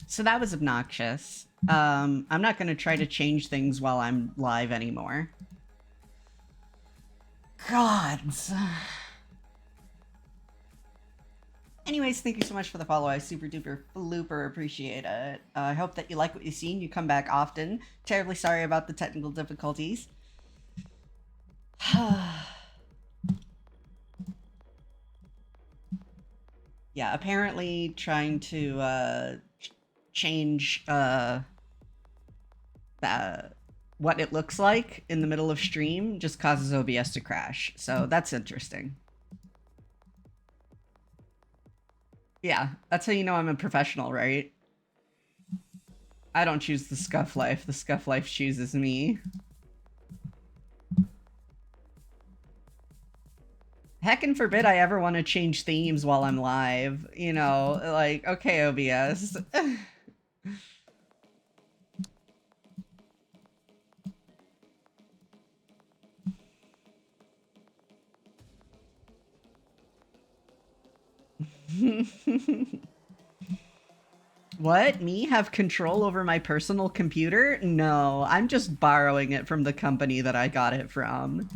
So that was obnoxious. I'm not going to try to change things while I'm live anymore. Gods. Anyways, thank you so much for the follow. I super duper flooper appreciate it. I hope that you like what you've seen. You come back often. Terribly sorry about the technical difficulties. Yeah, apparently trying to change what it looks like in the middle of stream just causes OBS to crash. So that's interesting. Yeah, that's how you know I'm a professional, right? I don't choose the scuff life. The scuff life chooses me. Heckin' forbid I ever want to change themes while I'm live. You know, like, okay, OBS. What? Me have control over my personal computer? No, I'm just borrowing it from the company that I got it from.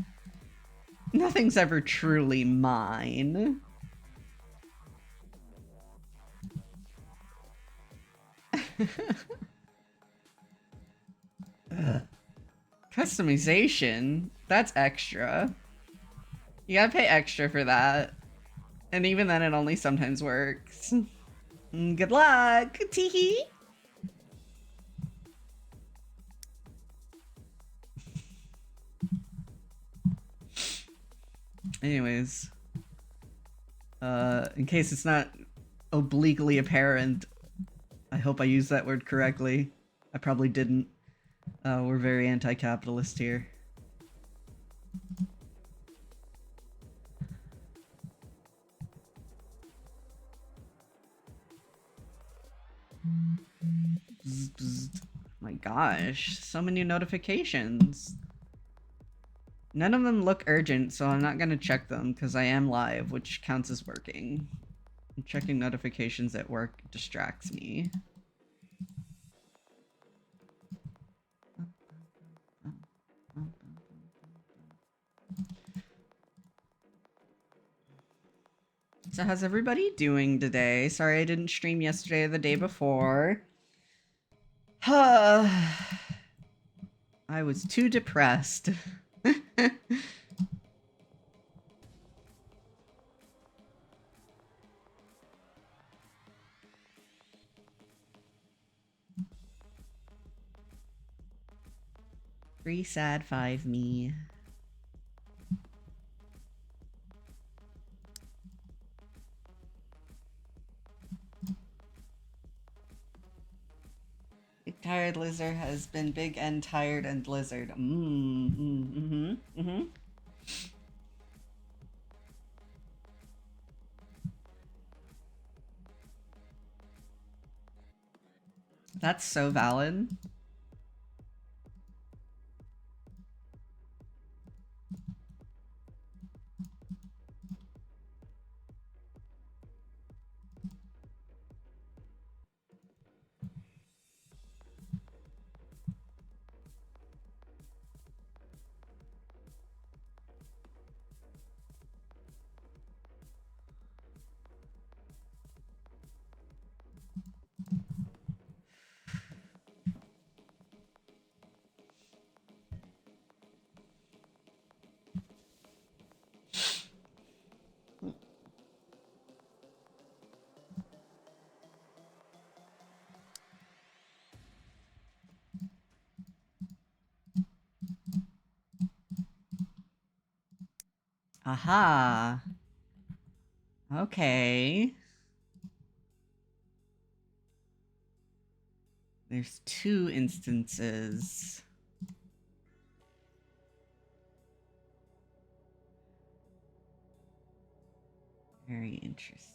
Nothing's ever truly mine. Customization? That's extra. You gotta pay extra for that. And even then, it only sometimes works. Good luck, teehee! Anyways, in case it's not obliquely apparent, I hope I used that word correctly. I probably didn't. We're very anti-capitalist here. Bzz, bzz. My gosh, so many notifications. None of them look urgent, so I'm not gonna check them because I am live, which counts as working. And checking notifications at work distracts me. So how's everybody doing today? Sorry I didn't stream yesterday or the day before. I was too depressed. 3 sad 5 me. Big tired lizard has been big and tired and lizard. That's so valid. Aha. Okay. There's 2 instances. Very interesting.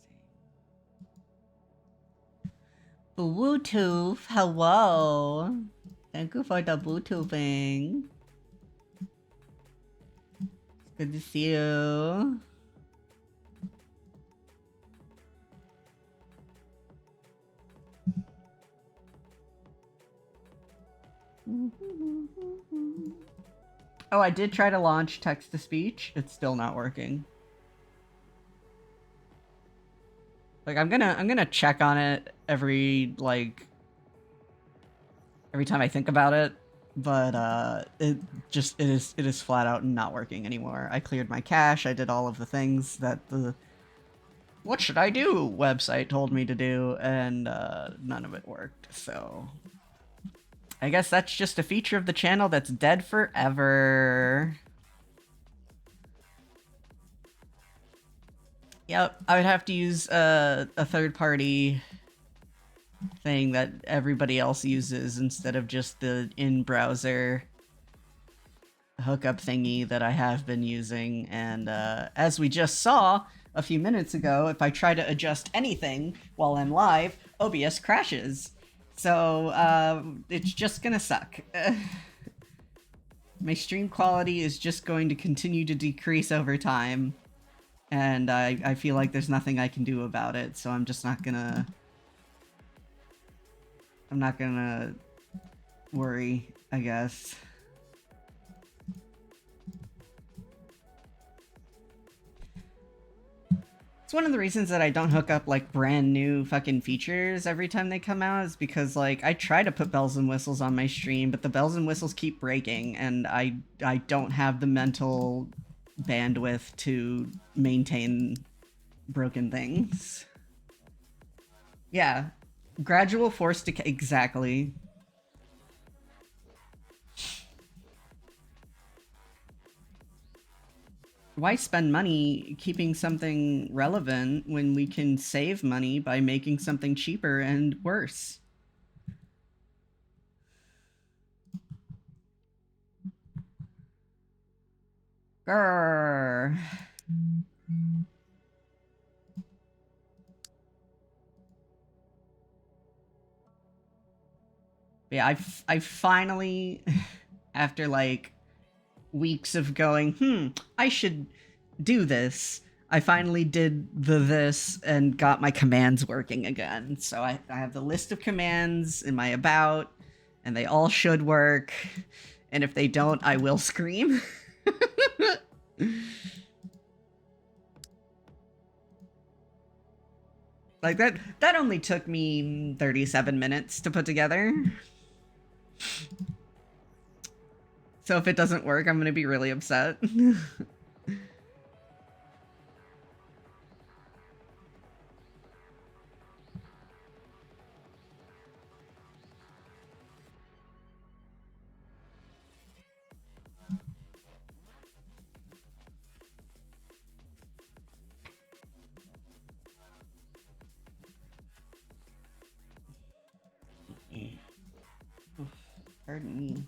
Bluetooth, hello. Thank you for the Bluetoothing. It's good to see you. Oh, I did try to launch text-to-speech. It's still not working. Like, I'm gonna check on it every time I think about it, but it is flat out not working anymore. I cleared my cache, I did all of the things that the "what should I do" website told me to do, and none of it worked, so I guess that's just a feature of the channel that's dead forever. Yep, I would have to use a third-party thing that everybody else uses instead of just the in-browser hookup thingy that I have been using. And as we just saw a few minutes ago, if I try to adjust anything while I'm live, OBS crashes. So it's just gonna suck. My stream quality is just going to continue to decrease over time. And I feel like there's nothing I can do about it, so I'm just not gonna... I'm not gonna worry, I guess. It's one of the reasons that I don't hook up like brand new fucking features every time they come out, is because like I try to put bells and whistles on my stream, but the bells and whistles keep breaking, and I don't have the mental bandwidth to maintain broken things. Yeah, gradual forced decay, exactly. Why spend money keeping something relevant when we can save money by making something cheaper and worse? Grrr. Yeah, I finally, after like weeks of going, I should do this, I finally did this and got my commands working again. So I have the list of commands in my about, and they all should work. And if they don't, I will scream. Like that only took me 37 minutes to put together. So if it doesn't work, I'm gonna be really upset. Pardon me.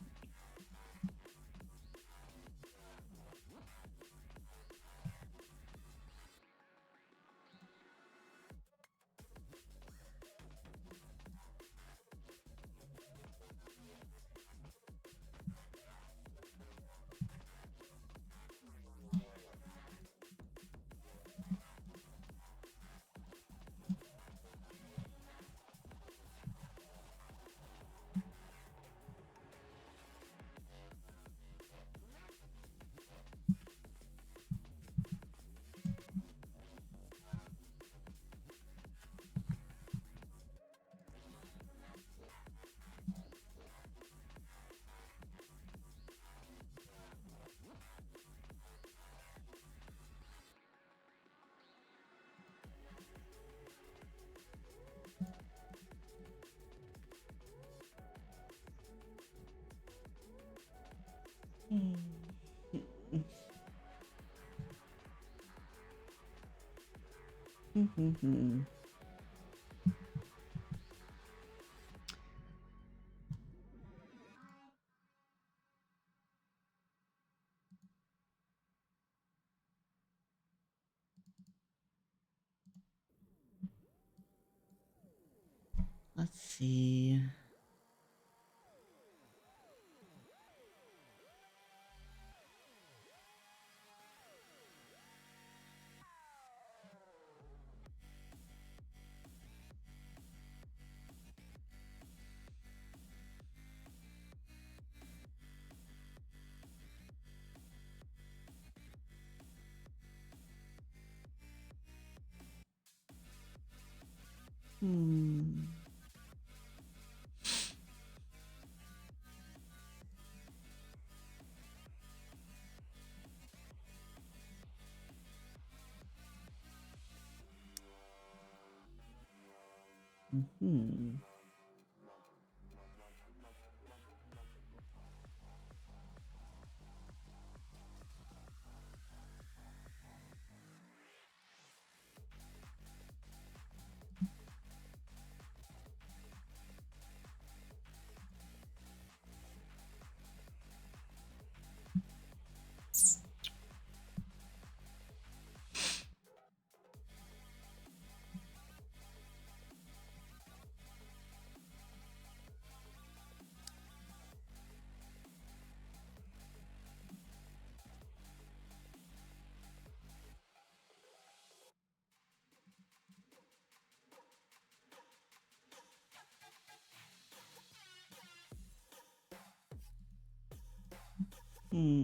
Let's see. Hmm. Hmm. Hmm.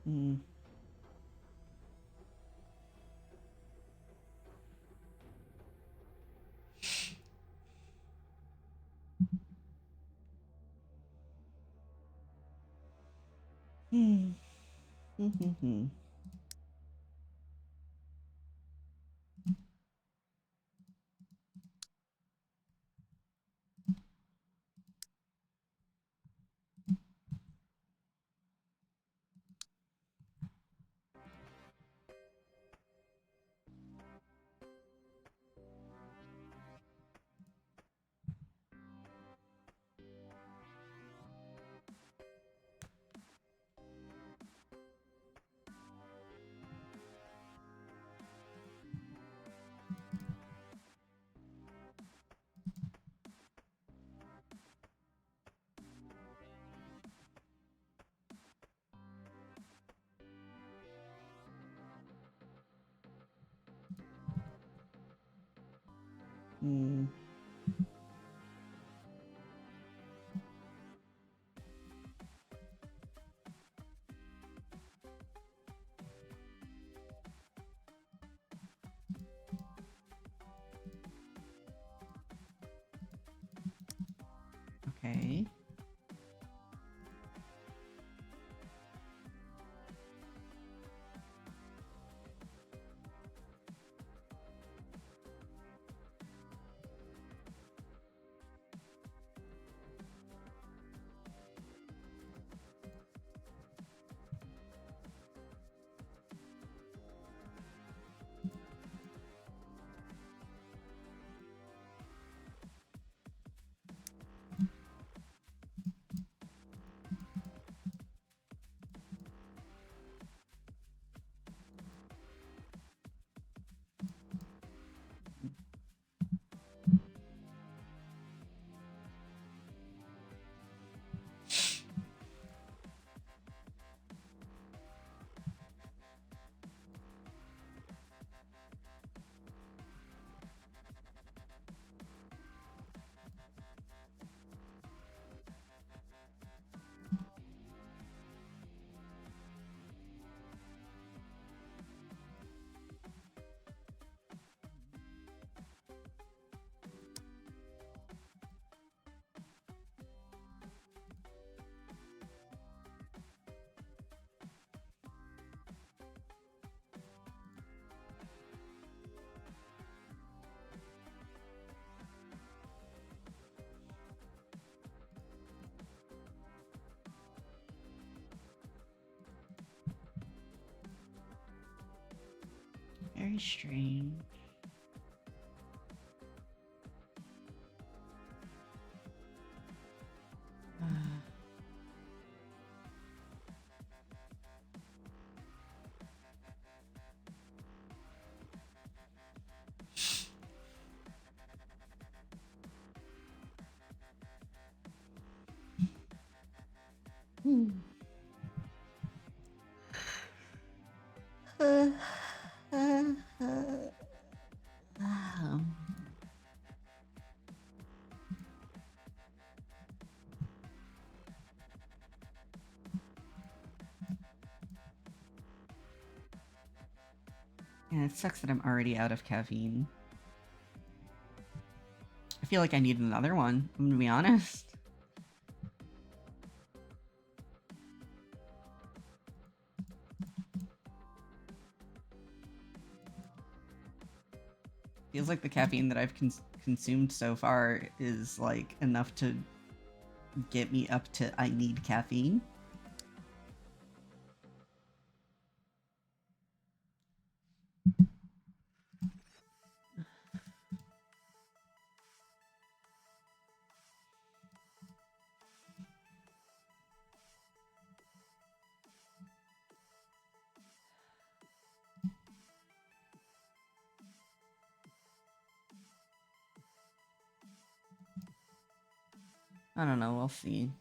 Hmm. Hmm. Hmm. Hmm. Hmm. Okay. Very strange. Hmm. Yeah, it sucks that I'm already out of caffeine. I feel like I need another one, I'm gonna be honest. Feels like the caffeine that I've consumed so far is like enough to get me up to I need caffeine. I don't know, we'll see.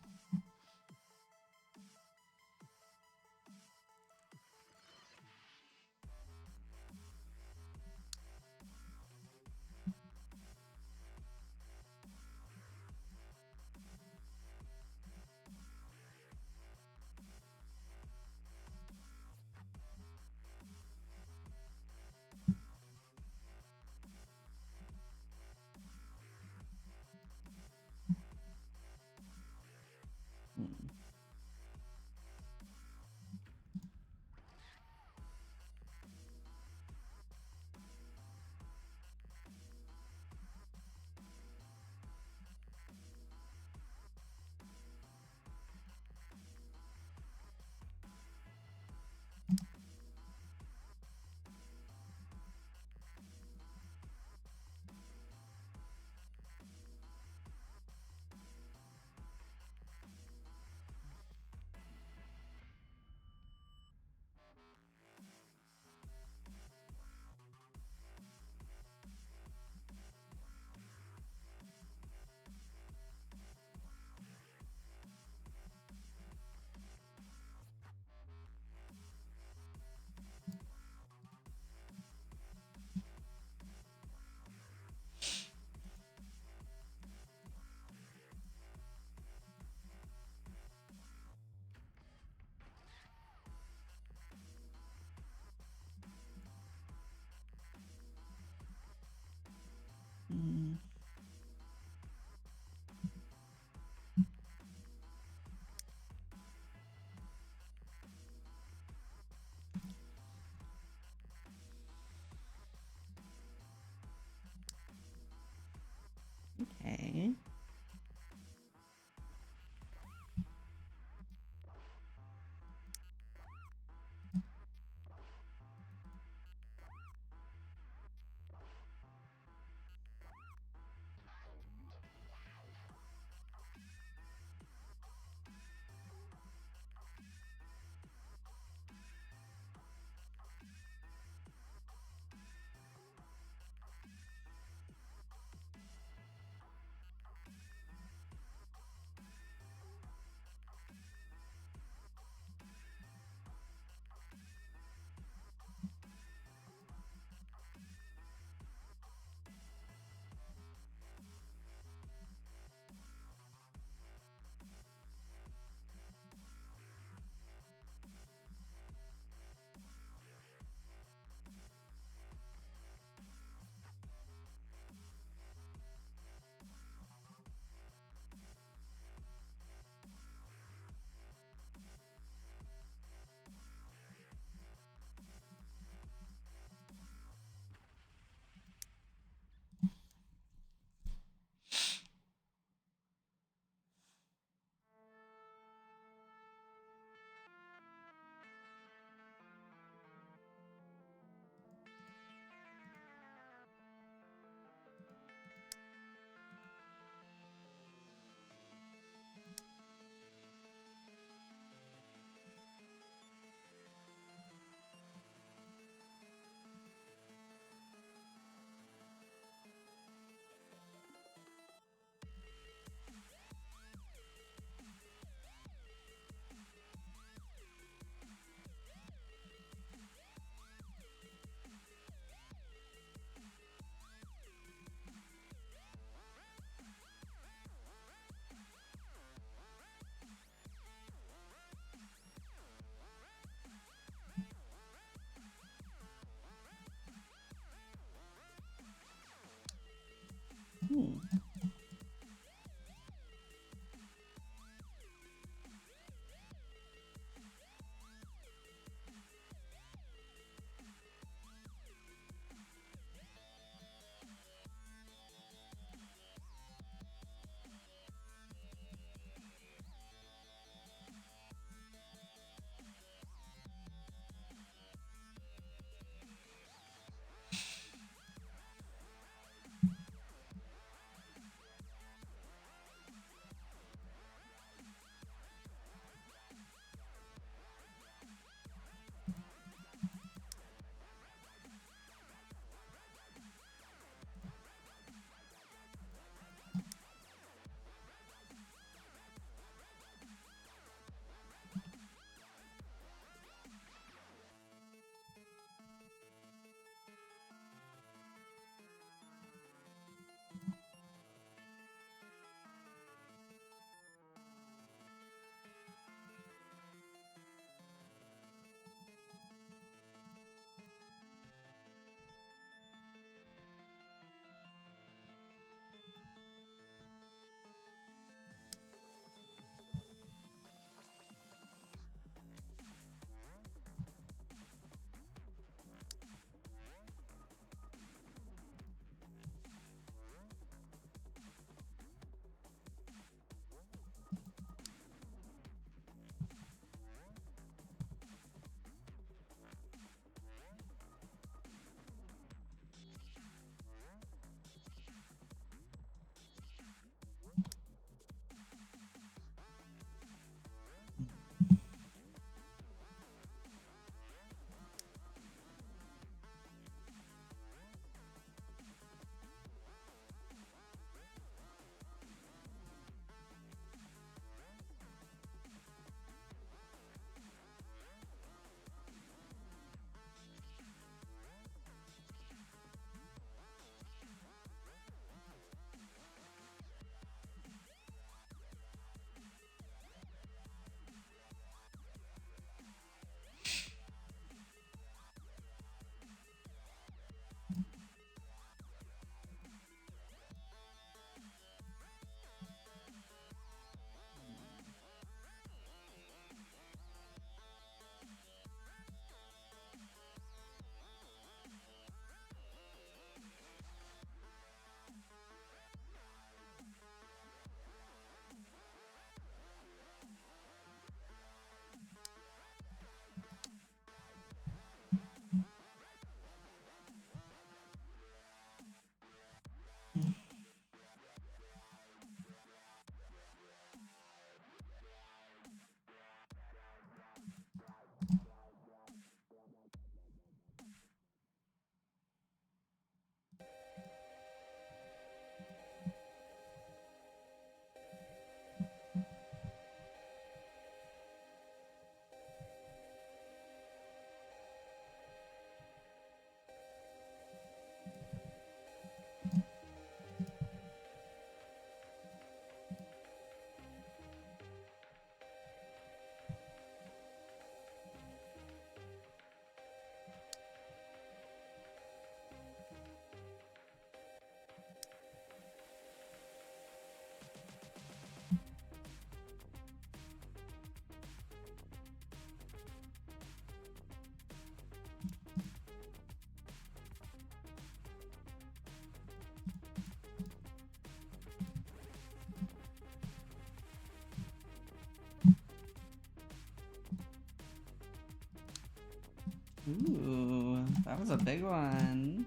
Ooh, that was a big one.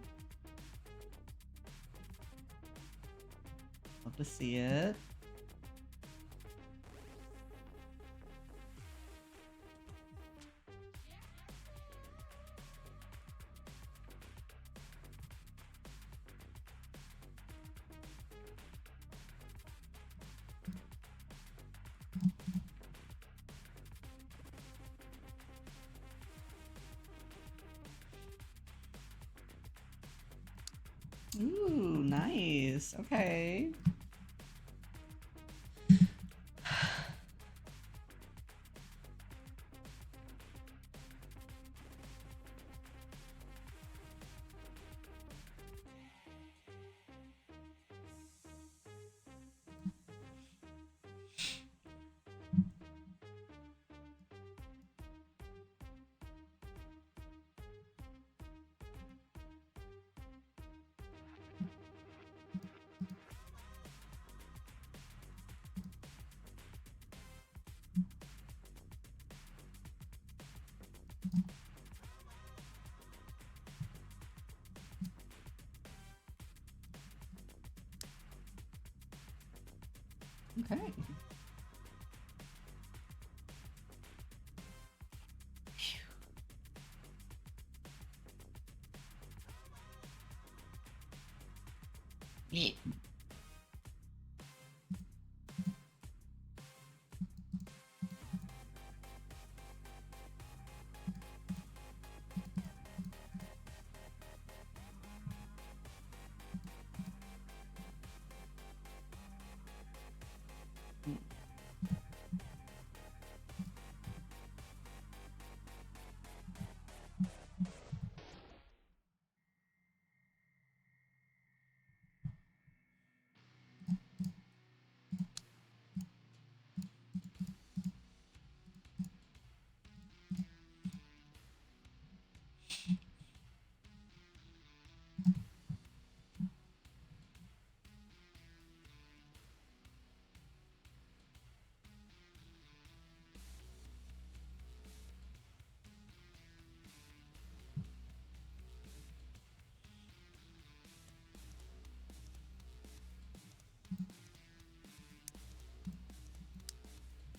Love to see it. Ooh, nice. Okay. Okay. Yeah.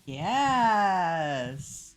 Yes.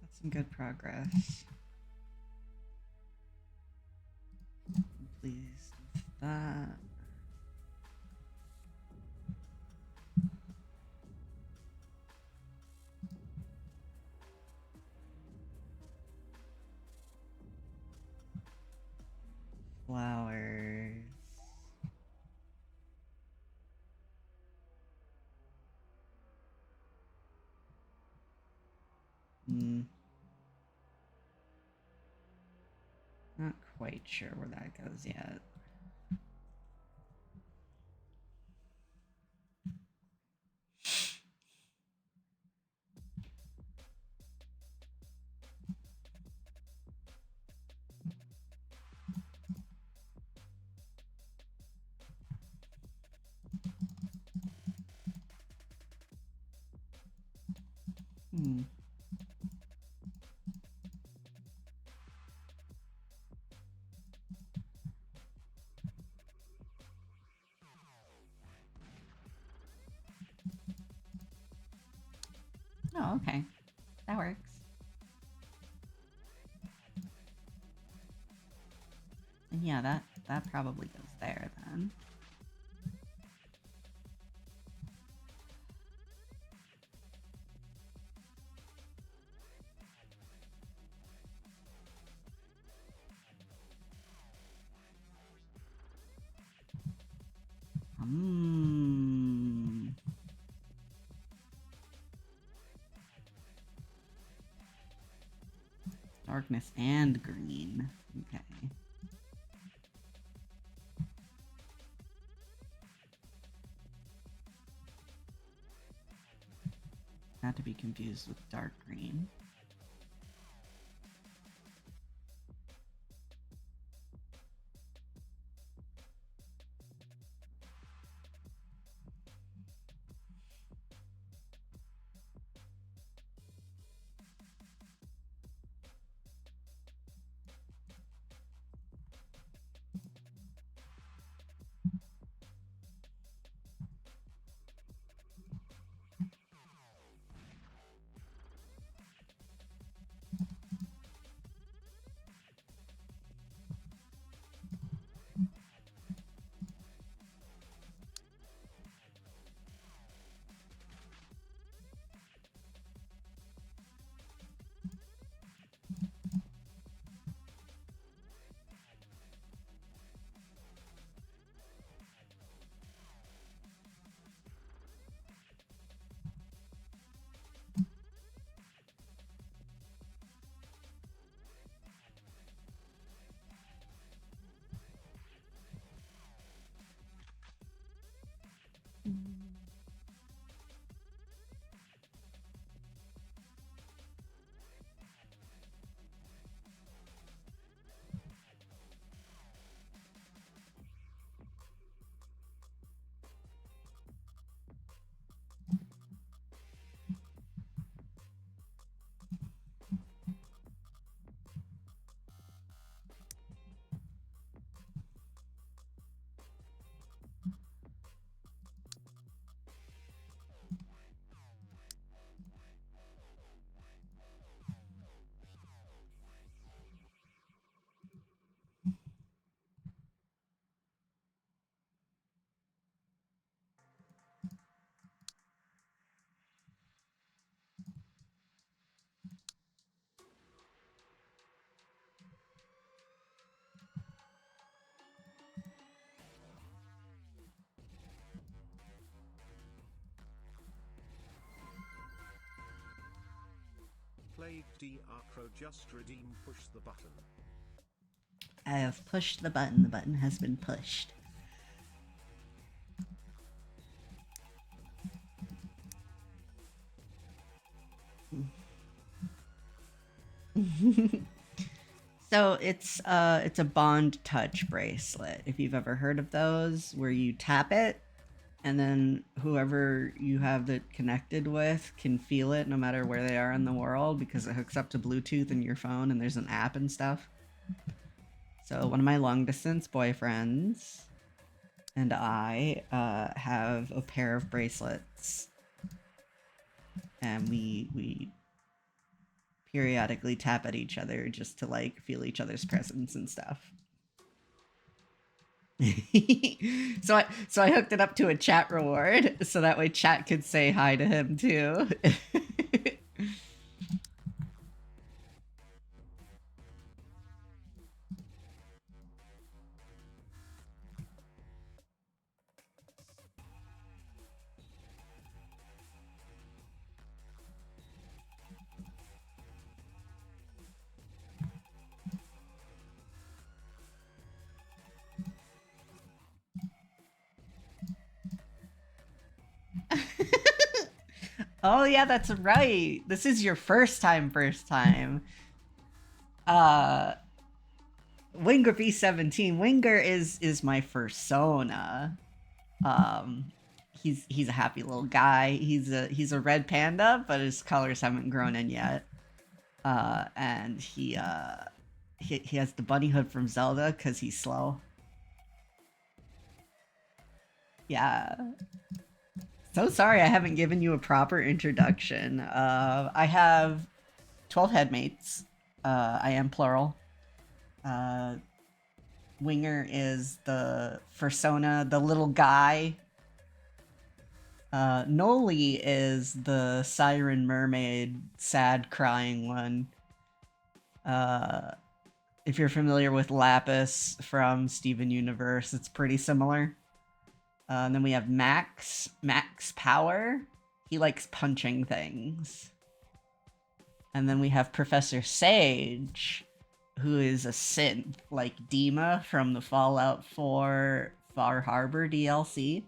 That's some good progress. Pleased with that. Flowers. Hmm. Not quite sure where that goes yet. Hmm. Oh, okay. That works. And yeah, that probably goes there then. Darkness and green. Okay. Not to be confused with dark green. Plague Acro just redeem push the button. I have pushed the button. The button has been pushed. So it's a bond touch bracelet. If you've ever heard of those, where you tap it and then whoever you have it connected with can feel it no matter where they are in the world because it hooks up to Bluetooth in your phone and there's an app and stuff. So one of my long distance boyfriends and I have a pair of bracelets, and we periodically tap at each other just to like feel each other's presence and stuff. So I hooked it up to a chat reward so that way chat could say hi to him too. Oh yeah, that's right. This is your first time. Uh, Winger B17. Winger is my fursona. Um, he's a happy little guy. He's a red panda, but his colors haven't grown in yet. And he has the bunny hood from Zelda because he's slow. Yeah. So sorry I haven't given you a proper introduction. I have 12 headmates. I am plural. Winger is the fursona, the little guy. Noli is the siren mermaid, sad crying one. If you're familiar with Lapis from Steven Universe, it's pretty similar. And then we have Max Power. He likes punching things. And then we have Professor Sage, who is a synth, like Dima from the Fallout 4 Far Harbor DLC.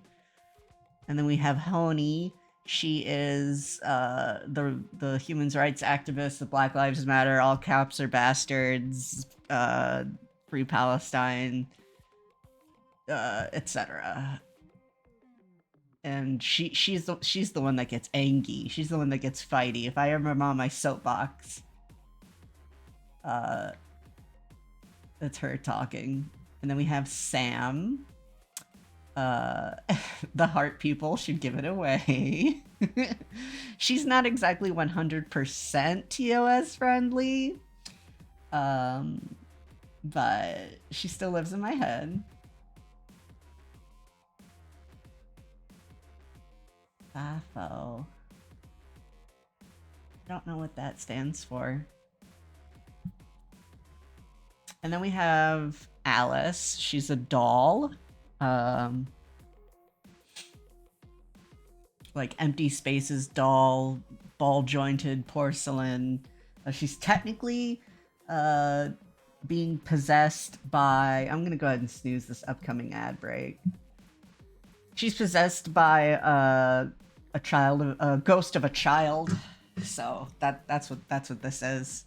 And then we have Honey. She is the human rights activist, the Black Lives Matter, all caps are bastards, free Palestine, etc. And she's the one that gets angry. She's the one that gets fighty. If I ever am on my soapbox, that's her talking. And then we have Sam. The heart people should give it away. She's not exactly 100% TOS friendly, but she still lives in my head. FAFO. I don't know what that stands for. And then we have Alice. She's a doll. Like empty spaces doll, ball jointed porcelain. She's technically being possessed by. I'm gonna go ahead and snooze this upcoming ad break. She's possessed by a ghost of a child. So that's what this is.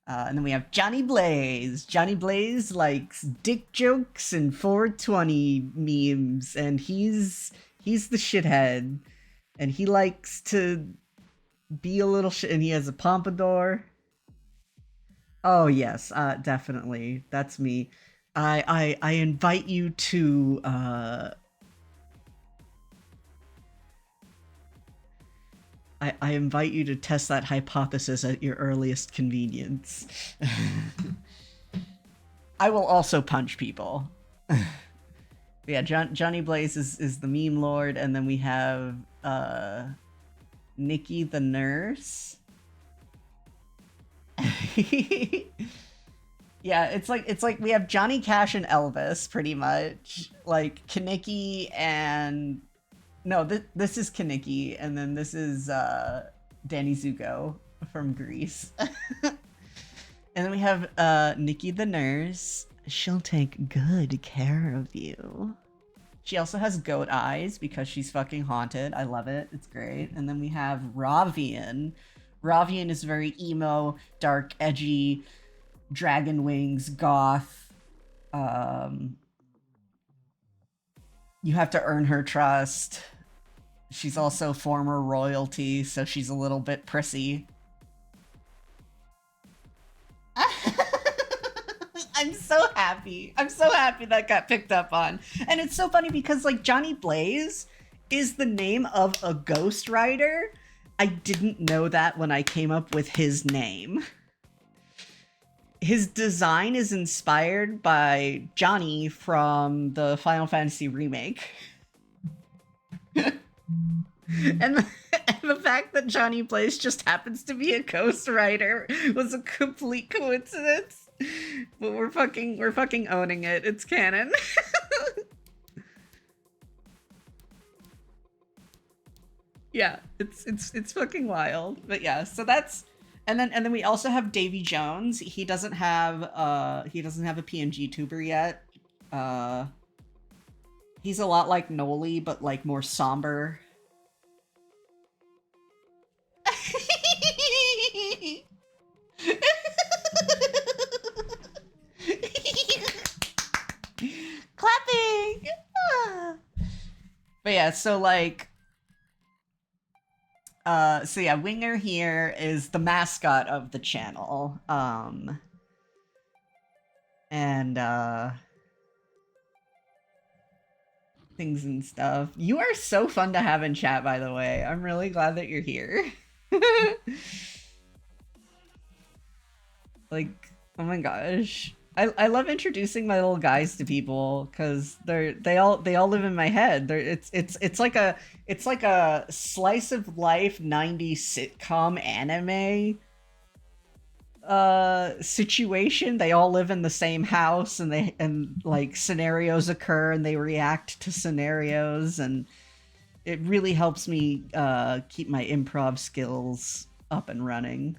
And then we have Johnny Blaze. Johnny Blaze likes dick jokes and 420 memes, and he's the shithead, and he likes to be a little shit. And he has a pompadour. Oh yes, definitely, that's me. I invite you to I invite you to test that hypothesis at your earliest convenience. I will also punch people. Yeah, Johnny Blaze is the meme lord, and then we have Nikki the nurse. Yeah, it's like we have Johnny Cash and Elvis, pretty much. Like Kaneki and no, this is Kaneki, and then this is Danny Zuko from Greece. And then we have Nikki the nurse. She'll take good care of you. She also has goat eyes because she's fucking haunted. I love it. It's great. And then we have Ravian. Ravian is very emo, dark, edgy, dragon wings, goth. You have to earn her trust. She's also former royalty, so she's a little bit prissy. I'm so happy. I'm so happy that got picked up on. And it's so funny because, like, Johnny Blaze is the name of a ghostwriter. I didn't know that when I came up with his name. His design is inspired by Johnny from the Final Fantasy remake. And the fact that Johnny Blaze just happens to be a ghostwriter was a complete coincidence. But we're fucking owning it. It's canon. Yeah, it's fucking wild. But yeah, so that's and then we also have Davy Jones. He doesn't have a PNG tuber yet. He's a lot like Noli, but like more somber. But yeah, so like, so yeah, Winger here is the mascot of the channel. And things and stuff. You are so fun to have in chat, by the way. I'm really glad that you're here. Like, oh my gosh. I love introducing my little guys to people because they all live in my head. It's like a slice of life 90s sitcom anime situation. They all live in the same house and like scenarios occur and they react to scenarios, and it really helps me keep my improv skills up and running.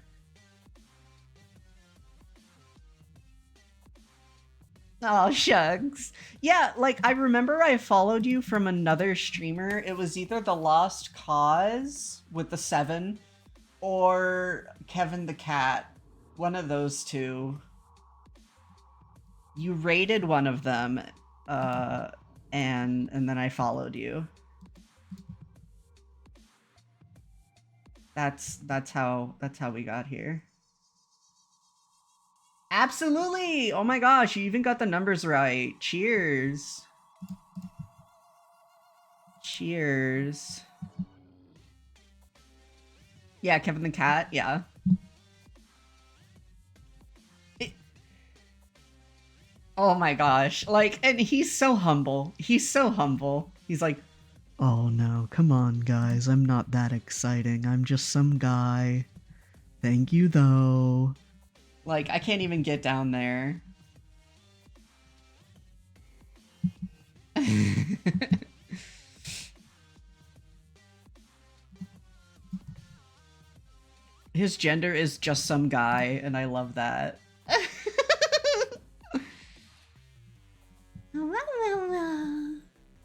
Oh, shucks. Yeah, like, I remember I followed you from another streamer. It was either The Lost Cause with the 7 or Kevin the Cat. One of those two. You rated one of them, and then I followed you. That's how we got here. Absolutely! Oh my gosh, you even got the numbers right. Cheers. Cheers. Yeah, Kevin the Cat, yeah. Oh my gosh. Like, and he's so humble. He's so humble. He's like, oh no, come on, guys. I'm not that exciting. I'm just some guy. Thank you, though. Like, I can't even get down there. His gender is just some guy, and I love that.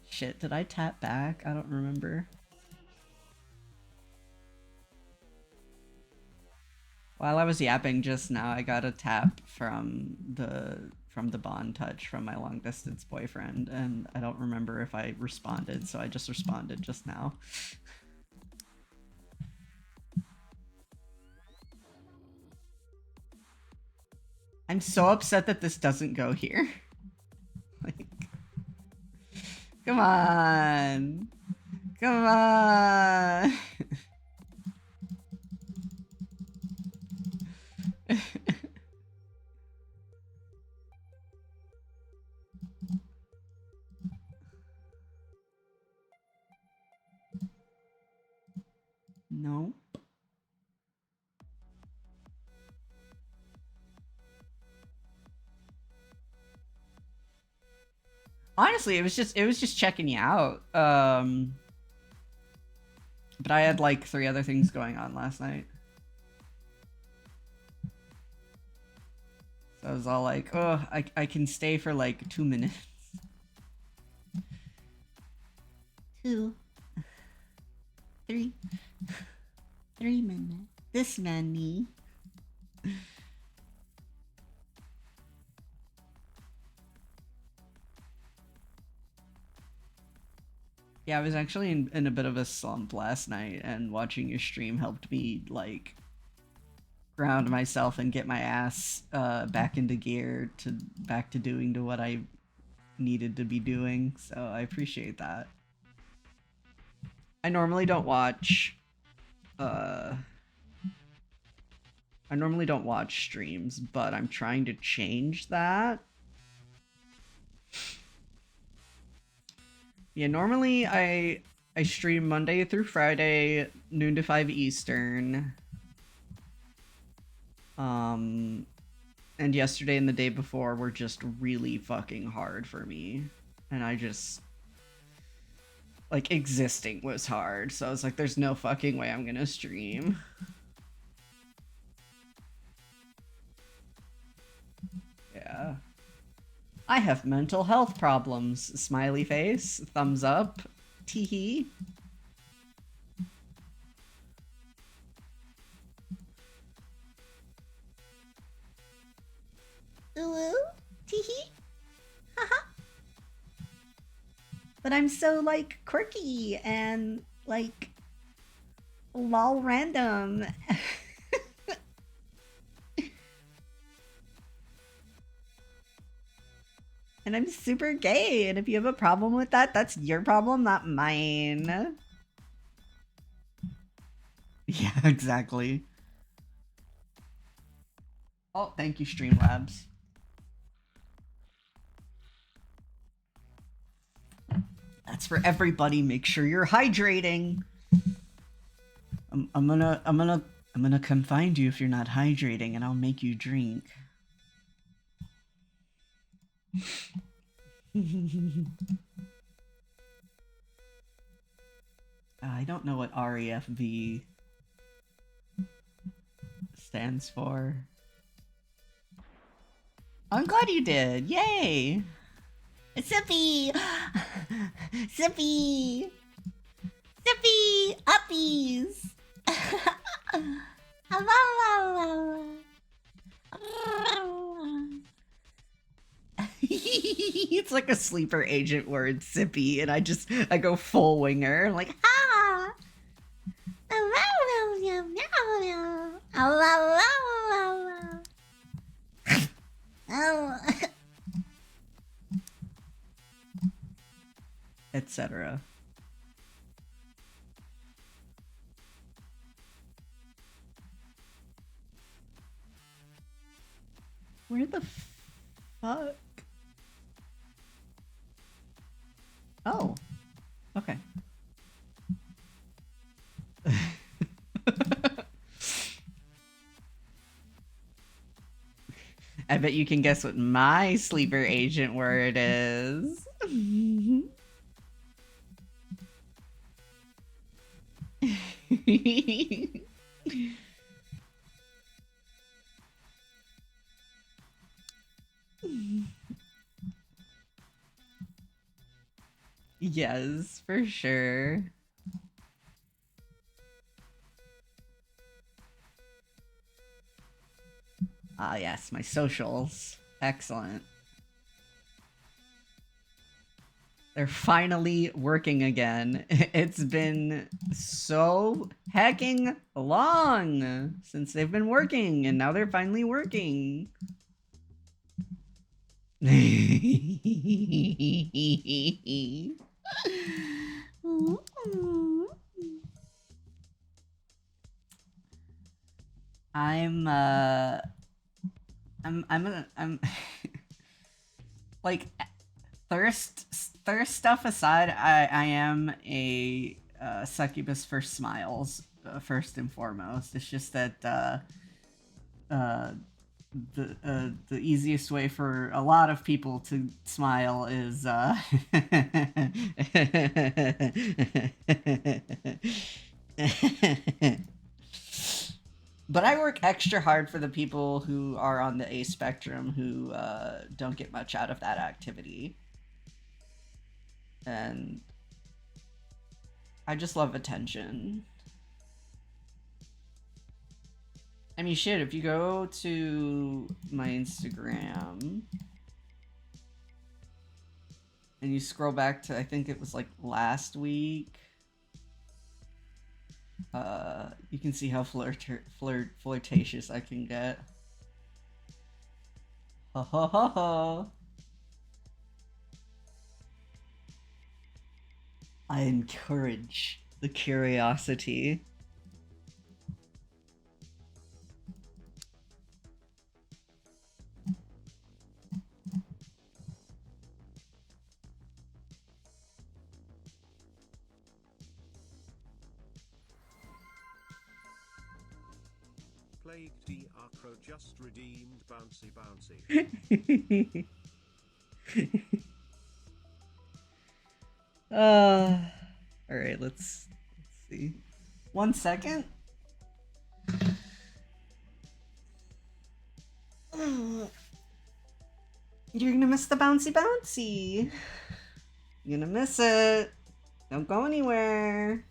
Shit, did I tap back? I don't remember. While I was yapping just now, I got a tap from the bond touch from my long distance boyfriend, and I don't remember if I responded, so I just responded just now. I'm so upset that this doesn't go here. Like, come on. Come on. No. Honestly, it was just checking you out. But I had like 3 other things going on last night. So I was all like, oh, I can stay for like 2 minutes. 2. 3. 3 minutes. This many. Yeah, I was actually in a bit of a slump last night, and watching your stream helped me, like, ground myself and get my ass back into gear, back to doing what I needed to be doing, so I appreciate that. I normally don't watch streams, but I'm trying to change that. Yeah, normally I stream Monday through Friday, noon to 5 Eastern. And yesterday and the day before were just really fucking hard for me. And I just, like, existing was hard. So I was like, there's no fucking way I'm gonna stream. Yeah. I have mental health problems. Smiley face. Thumbs up. Teehee. Ooh, teehee. Haha. But I'm so like quirky and like lol random. And I'm super gay, and if you have a problem with that, that's your problem, not mine. Yeah, exactly. Oh, thank you, Streamlabs. That's for everybody. Make sure you're hydrating. I'm gonna come find you if you're not hydrating, and I'll make you drink. I don't know what REFV stands for. I'm glad you did. Yay! Sippy! Sippy! Sippy! Uppies! It's like a sleeper agent word, sippy, and I go full winger. I'm like, ah! Etc. Where the fuck? Oh. Okay. I bet you can guess what my sleeper agent word is. Yes, for sure. Ah, yes, my socials. Excellent. They're finally working again. It's been so hecking long since they've been working, and now they're finally working. I'm like thirst stuff aside, I am a succubus for smiles, first and foremost. It's just that the easiest way for a lot of people to smile is but I work extra hard for the people who are on the A spectrum who don't get much out of that activity. And I just love attention. I mean, shit, if you go to my Instagram and you scroll back to, I think it was like last week, you can see how flirtatious I can get. Ha ha ha ha. I encourage the curiosity. Plague D Acro just redeemed bouncy bouncy. All right, let's see. 1 second. You're gonna miss the bouncy bouncy. You're gonna miss it. Don't go anywhere.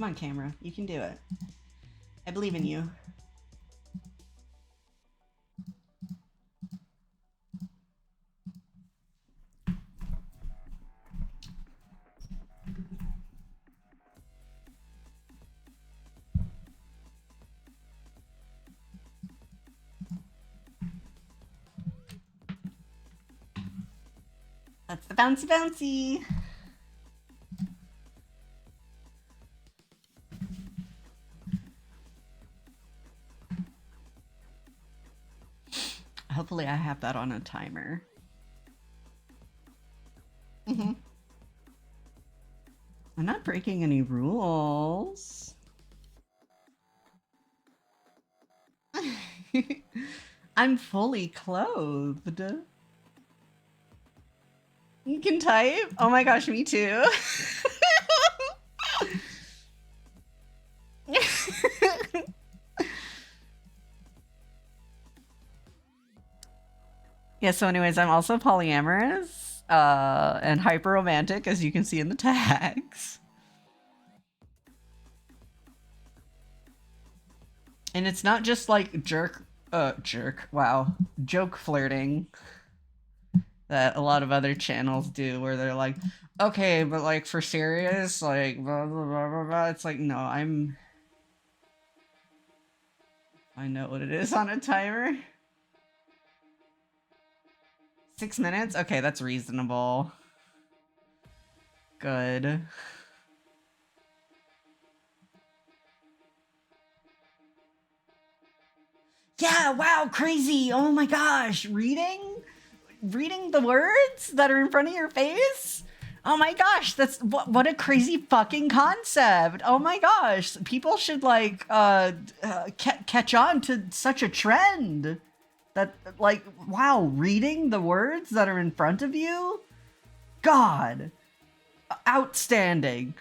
Come on, camera. You can do it. I believe in you. That's the bouncy bouncy. Hopefully I have that on a timer. I'm not breaking any rules. I'm fully clothed. You can type? Oh my gosh, me too. Yeah, so anyways, I'm also polyamorous and hyper romantic, as you can see in the tags. And it's not just like joke flirting that a lot of other channels do, where they're like, okay, but like for serious, like blah blah blah blah blah. It's like, no, I know what it is on a timer. 6 minutes? Okay, that's reasonable. Good. Yeah, wow, crazy. Oh my gosh. Reading the words that are in front of your face? Oh my gosh, that's what a crazy fucking concept. Oh my gosh. People should like catch on to such a trend. That, like, wow, reading the words that are in front of you? God. Outstanding.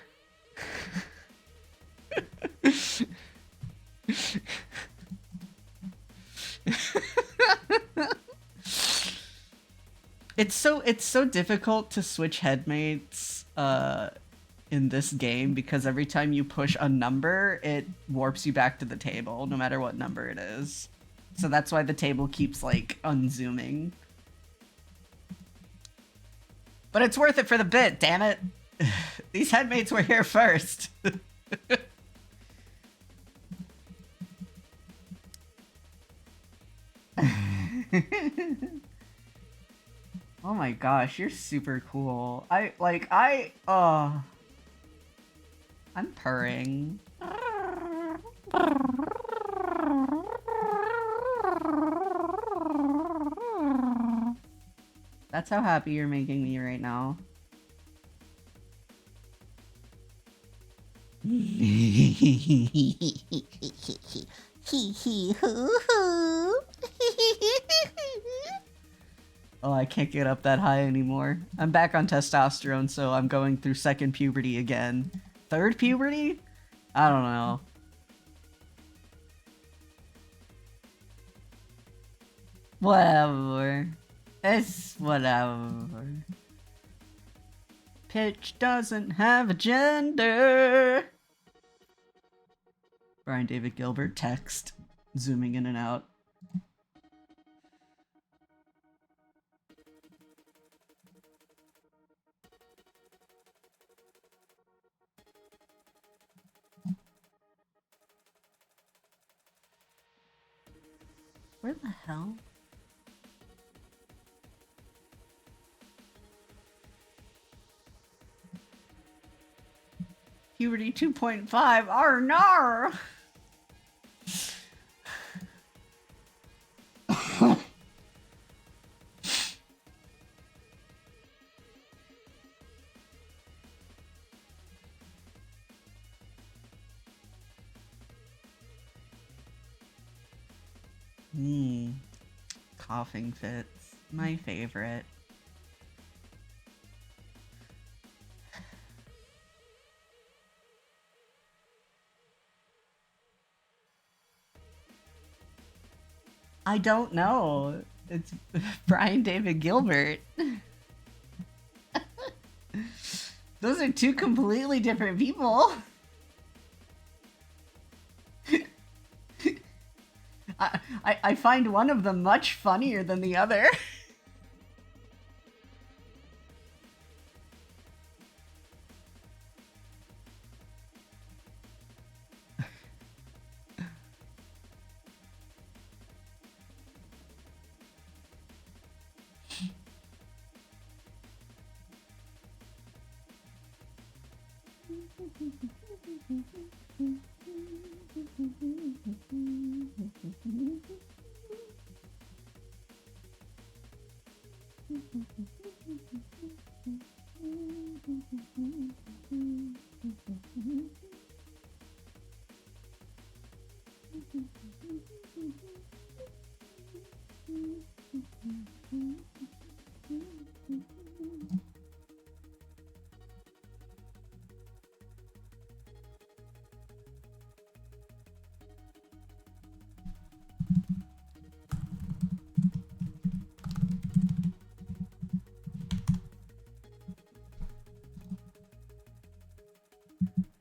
It's so difficult to switch headmates in this game, because every time you push a number, it warps you back to the table, no matter what number it is. So that's why the table keeps, like, unzooming. But it's worth it for the bit, damn it! These headmates were here first! Oh my gosh, you're super cool. I'm purring. That's how happy you're making me right now. Oh, I can't get up that high anymore. I'm back on testosterone, so I'm going through second puberty again. Third puberty? I don't know. Whatever. It's whatever. Pitch doesn't have a gender. Brian David Gilbert text. Zooming in and out. Where the hell? Puberty 2.5. Arr nar! Coughing fits. My favorite. I don't know. It's Brian David Gilbert. Those are two completely different people. I find one of them much funnier than the other.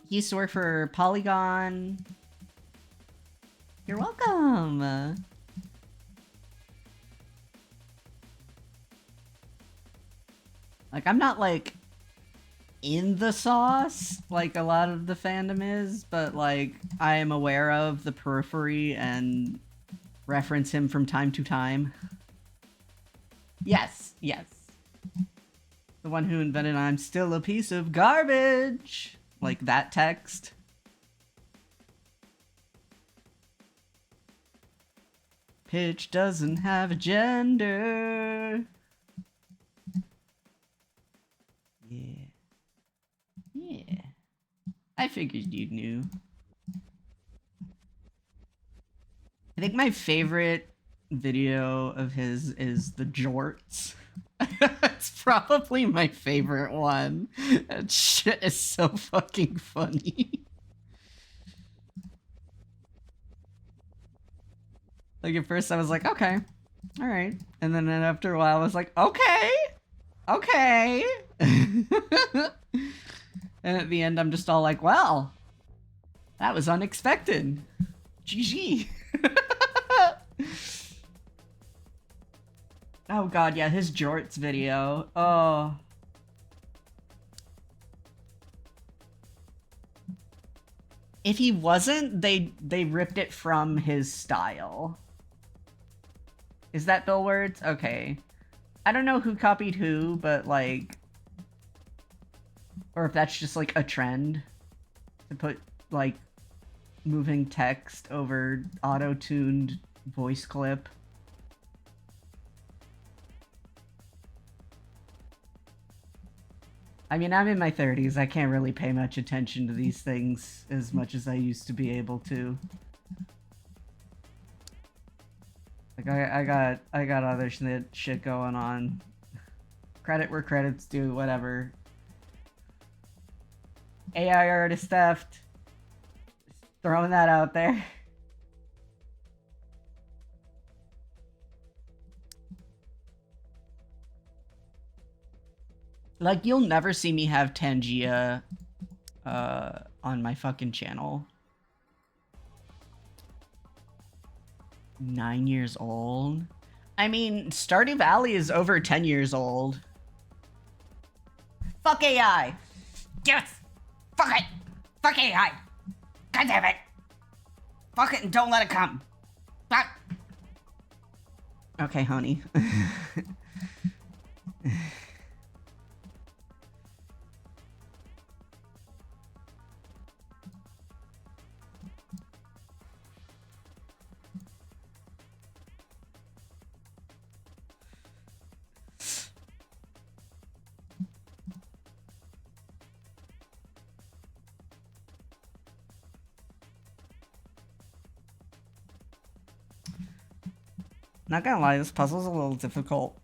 He used to work for Polygon. You're welcome. Like, I'm not, like, in the sauce, like a lot of the fandom is, but, like, I am aware of the periphery and reference him from time to time. Yes, yes. The one who invented "I'm still a piece of garbage." Like that text. Pitch doesn't have a gender. Yeah. Yeah. I figured you knew. I think my favorite video of his is the jorts. It's probably my favorite one. That shit is so fucking funny. Like, at first I was like, okay, alright. And then after a while I was like, okay, okay. And at the end I'm just all like, well, that was unexpected. GG. Oh god, yeah, his jorts video. Oh. If he wasn't, they ripped it from his style. Is that Bill Words? Okay. I don't know who copied who, but like... Or if that's just like a trend. To put like moving text over auto-tuned voice clip. I mean, I'm in my 30s. I can't really pay much attention to these things as much as I used to be able to. Like, I got other shit going on. Credit where credit's due, whatever. AI artist theft. Just throwing that out there. Like, you'll never see me have Tangia on my fucking channel. 9 years old? I mean, Stardew Valley is over 10 years old. Fuck AI! Yes! Fuck it! Fuck AI! God damn it! Fuck it and don't let it come! Fuck! Okay, honey. Not gonna lie, this puzzle's a little difficult.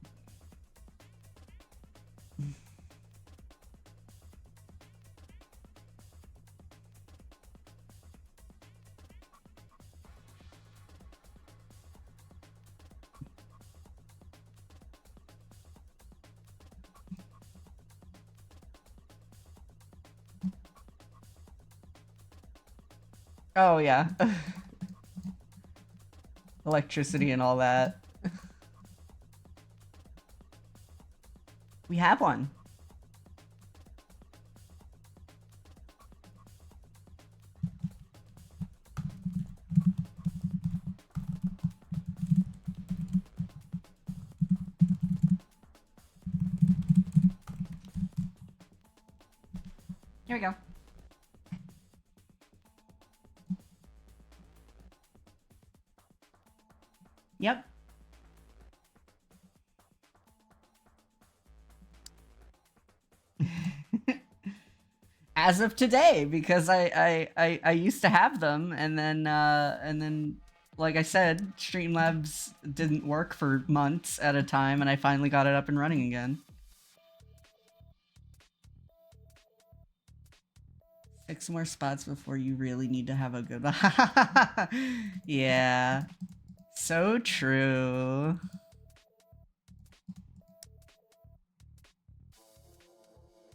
Oh, yeah. electricity and all that. We have one. Here we go. Yep. As of today, because I used to have them, and then like I said, Streamlabs didn't work for months at a time, and I finally got it up and running again. 6 more spots before you really need to have a good Yeah. So true.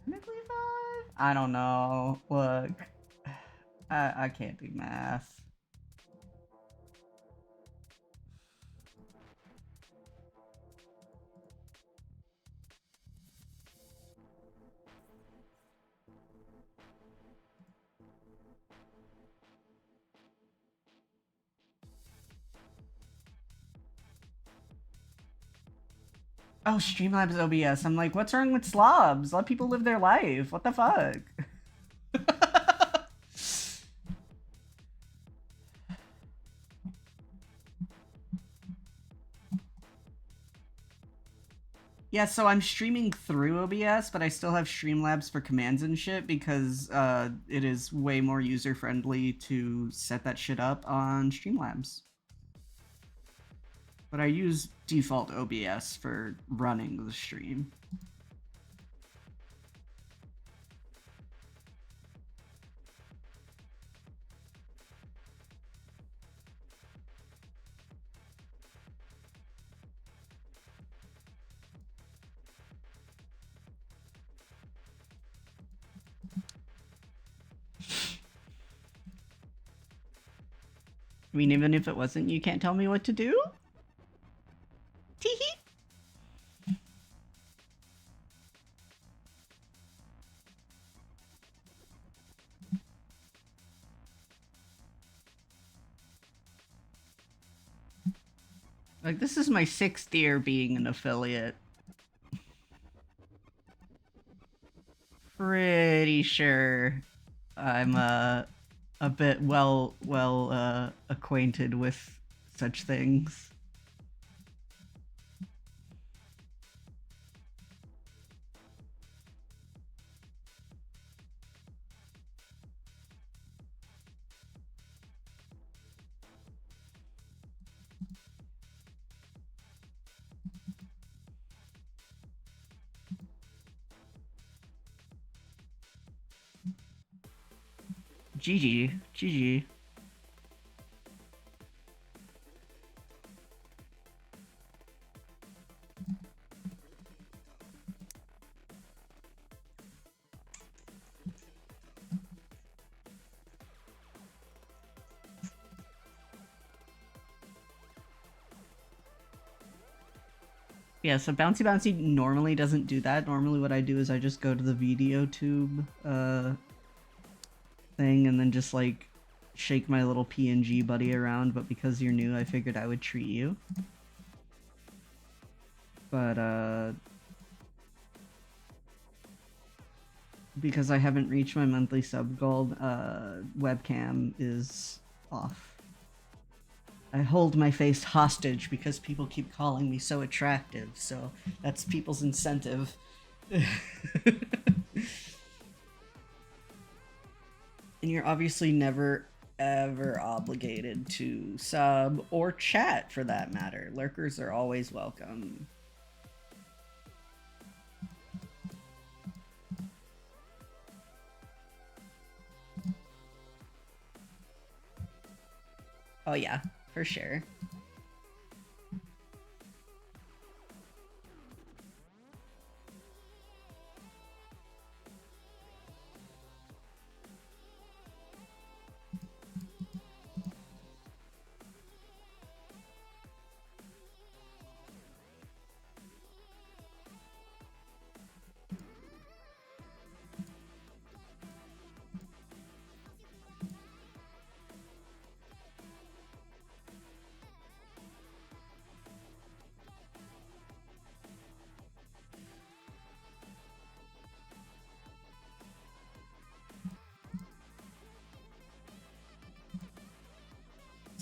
Technically 5? I don't know. Look. I can't do math. Oh, Streamlabs OBS. I'm like, what's wrong with slobs? Let people live their life. What the fuck? Yeah, so I'm streaming through OBS, but I still have Streamlabs for commands and shit because it is way more user-friendly to set that shit up on Streamlabs. But I use default OBS for running the stream. I mean, even if it wasn't, you can't tell me what to do? Teehee. Like, this is my 6th year being an affiliate. Pretty sure I'm a bit well acquainted with such things. GG. GG. Yeah, so Bouncy Bouncy normally doesn't do that. Normally what I do is I just go to the video tube thing and then just like shake my little PNG buddy around, but because you're new, I figured I would treat you. But because I haven't reached my monthly sub goal, webcam is off. I hold my face hostage because people keep calling me so attractive, so that's people's incentive. And you're obviously never ever obligated to sub or chat for that matter. Lurkers are always welcome. Oh yeah, for sure.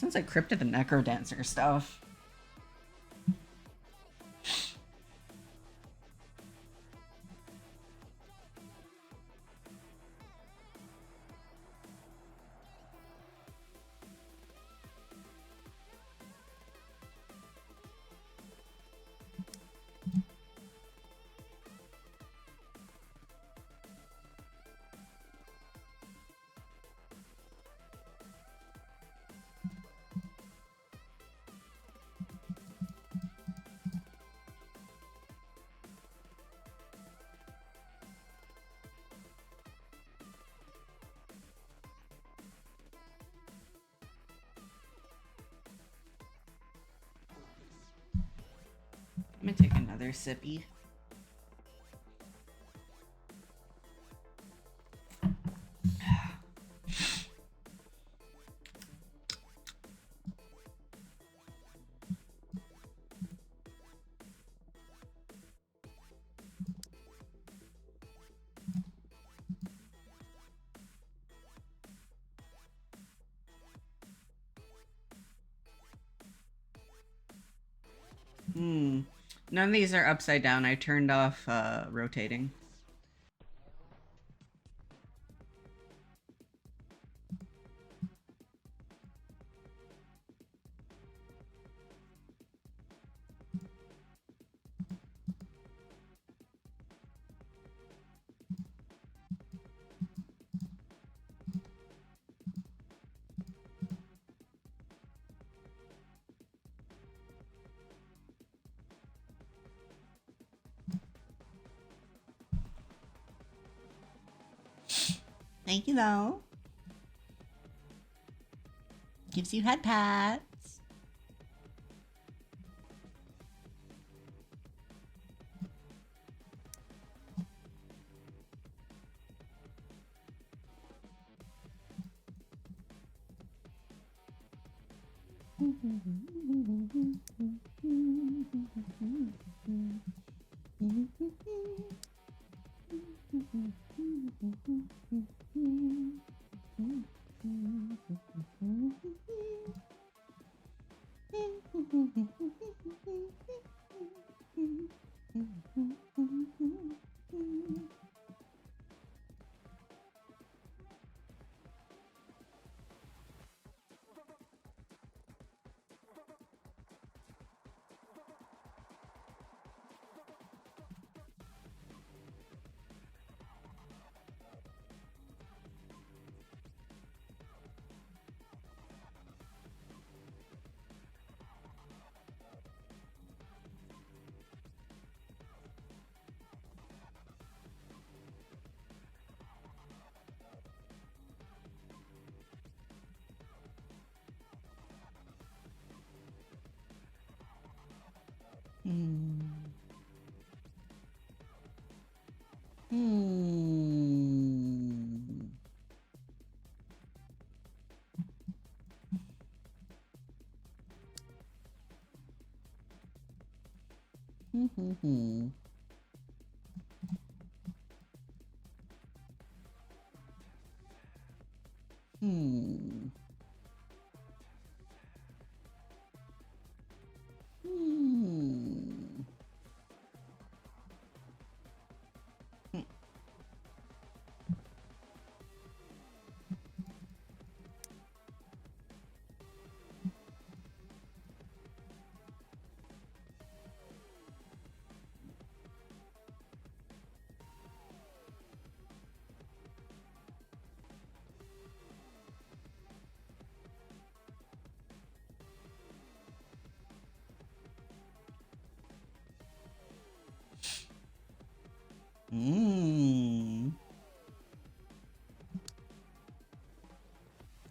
Sounds like Cryptid the Necrodancer stuff. I'm gonna take another sippy. None of these are upside down. I turned off rotating. Thank you, though. Gives you head pats.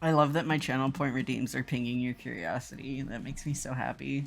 I love that my channel point redeems are pinging your curiosity. That makes me so happy.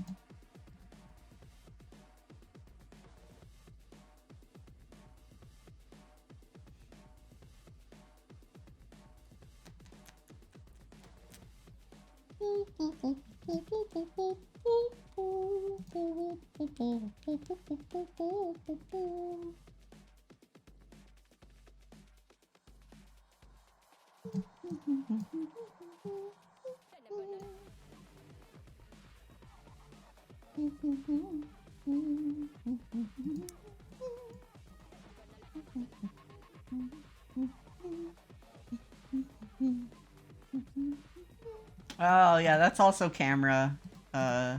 Oh yeah, that's also camera. Uh,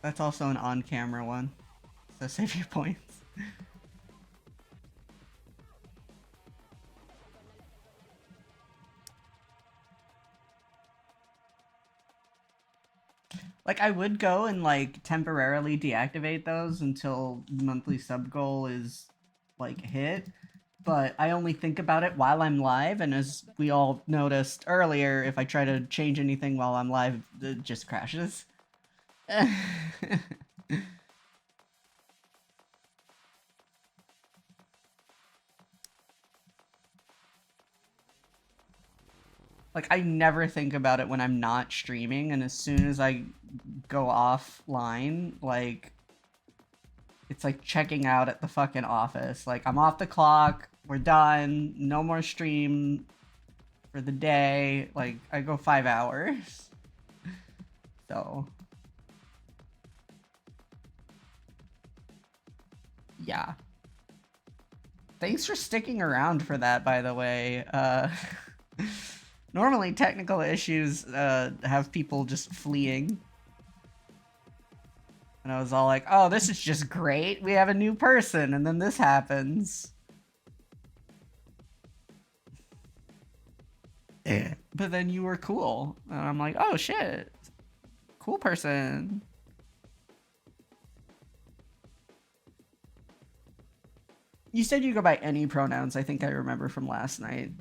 that's also an on-camera one. So save your points. Like, I would go and, like, temporarily deactivate those until the monthly sub goal is, like, hit. But I only think about it while I'm live, and as we all noticed earlier, if I try to change anything while I'm live, it just crashes. Like, I never think about it when I'm not streaming, and as soon as I go offline, like, it's like checking out at the fucking office. Like, I'm off the clock, we're done, no more stream for the day. Like, I go 5 hours. So, yeah. Thanks for sticking around for that, by the way. Normally, technical issues have people just fleeing. And I was all like, oh, this is just great. We have a new person, and then this happens. But then you were cool. And I'm like, oh shit. Cool person. You said you go by any pronouns, I think I remember from last night.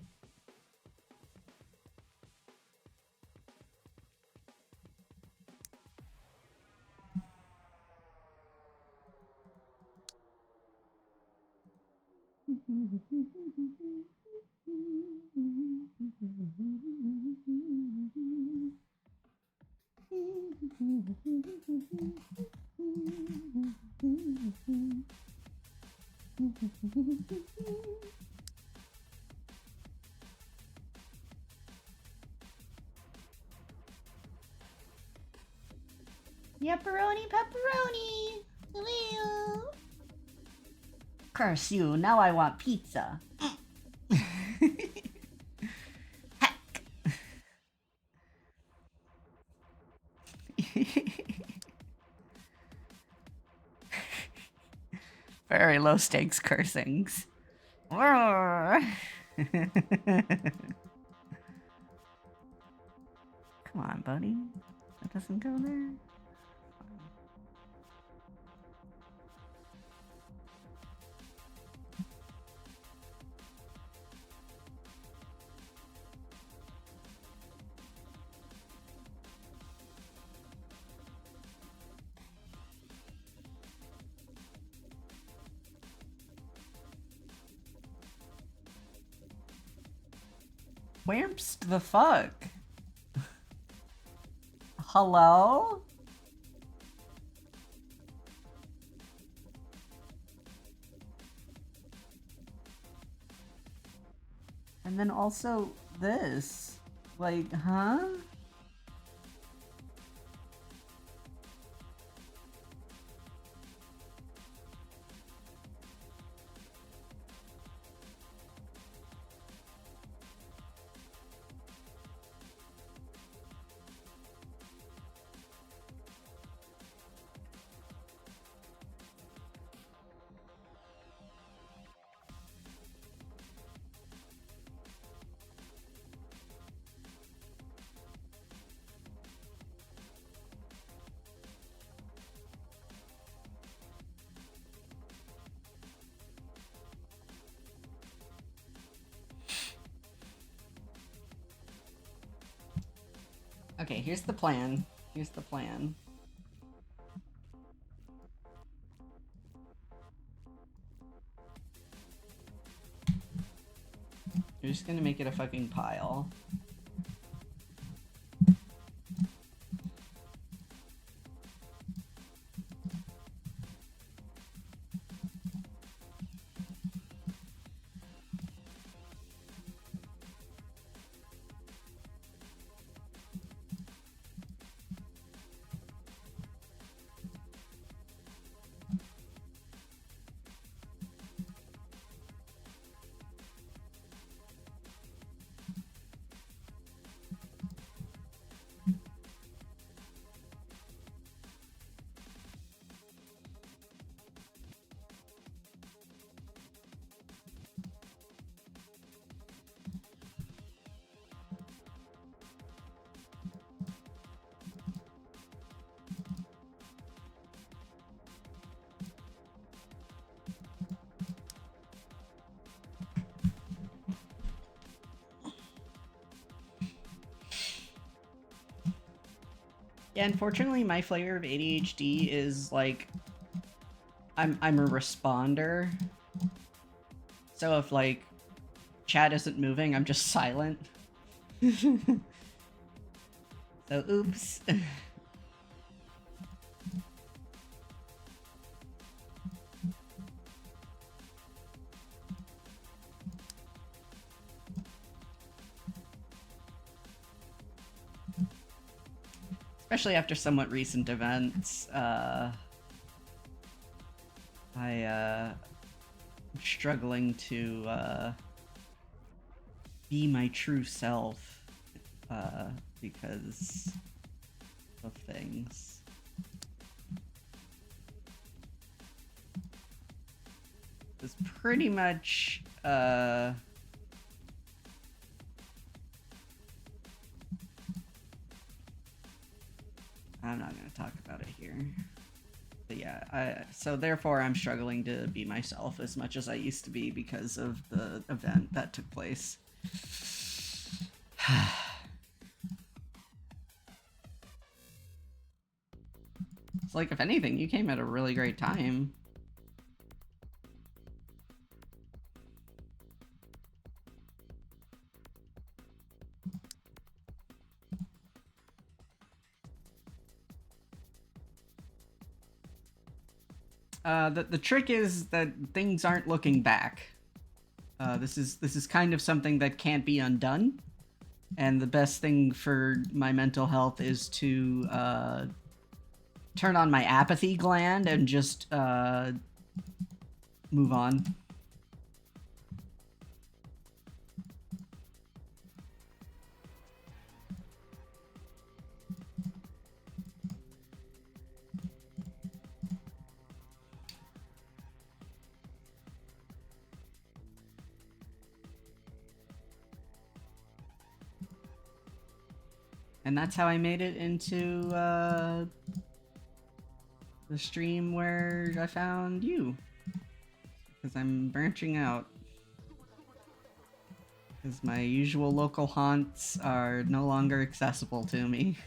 Yepperoni pepperoni. Curse you, now I want pizza. Heck. Very low stakes cursings. Come on, buddy. That doesn't go there. Whamps the fuck? Hello? And then also this. Like, huh? Okay, here's the plan. Here's the plan. You're just gonna make it a fucking pile. Yeah, unfortunately, my flavor of ADHD is like I'm a responder. So if like chat isn't moving, I'm just silent. So oops. Especially after somewhat recent events, I'm struggling to be my true self because of things. It's pretty much I'm not gonna talk about it here. But yeah, so therefore I'm struggling to be myself as much as I used to be because of the event that took place. It's like, if anything, you came at a really great time. The trick is that things aren't looking back. This is kind of something that can't be undone, and the best thing for my mental health is to turn on my apathy gland and just move on. And that's how I made it into the stream where I found you. Because I'm branching out. Because my usual local haunts are no longer accessible to me.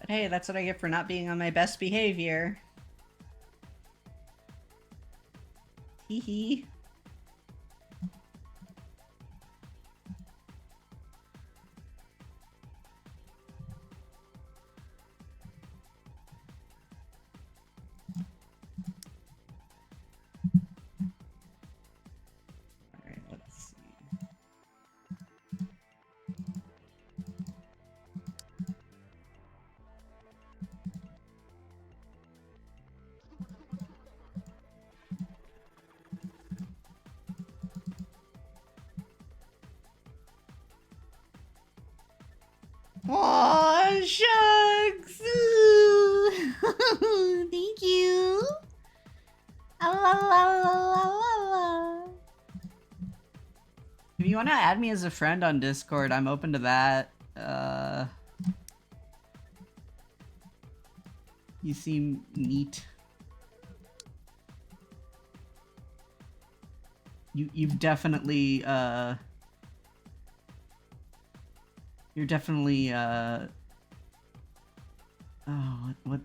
But hey, that's what I get for not being on my best behavior. Hee hee. Alright, let's see. Aw, shucks! Ooh. Thank you! If you want to add me as a friend on Discord, I'm open to that. You seem neat. You've definitely you're definitely oh,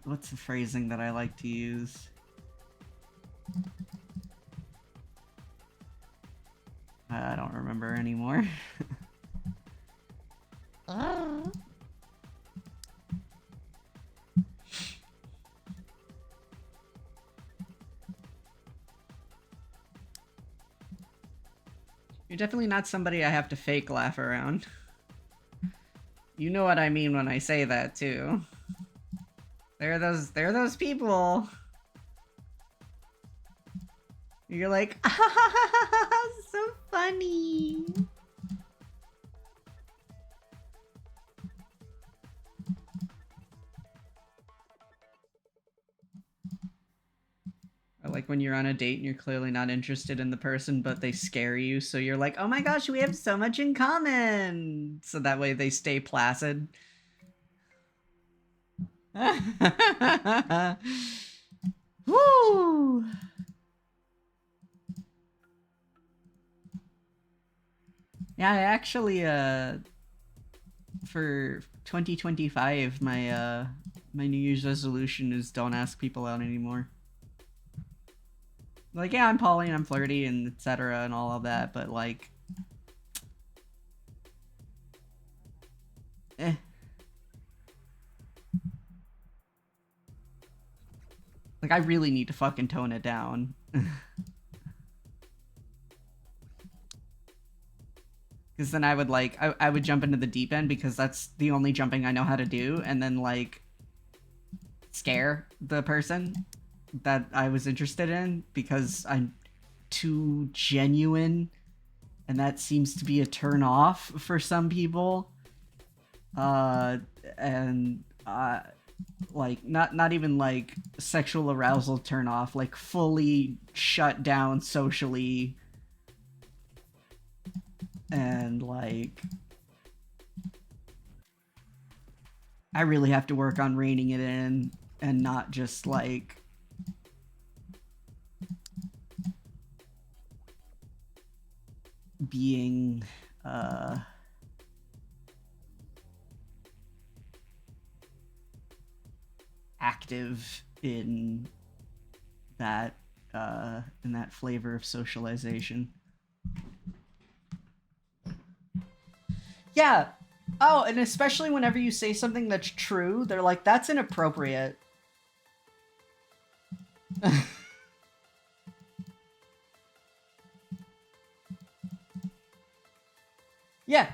what's the phrasing that I like to use? I don't remember anymore. You're definitely not somebody I have to fake laugh around. You know what I mean when I say that too. There are those people. You're like, so funny. when you're on a date and you're clearly not interested in the person, but they scare you, so you're like, oh my gosh, we have so much in common! So that way they stay placid. Woo! Yeah, I actually, for 2025, my New Year's resolution is don't ask people out anymore. Like, yeah, I'm poly and I'm flirty and etc. and all of that, but like, eh. Like, I really need to fucking tone it down. Because then I would like, I would jump into the deep end because that's the only jumping I know how to do, and then like scare the person that I was interested in because I'm too genuine, and that seems to be a turn off for some people. And like not even like sexual arousal turn off, like fully shut down socially, and like I really have to work on reining it in and not just like being active in that flavor of socialization. Yeah. Oh, and especially whenever you say something that's true, they're like, that's inappropriate. Yeah.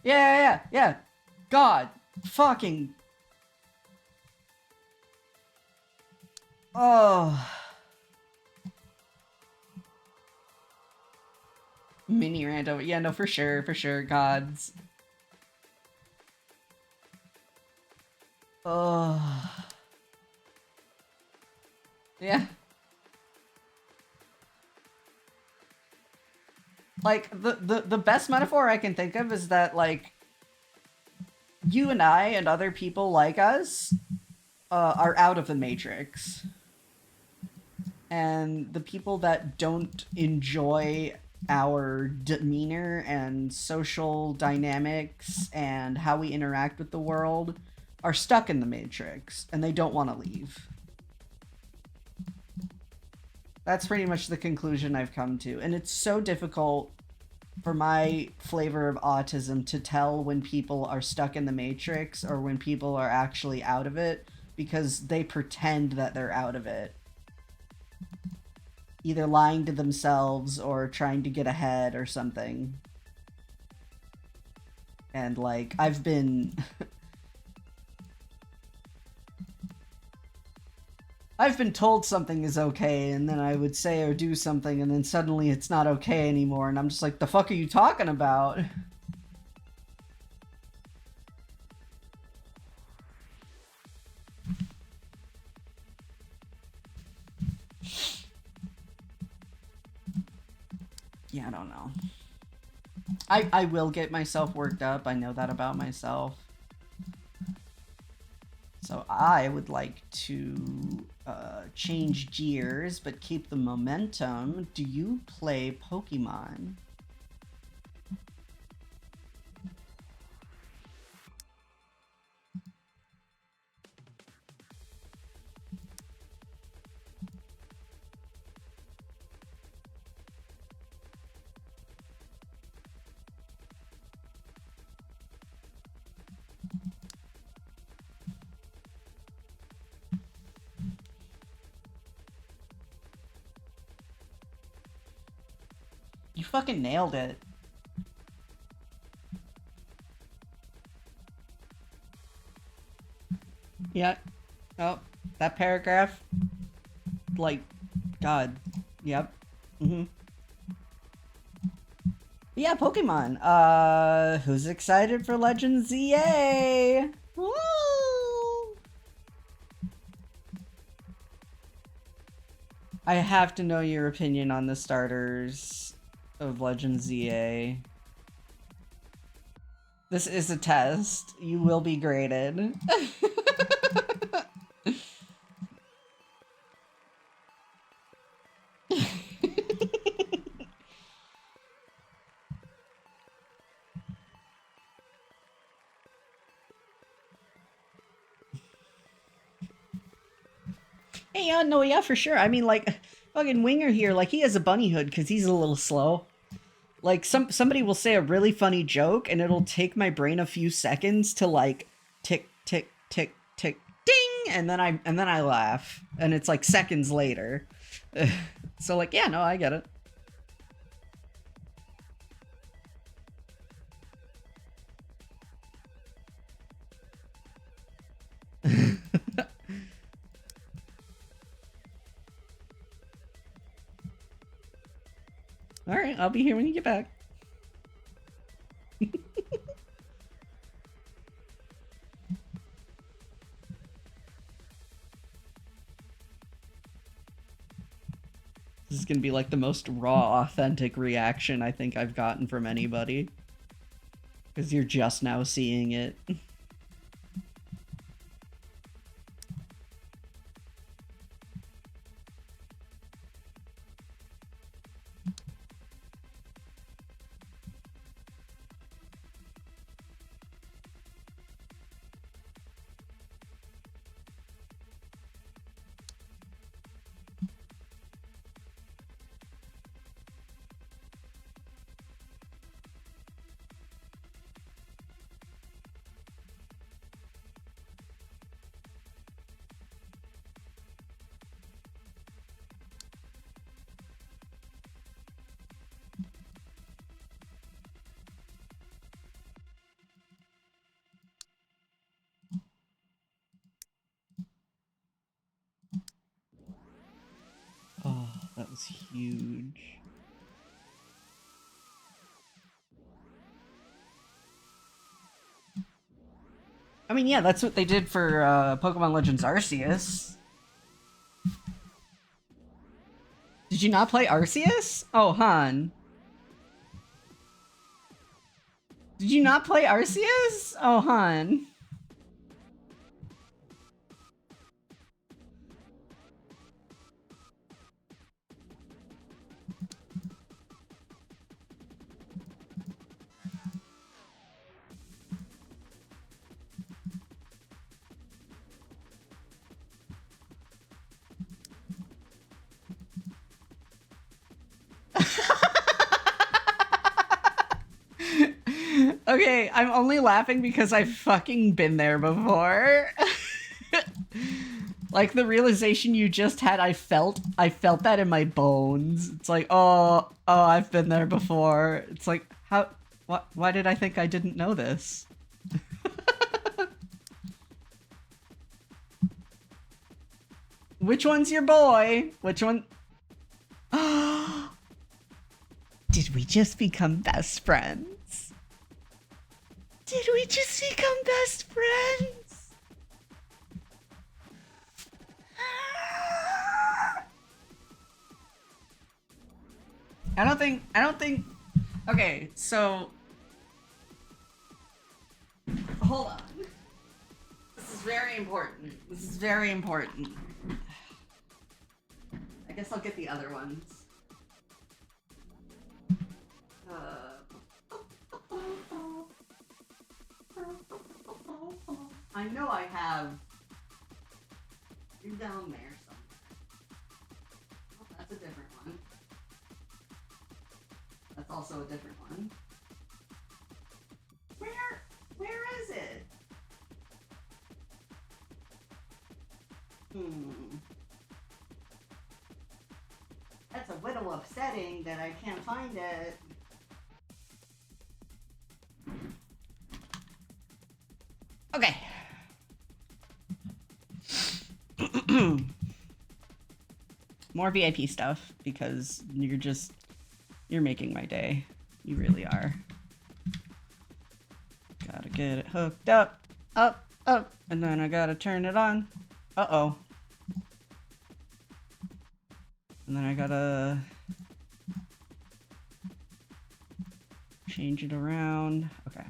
Yeah. God. Fucking. Oh. Mini rant over. Yeah, no, for sure. Gods. Oh. Yeah. Like, the best metaphor I can think of is that, like, you and I and other people like us are out of the Matrix. And the people that don't enjoy our demeanor and social dynamics and how we interact with the world are stuck in the Matrix, and they don't want to leave. That's pretty much the conclusion I've come to, and it's so difficult for my flavor of autism to tell when people are stuck in the Matrix or when people are actually out of it, because they pretend that they're out of it. Either lying to themselves or trying to get ahead or something. And like, I've been told something is okay, and then I would say or do something, and then suddenly it's not okay anymore, and I'm just like, the fuck are you talking about? Yeah, I don't know. I will get myself worked up, I know that about myself. So I would like to change gears, but keep the momentum. Do you play Pokemon? You fucking nailed it. Yeah. Oh, that paragraph. Like, God. Yep. Mm-hmm. Yeah, Pokemon. Who's excited for Legends ZA? Woo! I have to know your opinion on the starters of Legend ZA. This is a test. You will be graded. Hey, yeah, no, yeah, for sure. I mean, like, fucking Winger here, like, he has a bunny hood because he's a little slow. Like, somebody will say a really funny joke, and it'll take my brain a few seconds to, like, tick, tick, tick, tick, ding, and then I laugh, and it's like seconds later. So, like, yeah, no, I get it. All right, I'll be here when you get back. This is gonna be like the most raw, authentic reaction I think I've gotten from anybody. Because you're just now seeing it. Oh, that was huge. I mean, yeah, that's what they did for Pokemon Legends Arceus. Did you not play Arceus? Oh, Han. Did you not play Arceus? Oh, Han. Okay, I'm only laughing because I've fucking been there before. Like the realization you just had, I felt that in my bones. It's like, oh, I've been there before. It's like, why did I think I didn't know this? Which one's your boy? Which one? Did we just become best friends? Did we just become best friends? I don't think. Okay, so hold on. This is very important. This is very important. I guess I'll get the other ones. I know I have. You're down there somewhere. Oh, that's a different one. That's also a different one. Where is it? That's a little upsetting that I can't find it. Okay. More VIP stuff because you're making my day. You really are. Gotta get it hooked up, up, and then I gotta turn it on. Uh-oh. And then I gotta change it around. Okay.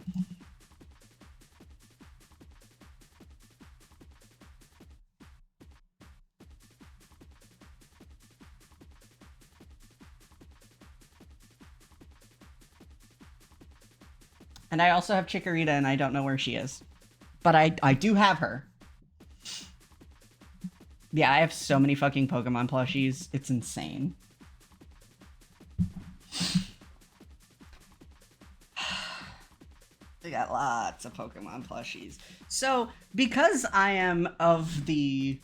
And I also have Chikorita, and I don't know where she is. But I do have her. Yeah, I have so many fucking Pokemon plushies. It's insane. We got lots of Pokemon plushies. So, because I am of the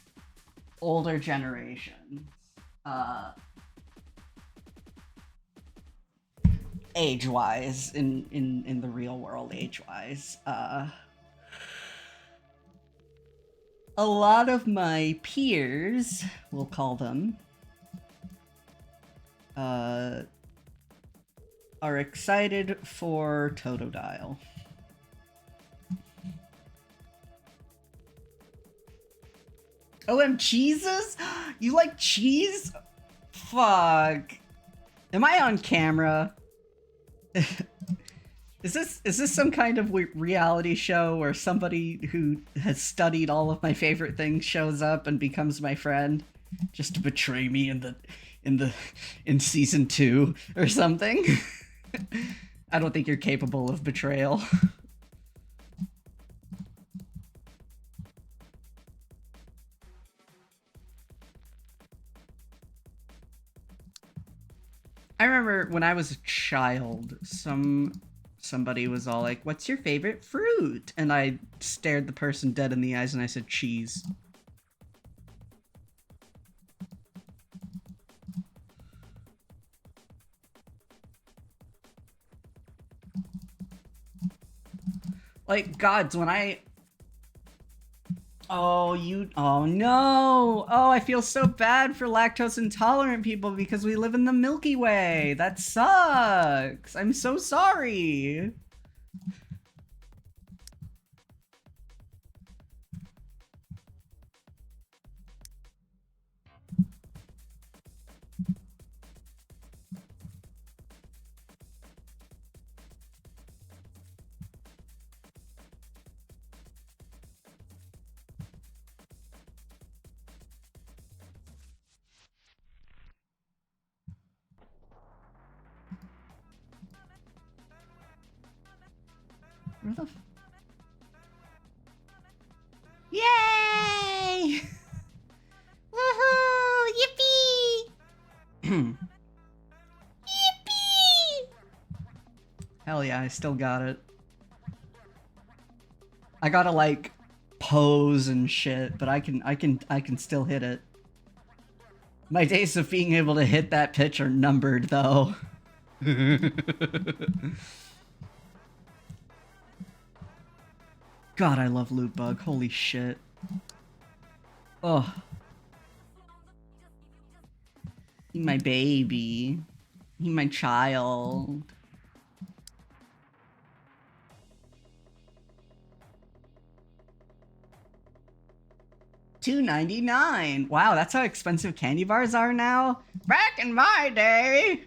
older generation, age-wise, in the real world, age-wise, a lot of my peers, we'll call them, are excited for Totodile. OM cheeses? You like cheese? Fuck. Am I on camera? Is this some kind of reality show where somebody who has studied all of my favorite things shows up and becomes my friend just to betray me in season 2 or something? I don't think you're capable of betrayal. I remember when I was a child, somebody was all like, "What's your favorite fruit?" And I stared the person dead in the eyes and I said, "Cheese." Like, gods, when I... Oh, oh no! Oh, I feel so bad for lactose intolerant people because we live in the Milky Way. That sucks. I'm so sorry. Where the Yay! Woohoo! Yippee! Yippee! Hell yeah, I still got it. I gotta like pose and shit, but I can still hit it. My days of being able to hit that pitch are numbered though. God, I love Loot Bug. Holy shit. Oh. He my baby. He my child. $2.99. Wow, that's how expensive candy bars are now? Back in my day,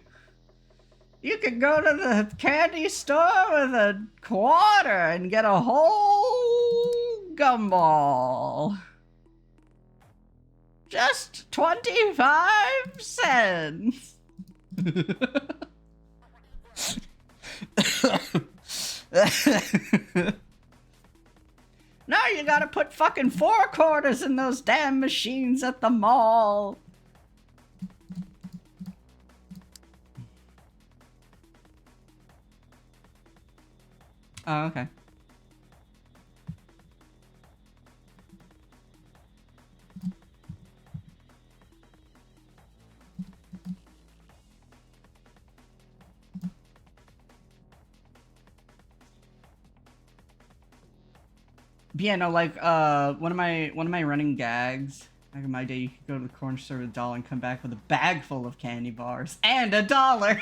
you could go to the candy store with a quarter and get a whole gumball. Just 25 cents. Now you gotta put fucking 4 quarters in those damn machines at the mall. Oh, okay. But yeah, no, like, one of my running gags back in my day, you could go to the corner store with $1 and come back with a bag full of candy bars and $1.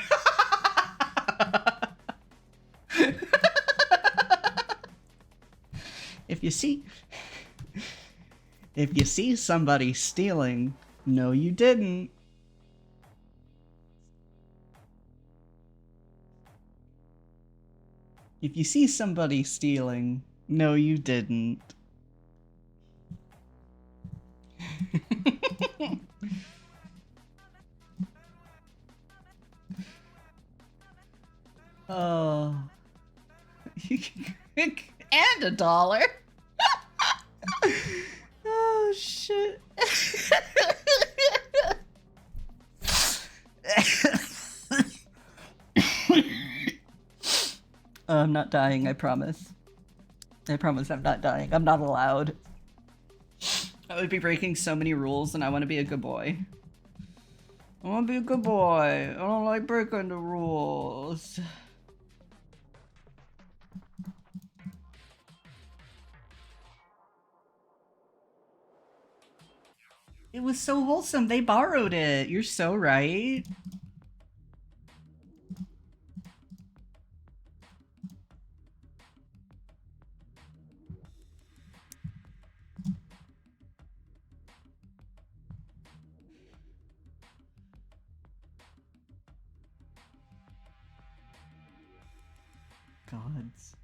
If you see somebody stealing, no you didn't. If you see somebody stealing, no, you didn't. Oh. And $1. Oh, shit. I'm not dying, I promise. I promise I'm not dying. I'm not allowed. I would be breaking so many rules, and I want to be a good boy. I want to be a good boy. I don't like breaking the rules. It was so wholesome. They borrowed it. You're so right. Gods.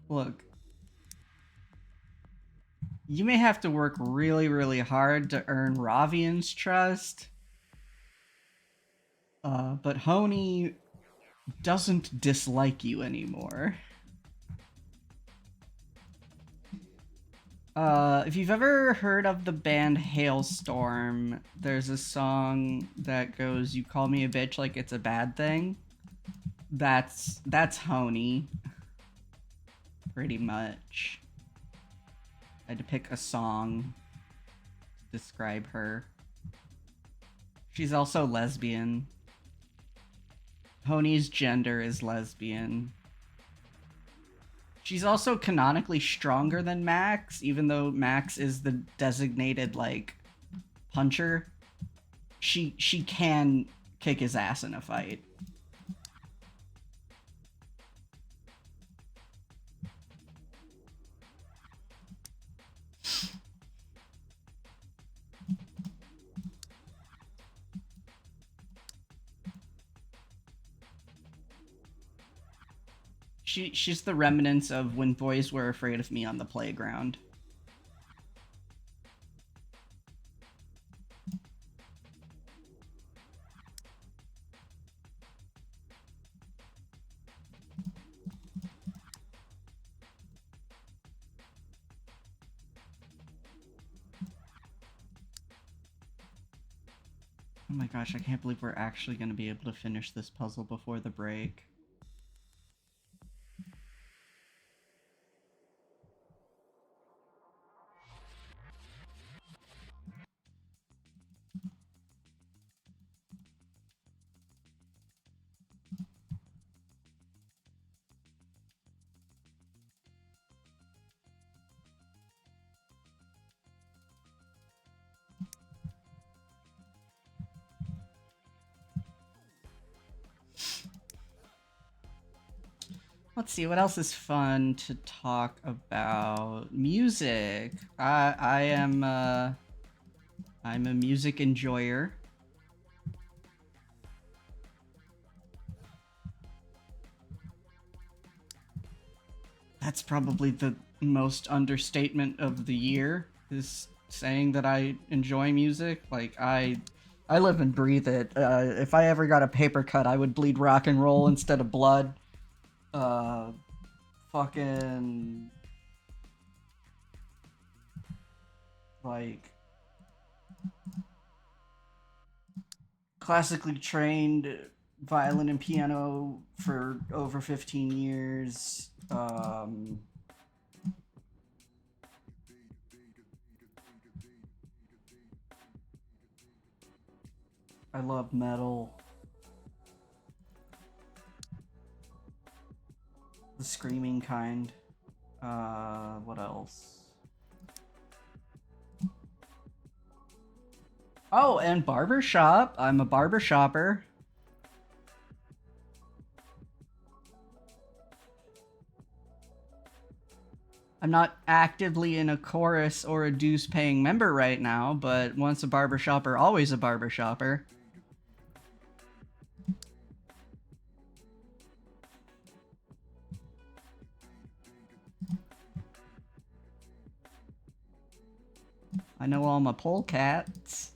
Look. You may have to work really, really hard to earn Ravian's trust. But Honey doesn't dislike you anymore. If you've ever heard of the band Hailstorm, there's a song that goes, "You call me a bitch like it's a bad thing." That's Honey. Pretty much. I had to pick a song to describe her. She's also lesbian. Honey's gender is lesbian. She's also canonically stronger than Max, even though Max is the designated, like, puncher. She can kick his ass in a fight. She's the remnants of when boys were afraid of me on the playground. Oh my gosh, I can't believe we're actually going to be able to finish this puzzle before the break. Let's see, what else is fun to talk about? Music. I'm a music enjoyer. That's probably the most understatement of the year, is saying that I enjoy music. Like, I live and breathe it. If I ever got a paper cut, I would bleed rock and roll instead of blood. Fucking, like, classically trained violin and piano for over 15 years. I love metal. The screaming kind. What else? Oh, and barbershop. I'm a barbershopper. I'm not actively in a chorus or a dues paying member right now, but once a barbershopper, always a barbershopper. I know all my polecats.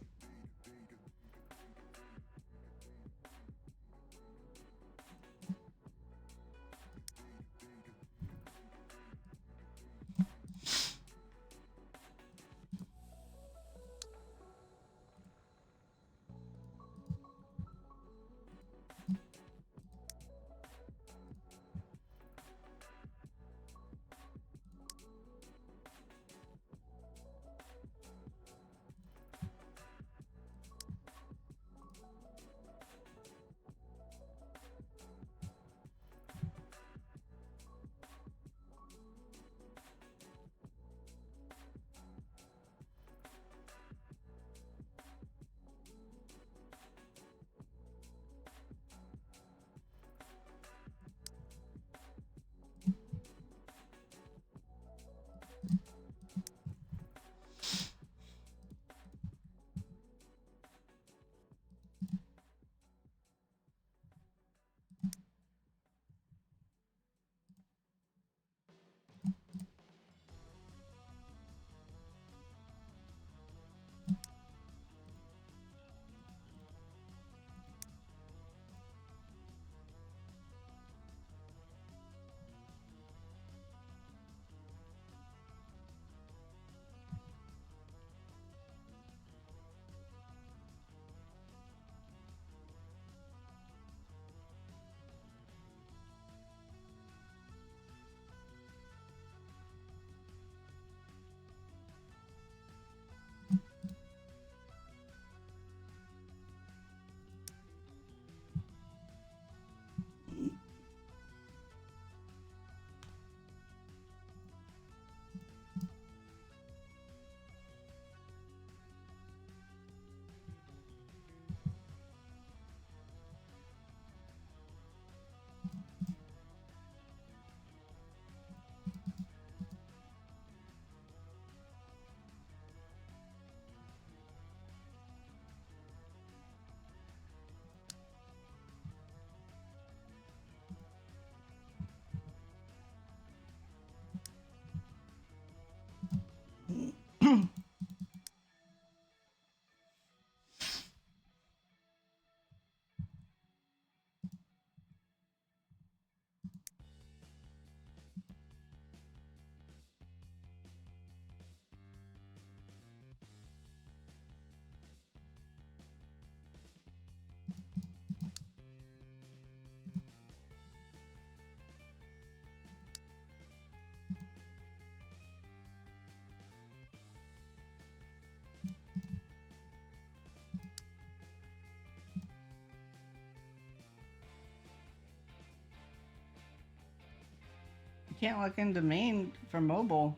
You can't log into main from mobile.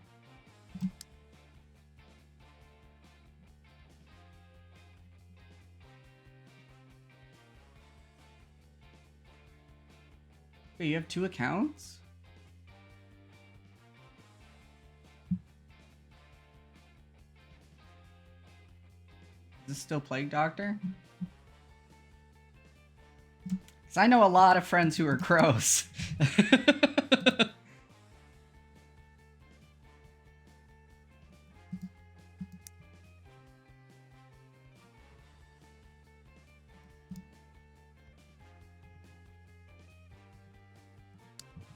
Wait, you have 2 accounts? Is this still Plague Doctor? Because I know a lot of friends who are crows.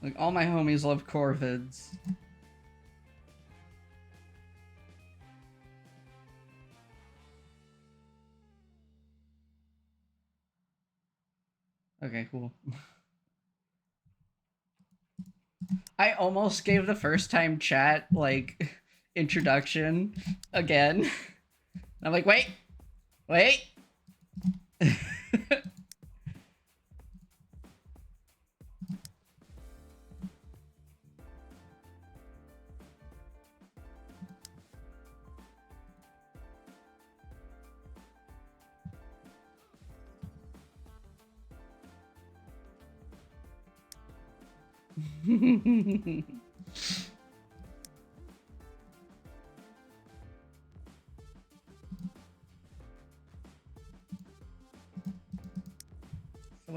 Like, all my homies love Corvids. Okay, cool. I almost gave the first time chat, like, introduction again. I'm like, wait! Wait!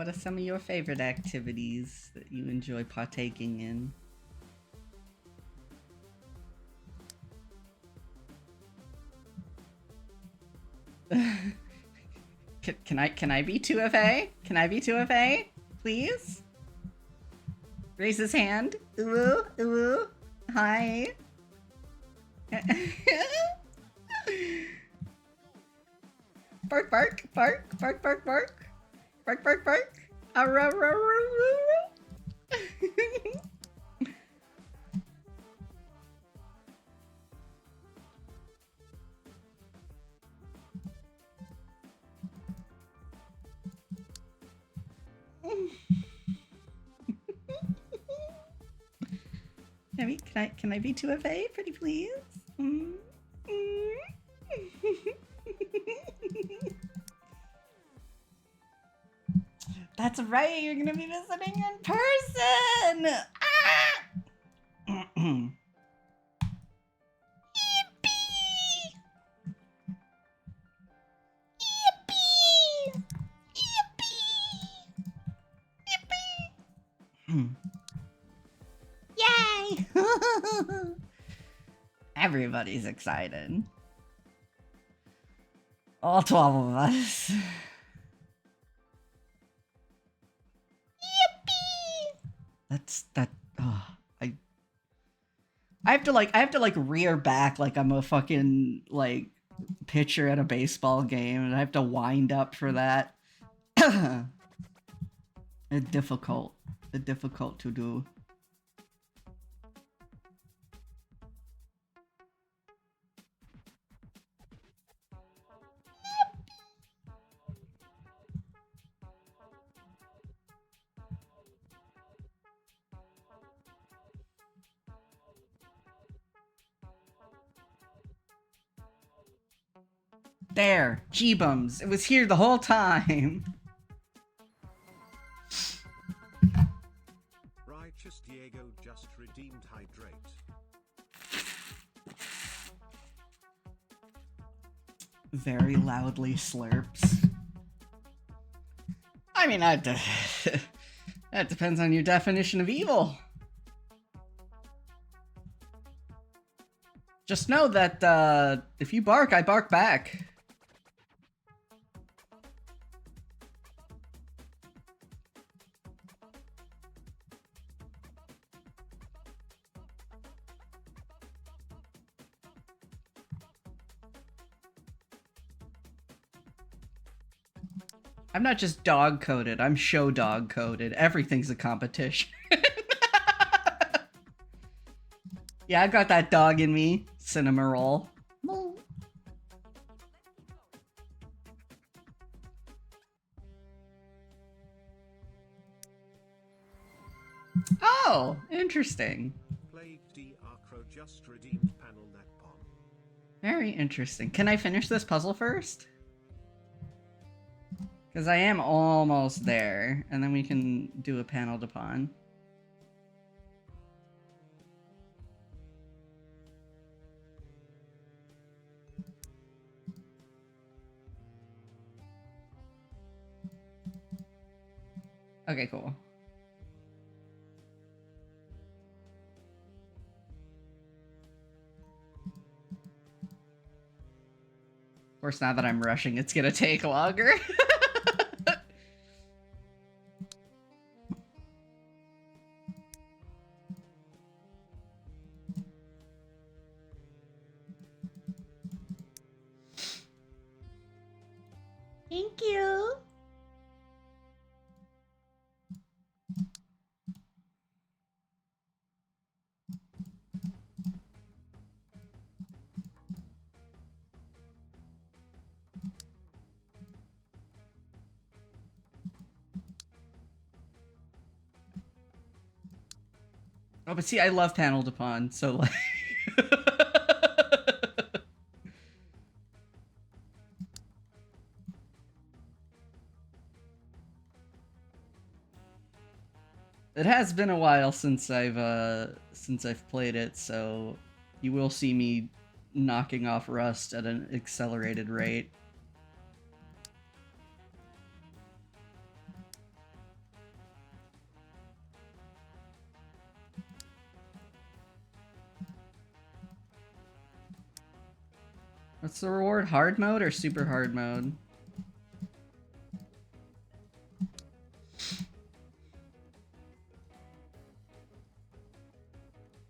What are some of your favorite activities that you enjoy partaking in? Can I be 2FA? Can I be 2FA? Please? Raise his hand. Ooh, ooh. Hi. Bark, bark, bark, bark, bark, bark. Bark, bark, bark. Arr, arr, arr, arr. Can I be 2FA, pretty please? That's right, you're gonna be visiting in person! Ah! Yippee! Yippee! Yippee! Yippee! Yay! Everybody's excited. All 12 of us. That. Oh, I have to rear back like I'm a fucking like pitcher at a baseball game, and I have to wind up for that. It's difficult. It's difficult to do. There, G-bums. It was here the whole time. Righteous Diego just redeemed hydrate. Very loudly slurps. I mean, that depends on your definition of evil. Just know that if you bark, I bark back. I'm not just dog coded, I'm show dog coded. Everything's a competition. Yeah, I got that dog in me. Cinema roll. Oh, interesting. Plague D Acro just redeemed panel netpon. Very interesting. Can I finish this puzzle first? Because I am almost there, and then we can do a panel to pawn. Okay, cool. Of course, now that I'm rushing, it's gonna take longer. Thank you. Oh, but see, I love panel to pawn, so like... It has been a while since I've played it, so you will see me knocking off Rust at an accelerated rate. What's the reward? Hard mode or super hard mode?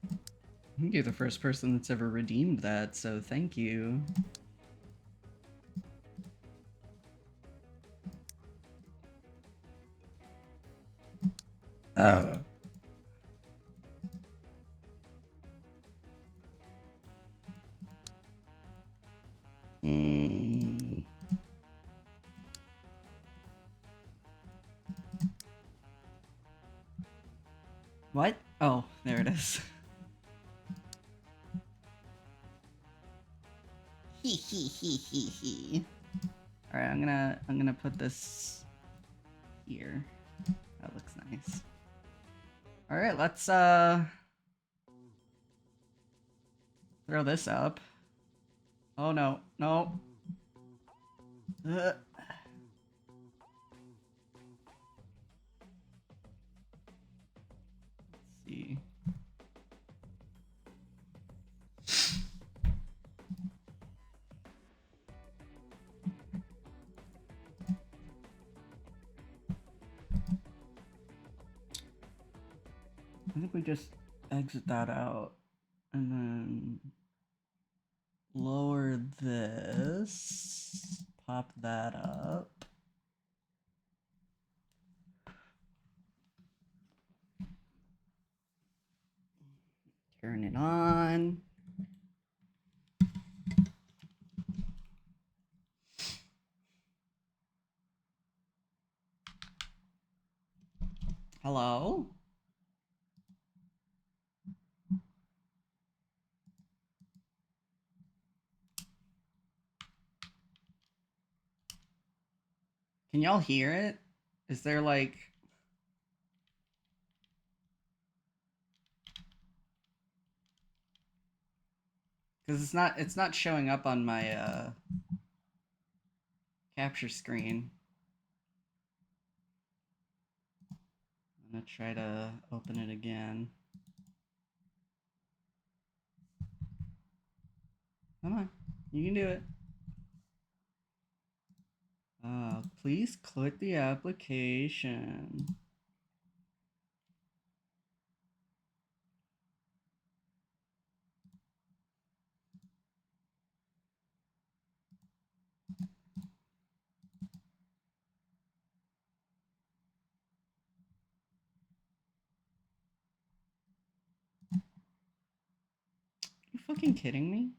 I think you're the first person that's ever redeemed that, so thank you. Oh. What? Oh, there it is. All right, I'm gonna put this here. That looks nice. All right, let's throw this up. Oh no, no. Let's see. I think we just exit that out and then lower this, pop that up. Turn it on. Hello? Can y'all hear it? Is there like... Because it's not showing up on my capture screen. I'm gonna try to open it again. Come on, you can do it. Please click the application. You fucking kidding me?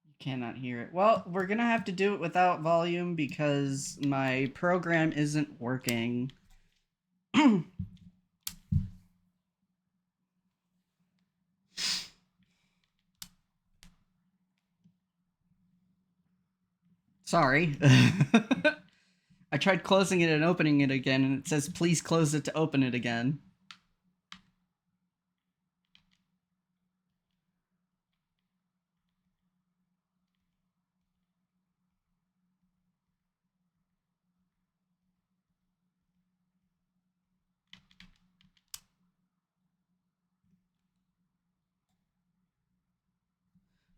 You cannot hear it. Well, we're gonna have to do it without volume because my program isn't working. Sorry. I tried closing it and opening it again, and it says please close it to open it again.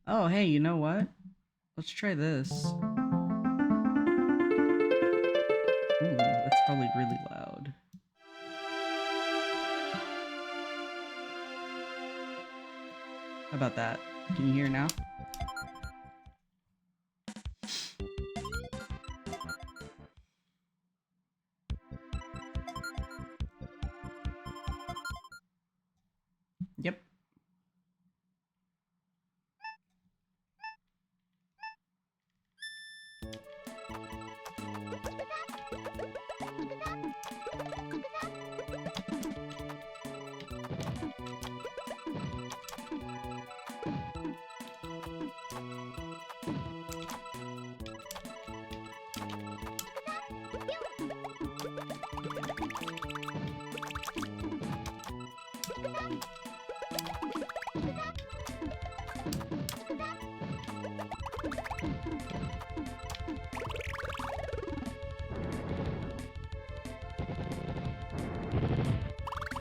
Oh, hey, you know what? Let's try this. Ooh, that's probably really loud. How about that? Can you hear now? Yep.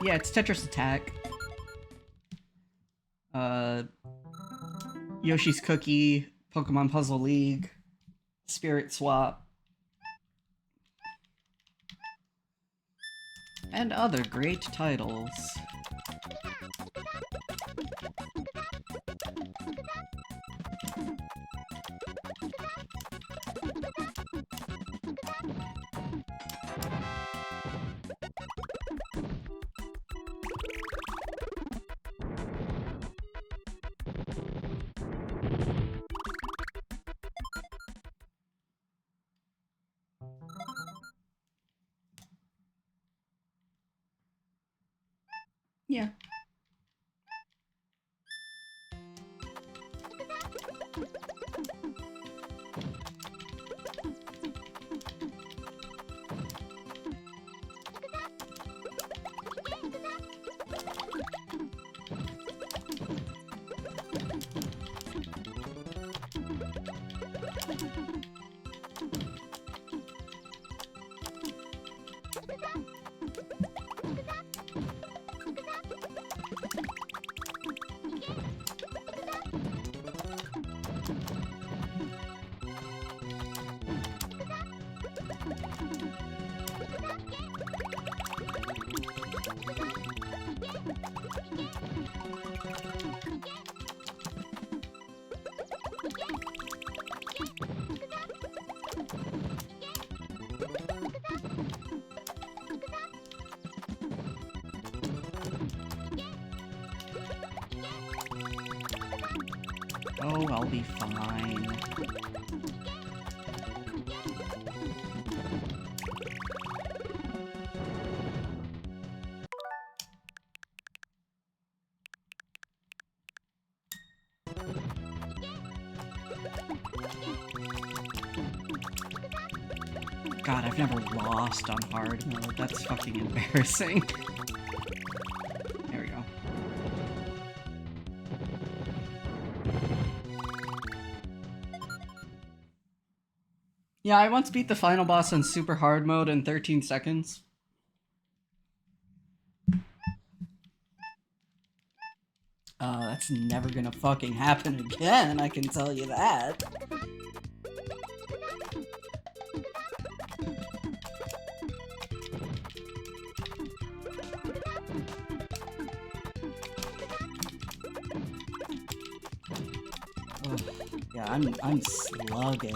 Yeah, it's Tetris Attack. Yoshi's Cookie, Pokemon Puzzle League, Spirit Swap, and other great titles. Yeah. Oh, I'll be fine. God, I've never lost on hard mode. That's fucking embarrassing. There we go. Yeah, I once beat the final boss on super hard mode in 13 seconds. That's never gonna fucking happen again, I can tell you that. Ugh, yeah, I'm sluggish.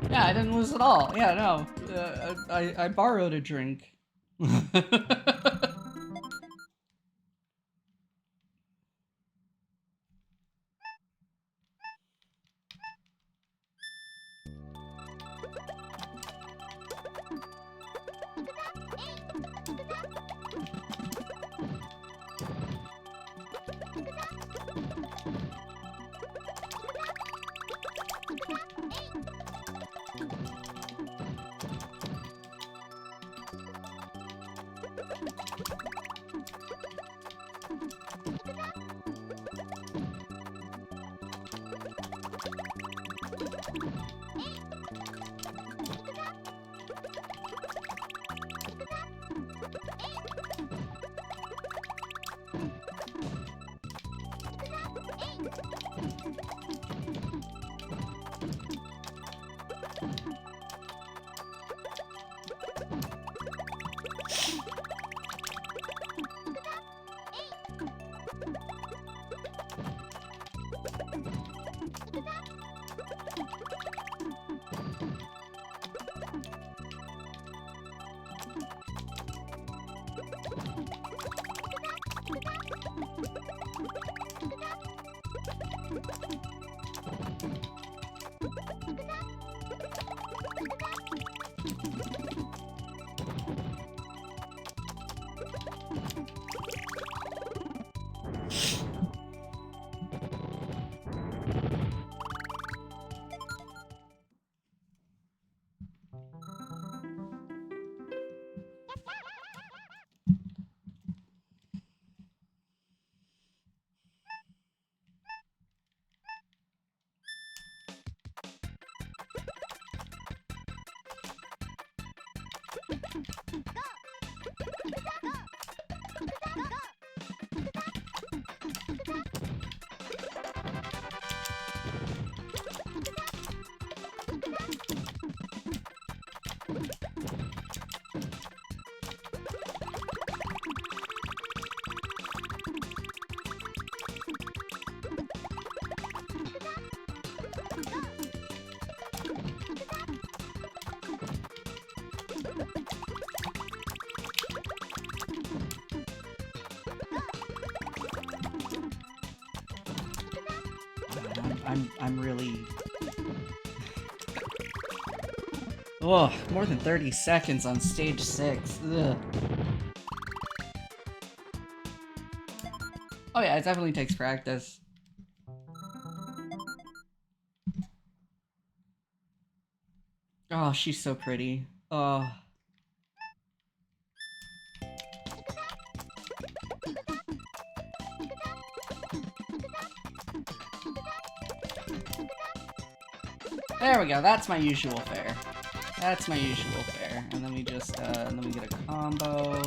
Yeah, I didn't lose at all. Yeah, no. I borrowed a drink. I'm really... Ugh, more than 30 seconds on stage 6. Ugh. Oh yeah, it definitely takes practice. Oh, she's so pretty. Oh. There we go, that's my usual fare. That's my usual fare. And then we just, and then we get a combo.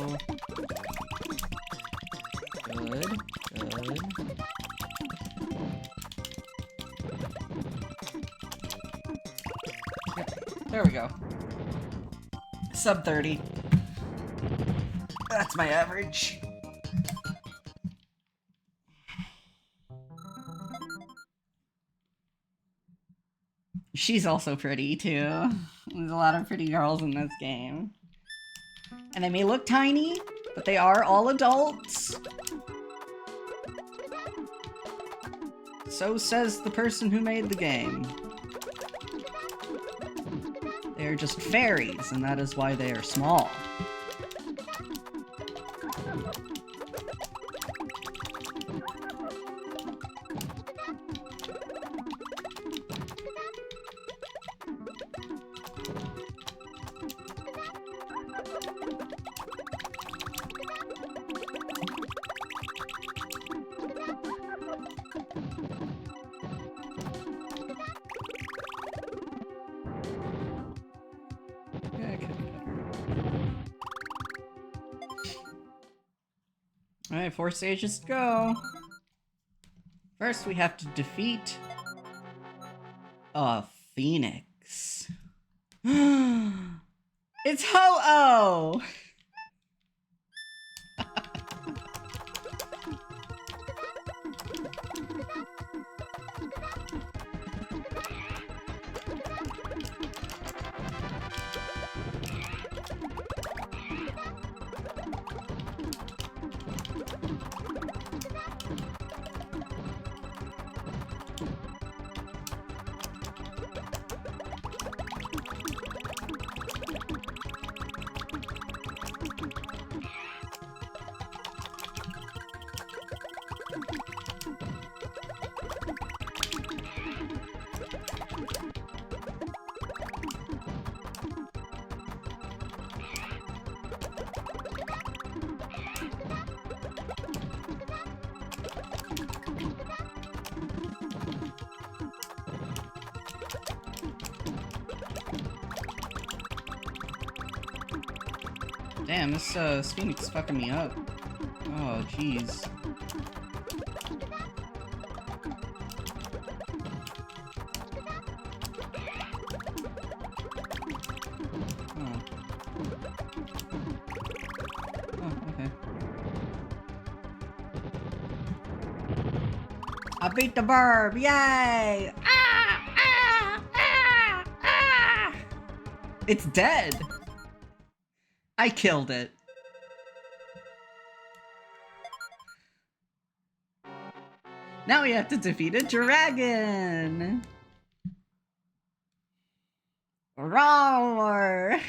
Good, good. Yep, there we go. Sub 30. That's my average. She's also pretty, too. There's a lot of pretty girls in this game. And they may look tiny, but they are all adults. So says the person who made the game. They are just fairies, and that is why they are small. Alright, 4 stages to go. First, we have to defeat a phoenix. It's Ho-Oh! Damn, this Phoenix is fucking me up. Oh, jeez. Oh. Oh, okay. I beat the burb! Yay! Ah! Ah! Ah! Ah! It's dead! I killed it. Now we have to defeat a dragon! Roar!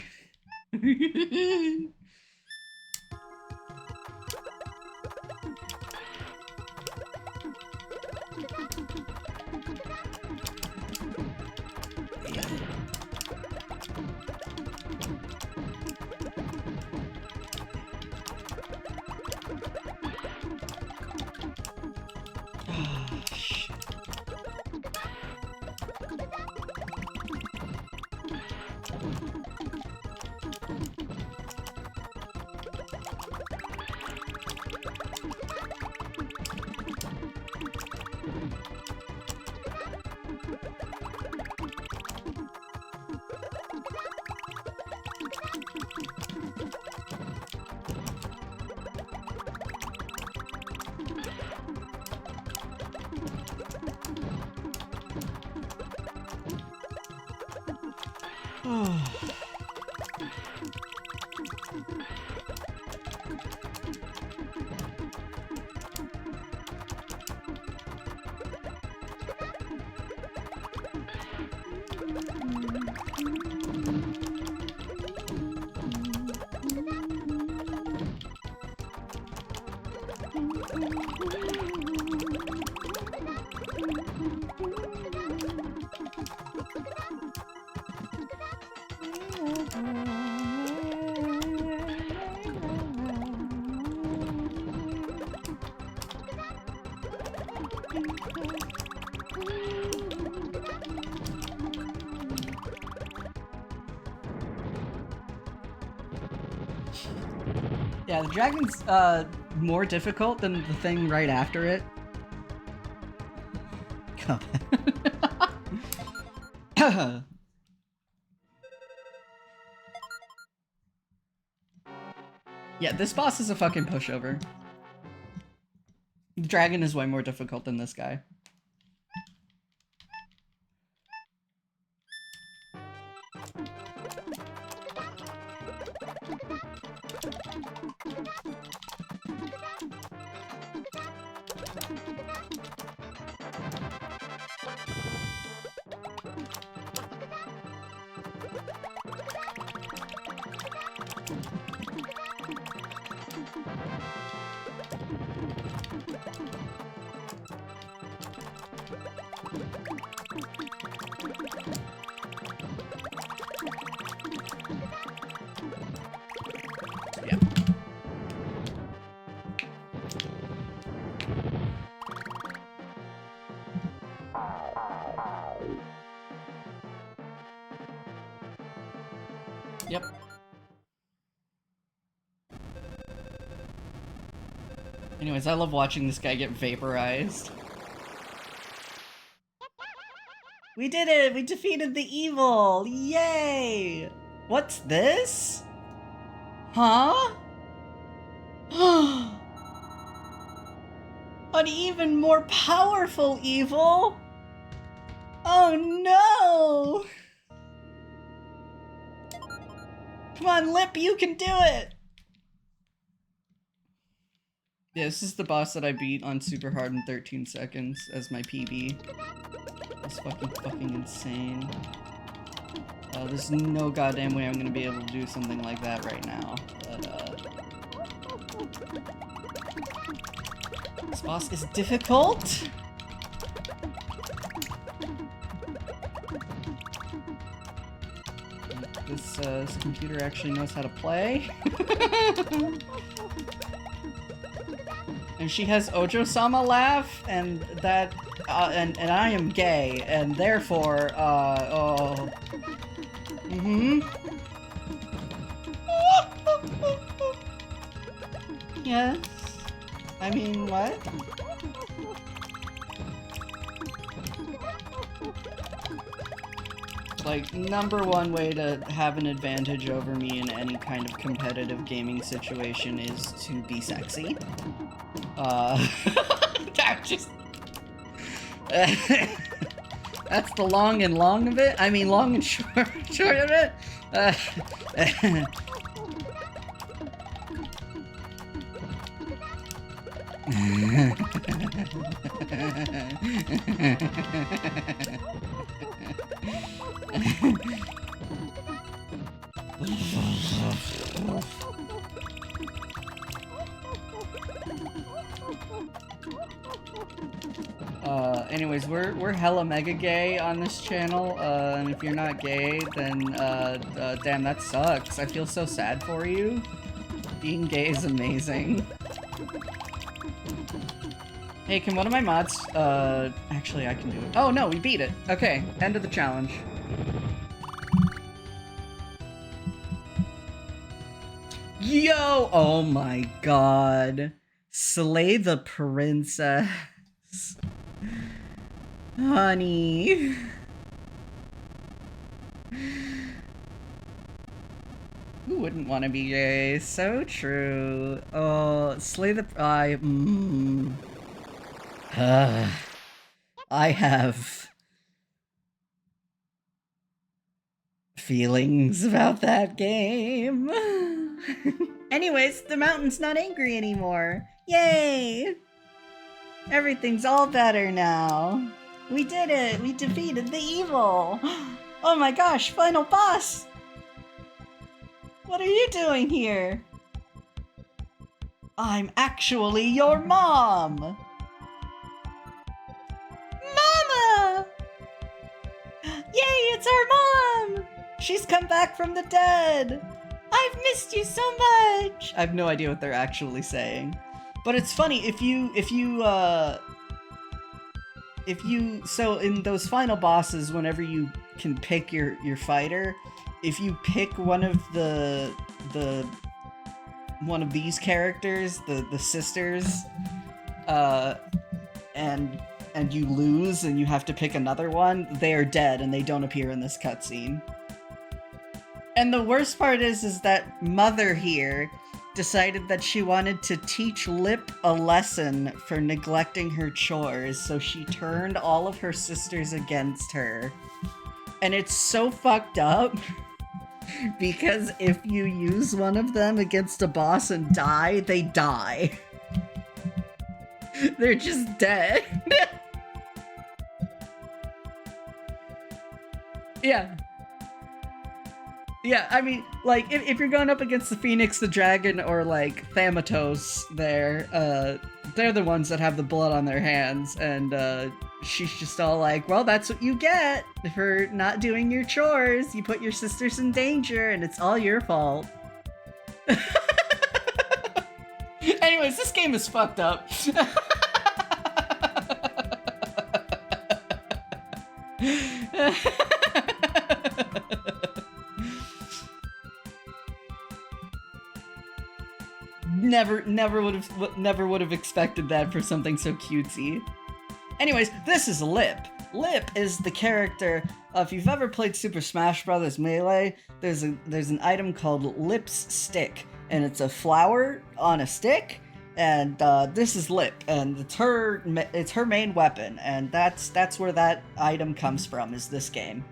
Yeah, the dragon's more difficult than the thing right after it. God. Yeah, this boss is a fucking pushover. The dragon is way more difficult than this guy. Yep. Anyways, I love watching this guy get vaporized. We did it! We defeated the evil! Yay! What's this? Huh? An even more powerful evil? Oh no! Come on, Lip, you can do it! Yeah, this is the boss that I beat on super hard in 13 seconds as my PB. That's fucking insane. There's no goddamn way I'm gonna be able to do something like that right now. But, this boss is difficult! This computer actually knows how to play. And she has Ojo-sama laugh, and that, and I am gay, and therefore, oh. Yes. I mean, what? Like, #1 way to have an advantage over me in any kind of competitive gaming situation is to be sexy. Just... That's the long and long of it. I mean, long and short of it. Anyways, we're hella mega gay on this channel, and if you're not gay, then, damn, that sucks. I feel so sad for you. Being gay is amazing. Hey, can one of my mods, actually I can do it. Oh no, we beat it. Okay, end of the challenge. Yo! Oh my god. Slay the princess. Honey. Who wouldn't want to be gay? So true. Oh, slay the... I have... feelings about that game. Anyways, the mountain's not angry anymore. Yay! Everything's all better now. We did it! We defeated the evil! Oh my gosh, final boss! What are you doing here? I'm actually your mom! Mama! Yay, it's our mom! She's come back from the dead! I've missed you so much! I have no idea what they're actually saying. But it's funny, so in those final bosses, whenever you can pick your fighter, if you pick one of one of these characters, the sisters, and you lose and you have to pick another one, they are dead and they don't appear in this cutscene. And the worst part is that Mother here decided that she wanted to teach Lip a lesson for neglecting her chores, so she turned all of her sisters against her. And it's so fucked up, because if you use one of them against a boss and die, they die. They're just dead. Yeah. Yeah, I mean, like, if you're going up against the Phoenix, the Dragon, or, like, Thanatos there, they're the ones that have the blood on their hands, and, she's just all like, well, that's what you get for not doing your chores. You put your sisters in danger, and it's all your fault. Anyways, this game is fucked up. Never would have expected that for something so cutesy. Anyways, this is Lip. Lip is the character. If you've ever played Super Smash Bros. Melee, there's an item called Lip's Stick, and it's a flower on a stick. And this is Lip, and it's her main weapon, and that's where that item comes from. Is this game?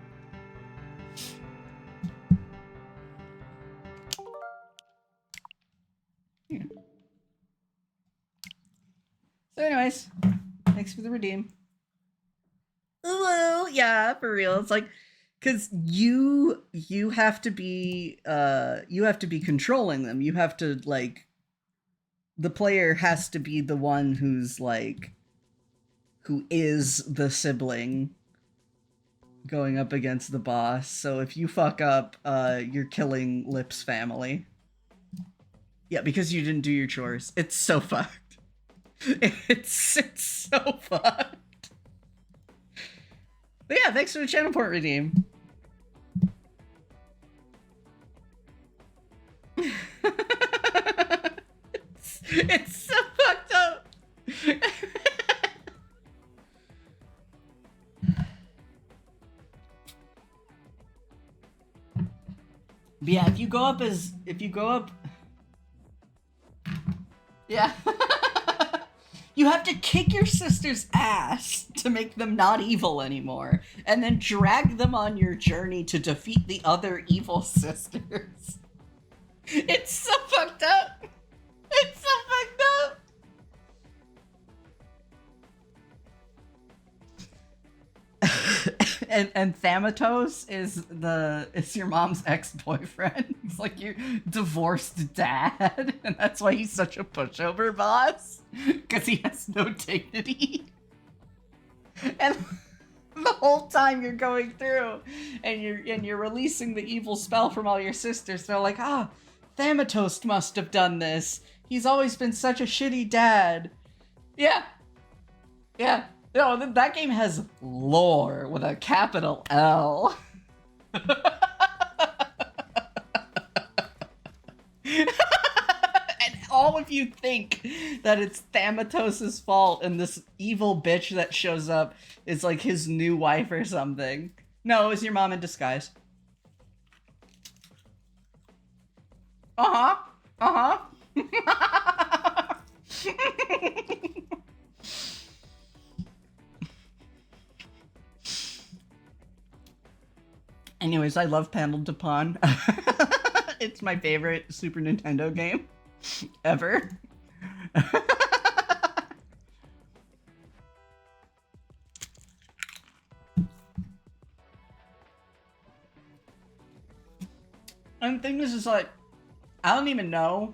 Yeah. So anyways, thanks for the redeem. Ooh, yeah, for real. It's like, cause you have to be controlling them. You have to, like, the player has to be the one who is the sibling going up against the boss. So if you fuck up, you're killing Lip's family. Yeah, because you didn't do your chores. It's so fucked. It's so fucked. But yeah, thanks for the channel port redeem. It's so fucked up. But yeah, if you go up, yeah. You have to kick your sister's ass to make them not evil anymore, and then drag them on your journey to defeat the other evil sisters. It's so fucked up. It's so fucked up. And Thanatos is your mom's ex-boyfriend. He's like your divorced dad, and that's why he's such a pushover boss, because he has no dignity. And the whole time you're going through, and you're releasing the evil spell from all your sisters, they're like, Thanatos must have done this. He's always been such a shitty dad. Yeah. Yeah. No, that game has lore with a capital L. And all of you think that it's Thanatos' fault and this evil bitch that shows up is like his new wife or something. No, it was your mom in disguise. Uh-huh. Uh-huh. Anyways, I love Panel to Pawn. It's my favorite Super Nintendo game ever. And the thing is like, I don't even know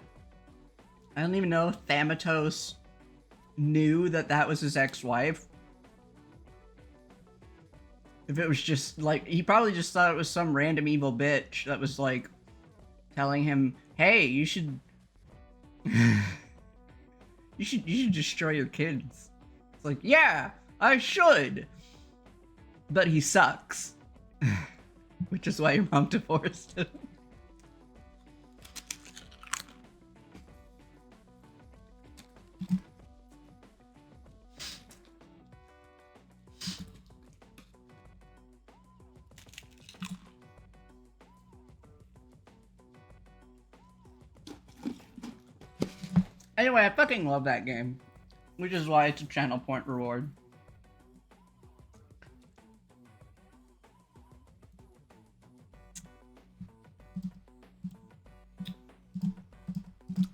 if Thanatos knew that that was his ex-wife. If it was just like, he probably just thought it was some random evil bitch that was like telling him, hey, you should you should destroy your kids. It's like, yeah, I should. But he sucks. Which is why your mom divorced him. Anyway, I fucking love that game. Which is why it's a channel point reward.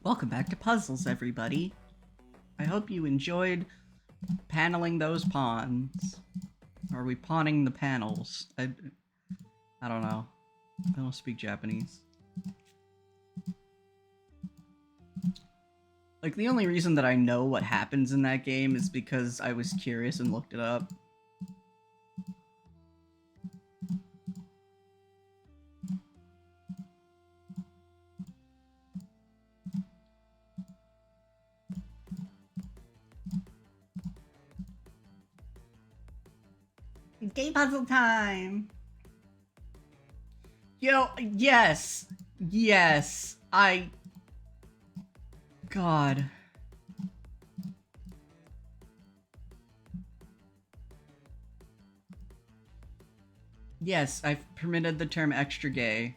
Welcome back to Puzzles, everybody. I hope you enjoyed paneling those pawns. Or are we pawning the panels? I don't know. I don't speak Japanese. Like, the only reason that I know what happens in that game is because I was curious and looked it up. Gay puzzle time! Yo, yes! Yes! God. Yes, I've permitted the term extra gay.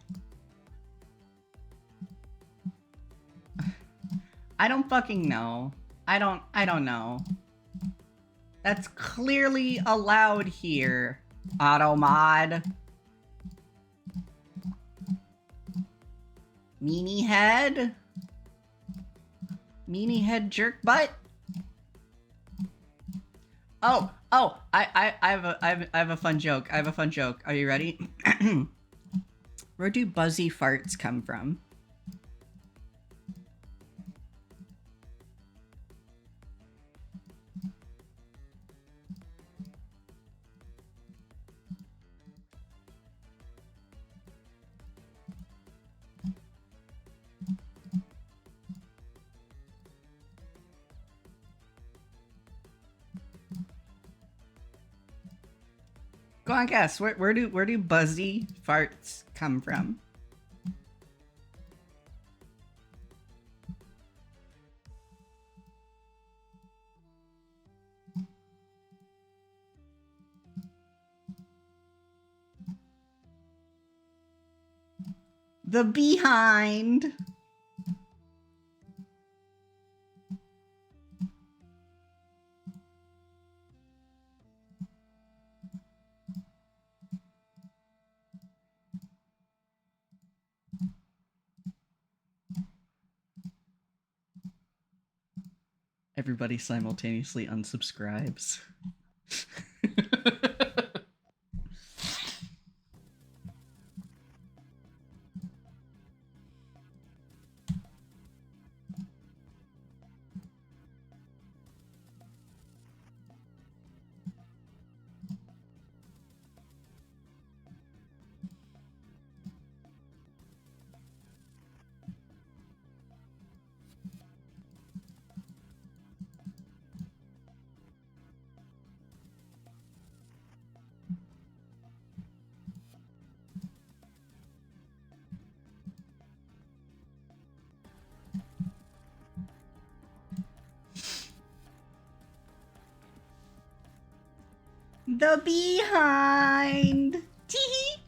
I don't fucking know. I don't know. That's clearly allowed here, Automod. Meanie head? Meanie head jerk butt? Oh, I have a fun joke. I have a fun joke. Are you ready? Where do buzzy farts come from? Go on, guess. Where do buzzy farts come from? The behind. Everybody simultaneously unsubscribes. The behind. Teehee.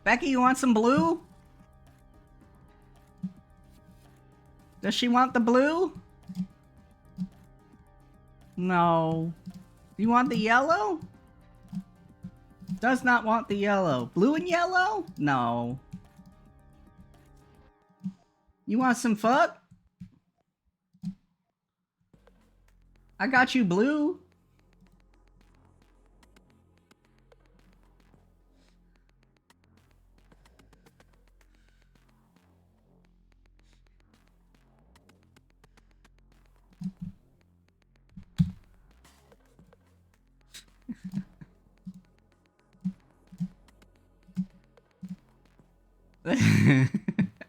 Becky, you want some blue? Does she want the blue? No. You want the yellow? Does not want the yellow. Blue and yellow? No. You want some fuck? I got you blue.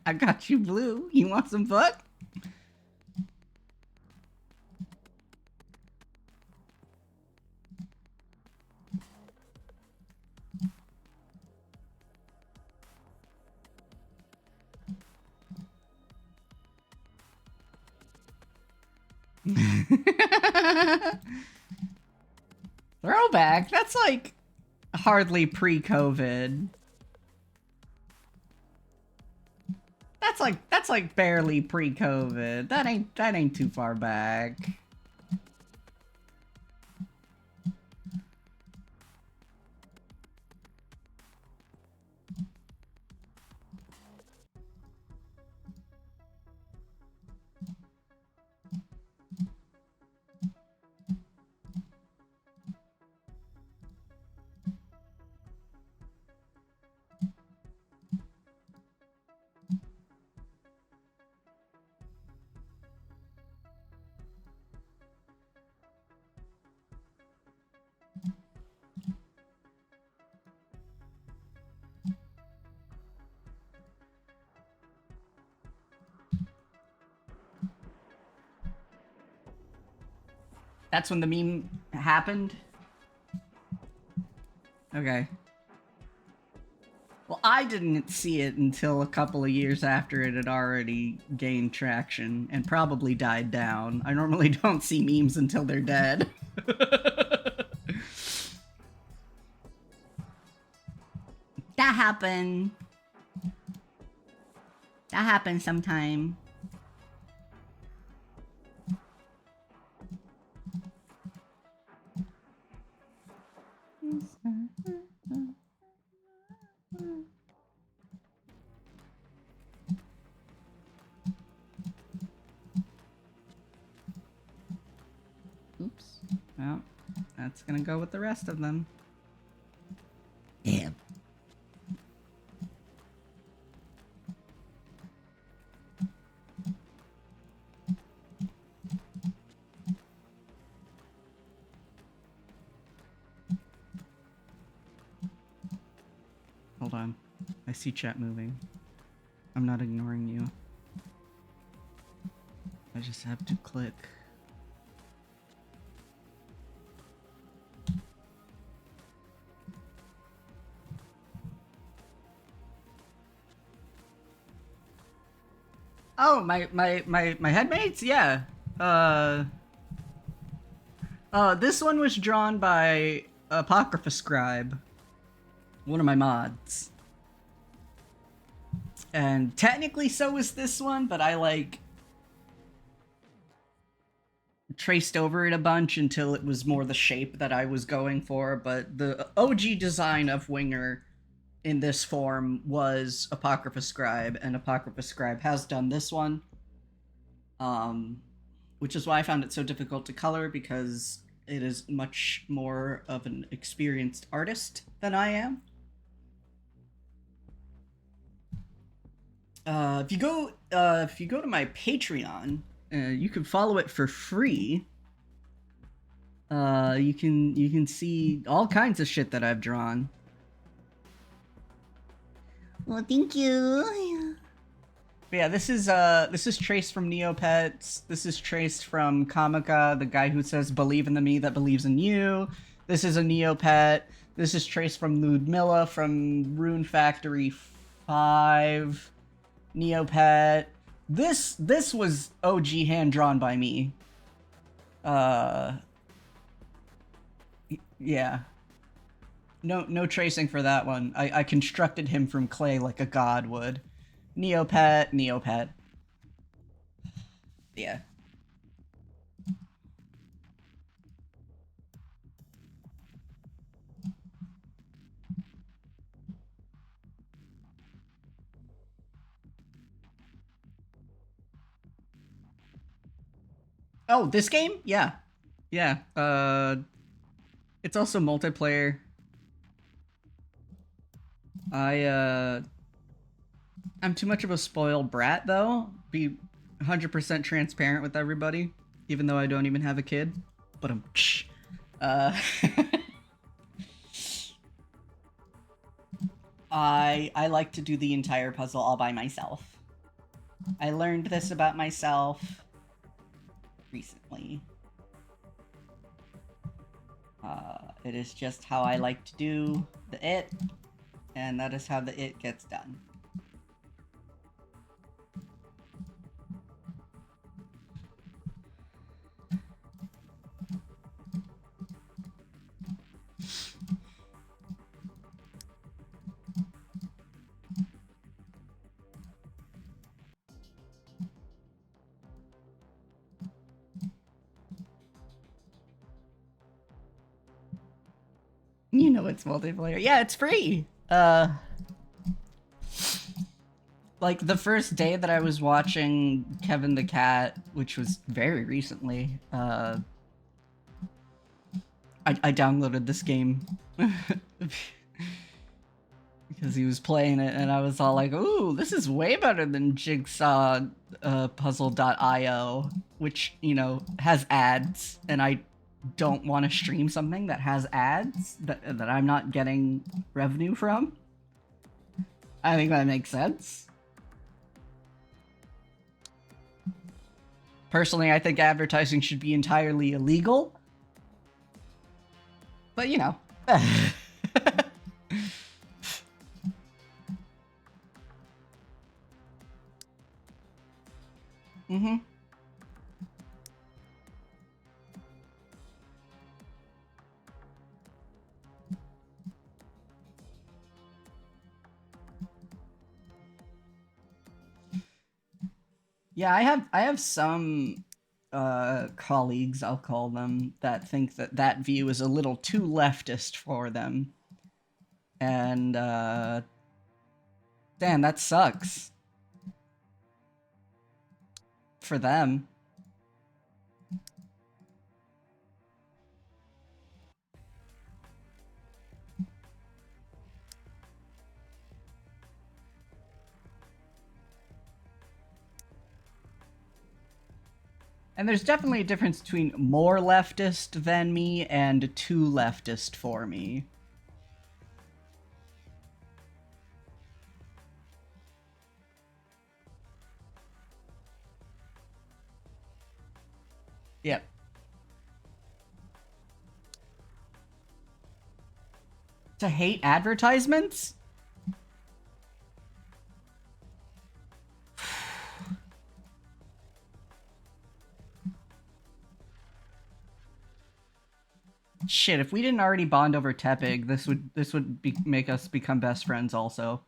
I got you blue. You want some fuck? Throwback? That's like hardly pre-COVID. That's like barely pre-COVID. That ain't too far back. That's when the meme happened? Okay. Well, I didn't see it until a couple of years after it had already gained traction and probably died down. I normally don't see memes until they're dead. That happened. That happened sometime. Oops. Well, that's gonna go with the rest of them. Damn. Hold on. I see chat moving. I'm not ignoring you. I just have to click. Oh, my headmates? Yeah. This one was drawn by Apocrypha Scribe, one of my mods. And technically so was this one, but I, like, traced over it a bunch until it was more the shape that I was going for, but the OG design of Winger in this form was Apocrypha Scribe, and Apocrypha Scribe has done this one. Which is why I found it so difficult to color, because it is much more of an experienced artist than I am. If you go to my Patreon, you can follow it for free. You can see all kinds of shit that I've drawn. Well, thank you. But yeah, this is traced from Neopets. This is traced from Kamika, the guy who says "Believe in the me that believes in you." This is a Neopet. This is traced from Ludmilla from Rune Factory 5. Neopet. This was OG hand drawn by me. Yeah. No tracing for that one. I constructed him from clay like a god would. Neopet. Yeah. Oh, this game? Yeah. Yeah. It's also multiplayer. I'm too much of a spoiled brat, though. Be 100% transparent with everybody, even though I don't even have a kid. But uh, I like to do the entire puzzle all by myself. I learned this about myself recently. It is just how I like to do the it, and that is how the it gets done. You know it's multiplayer. Yeah, it's free. Like the first day that I was watching Kevin the Cat, which was very recently, I downloaded this game because he was playing it, and I was all like, "Ooh, this is way better than Jigsaw Puzzle.io," which, you know, has ads, and I don't want to stream something that has ads that I'm not getting revenue from. I think that makes sense. Personally, I think advertising should be entirely illegal. But, you know. Mm-hmm. Yeah, I have some colleagues, I'll call them, that think that that view is a little too leftist for them. And damn, that sucks for them. And there's definitely a difference between more leftist than me and too leftist for me. Yep. To hate advertisements? Shit, if we didn't already bond over Tepig, this would make us become best friends also.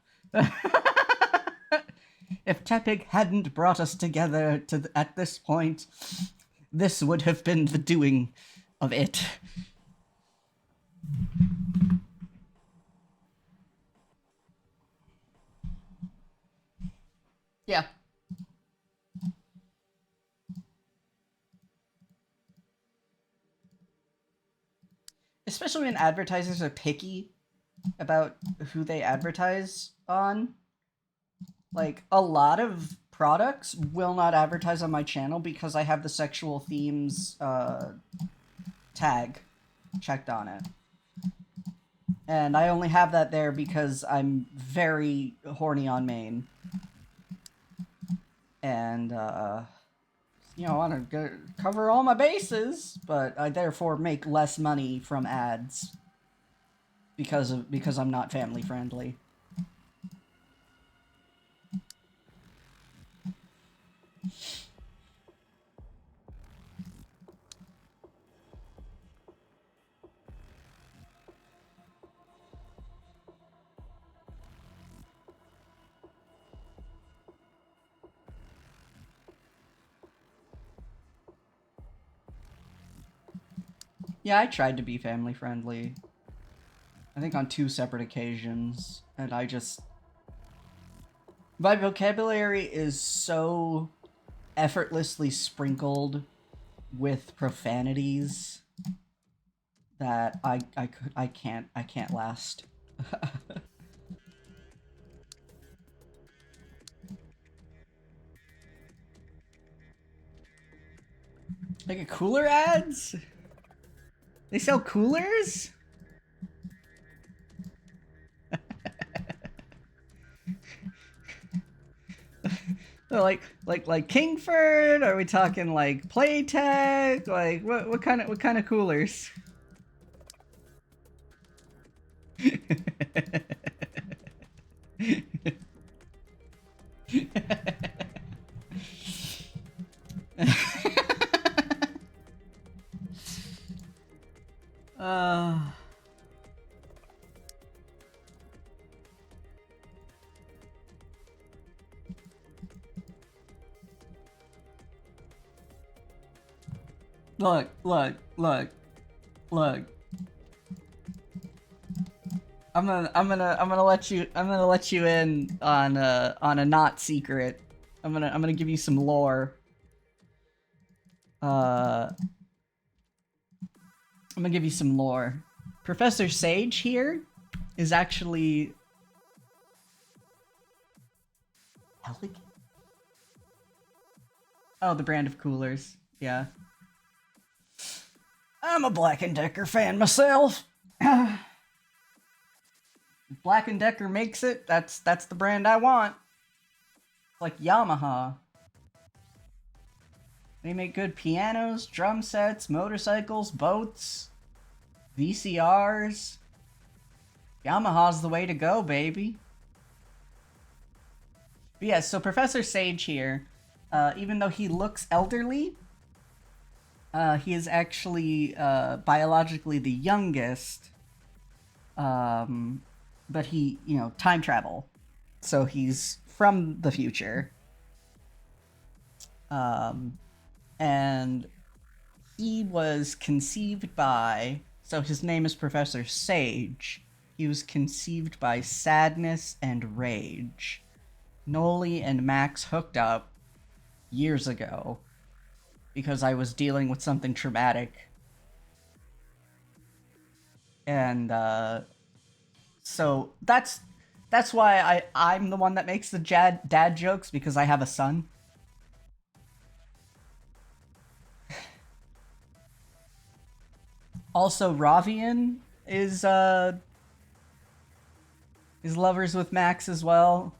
If Tepig hadn't brought us together at this point, this would have been the doing of it. Yeah. Especially when advertisers are picky about who they advertise on. Like, a lot of products will not advertise on my channel because I have the sexual themes tag checked on it. And I only have that there because I'm very horny on main. And, you know, I want to cover all my bases, but I therefore make less money from ads because I'm not family friendly. Yeah, I tried to be family friendly. I think on 2 separate occasions, and I just... My vocabulary is so effortlessly sprinkled with profanities that I can't last. Like a cooler ads? They sell coolers? like Kingford? Are we talking like Playtech? Like what kind of coolers? Look. I'm gonna let you in on a not secret. I'm gonna give you some lore. I'm gonna give you some lore. Professor Sage here is actually Pelican? Oh, the brand of coolers. Yeah. I'm a Black & Decker fan myself. Black & Decker makes it, that's the brand I want. It's like Yamaha. They make good pianos, drum sets, motorcycles, boats, VCRs. Yamaha's the way to go, baby. But yeah, so Professor Sage here, even though he looks elderly, he is actually biologically the youngest. But he, you know, time travel. So he's from the future. And he was conceived by, so his name is Professor Sage. He was conceived by sadness and rage. Noli and Max hooked up years ago because I was dealing with something traumatic. And so that's why I'm the one that makes the dad jokes, because I have a son. Also, Ravian is lovers with Max as well.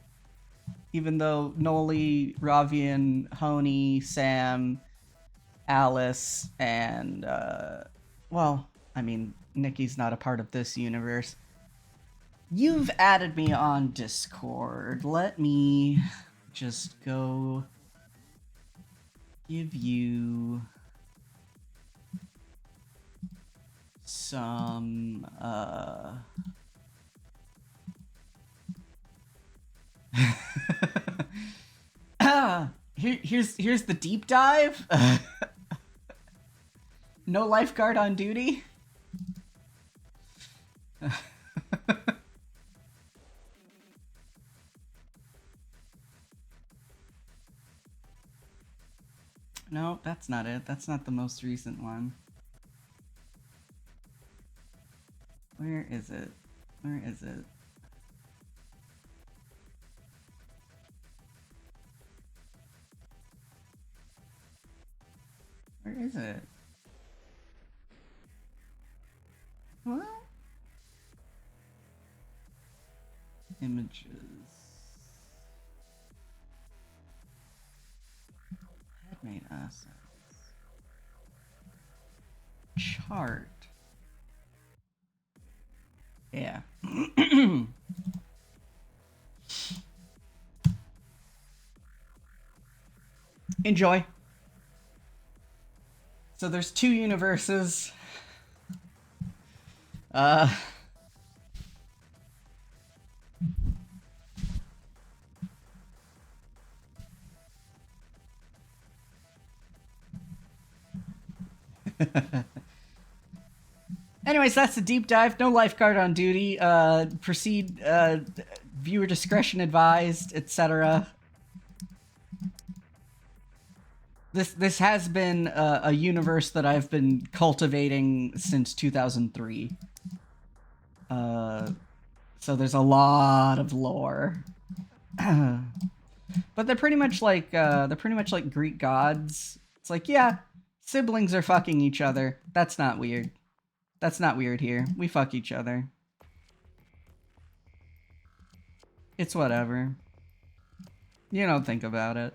Even though Noli, Ravian, Honey, Sam, Alice, and well, I mean, Nikki's not a part of this universe. You've added me on Discord. Let me just go give you some here's the deep dive. No lifeguard on duty. No, that's not it. That's not the most recent one. Where is it? Where is it? Where is it? What? Images. Headmate assets. Chart. Yeah. Enjoy. So there's two universes. Anyways, that's the deep dive. No lifeguard on duty. Proceed. Viewer discretion advised, etc. This has been a universe that I've been cultivating since 2003. So there's a lot of lore. But they're pretty much like Greek gods. It's like, yeah, siblings are fucking each other. That's not weird. That's not weird here. We fuck each other. It's whatever. You don't think about it.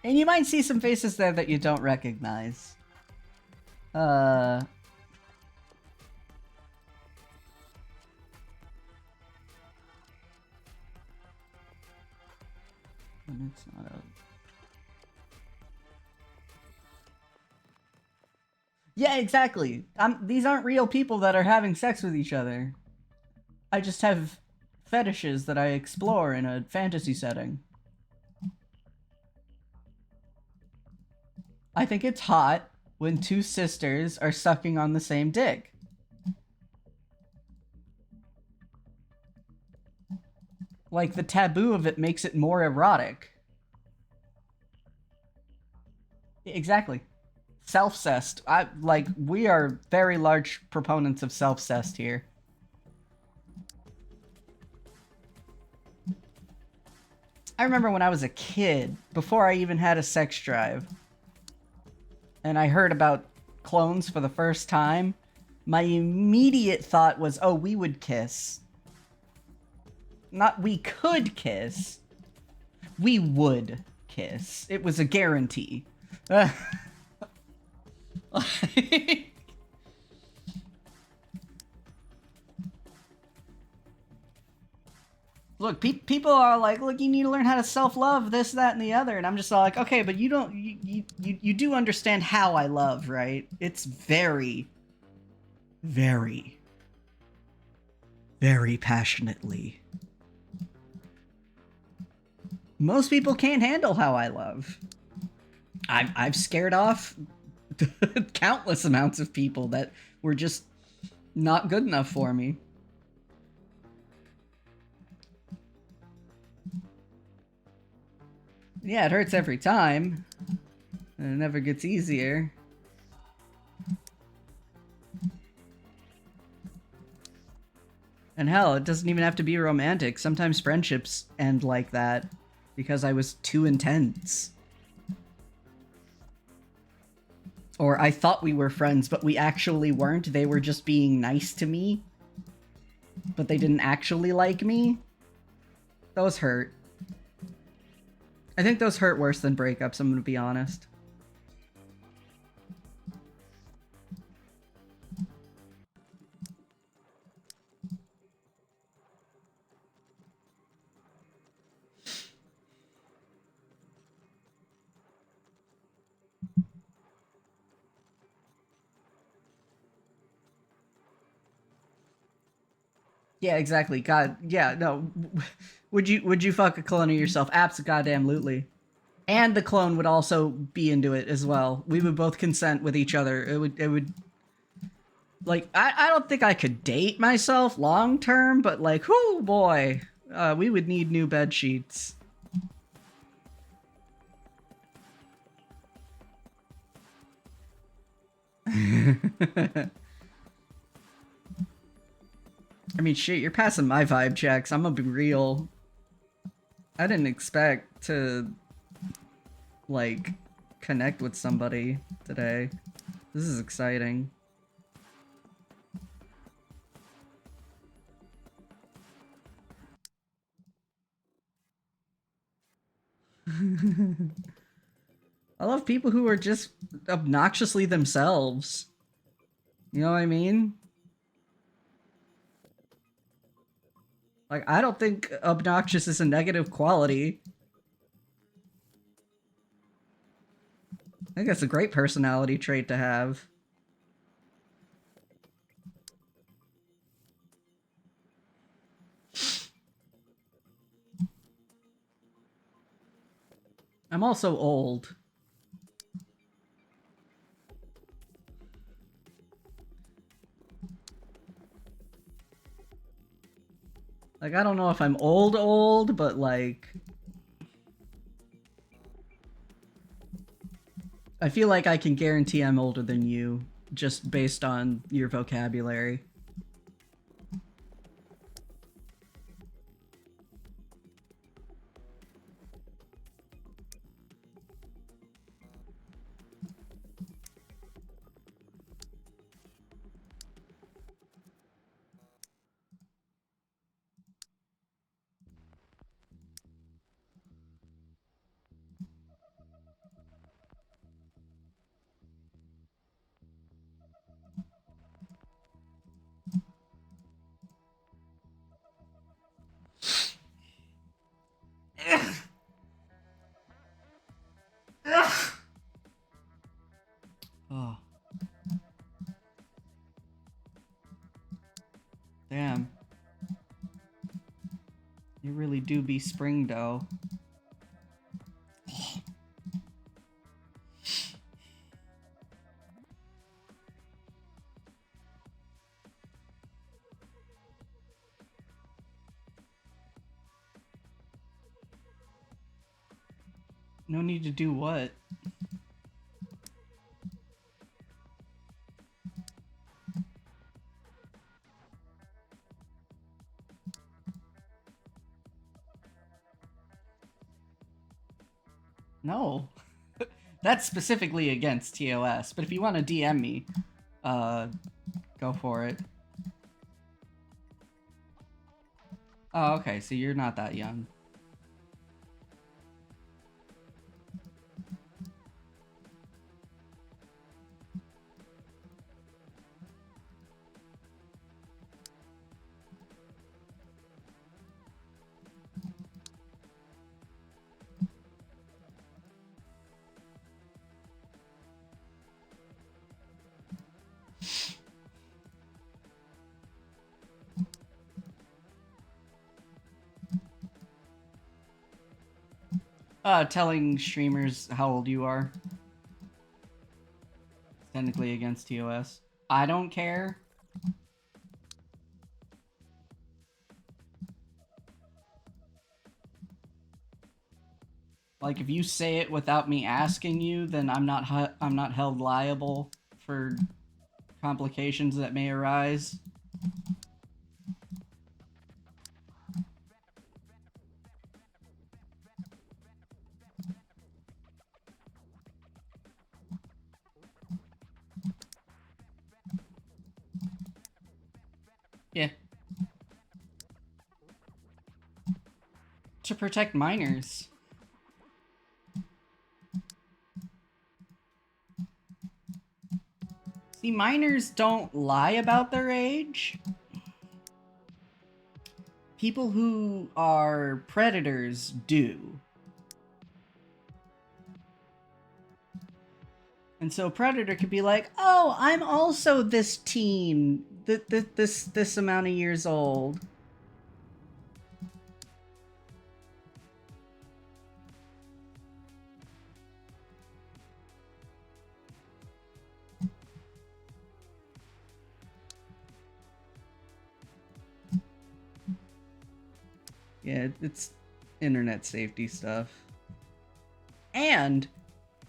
And you might see some faces there that you don't recognize. And it's not a... Yeah, exactly. These aren't real people that are having sex with each other. I just have fetishes that I explore in a fantasy setting. I think it's hot when two sisters are sucking on the same dick. Like, the taboo of it makes it more erotic. Exactly. Self-cest. We are very large proponents of self-cest here. I remember when I was a kid, before I even had a sex drive, and I heard about clones for the first time, my immediate thought was, oh, we would kiss. Not we could kiss. We would kiss. It was a guarantee. Look, people are like, look, you need to learn how to self-love, this, that, and the other. And I'm just like, okay, but you don't, you do understand how I love, right? It's very, very, very passionately. Most people can't handle how I love. I've scared off countless amounts of people that were just not good enough for me. Yeah, it hurts every time. And it never gets easier. And hell, it doesn't even have to be romantic. Sometimes friendships end like that because I was too intense. Or I thought we were friends, but we actually weren't. They were just being nice to me. But they didn't actually like me. Those hurt. I think those hurt worse than breakups, I'm gonna be honest. Yeah, exactly. God, yeah, no. Would you fuck a clone of yourself? Abso-goddamn-lutely. And the clone would also be into it as well. We would both consent with each other. It would like, I don't think I could date myself long term, but like, whoo boy, we would need new bed sheets. I mean, shit, you're passing my vibe checks. I'm gonna be real. I didn't expect to, like, connect with somebody today. This is exciting. I love people who are just obnoxiously themselves. You know what I mean? Like, I don't think obnoxious is a negative quality. I think it's a great personality trait to have. I'm also old. Like, I don't know if I'm old, but like... I feel like I can guarantee I'm older than you, just based on your vocabulary. Oh. Damn. You really do be spring dough. No need to do what? No. That's specifically against TOS, but if you want to DM me, go for it. Oh, okay, so you're not that young. Telling streamers how old you are. Technically against TOS. I don't care. Like, if you say it without me asking you, then I'm not held liable for complications that may arise. Yeah. To protect minors. See, minors don't lie about their age. People who are predators do. And so Predator could be like, oh, I'm also this teen, this amount of years old. Yeah, it's internet safety stuff. And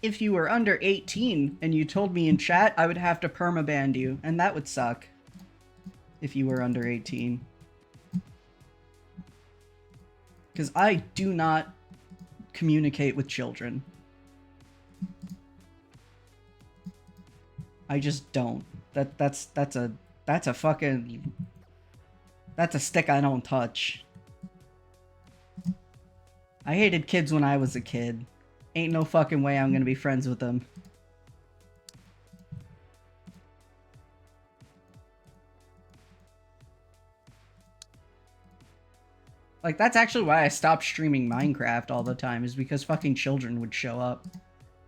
if you were under 18 and you told me in chat, I would have to permaban you, and that would suck. If you were under 18. Because I do not communicate with children. I just don't. That's a fucking... That's a stick I don't touch. I hated kids when I was a kid. Ain't no fucking way I'm gonna be friends with them. Like, that's actually why I stopped streaming Minecraft all the time, is because fucking children would show up.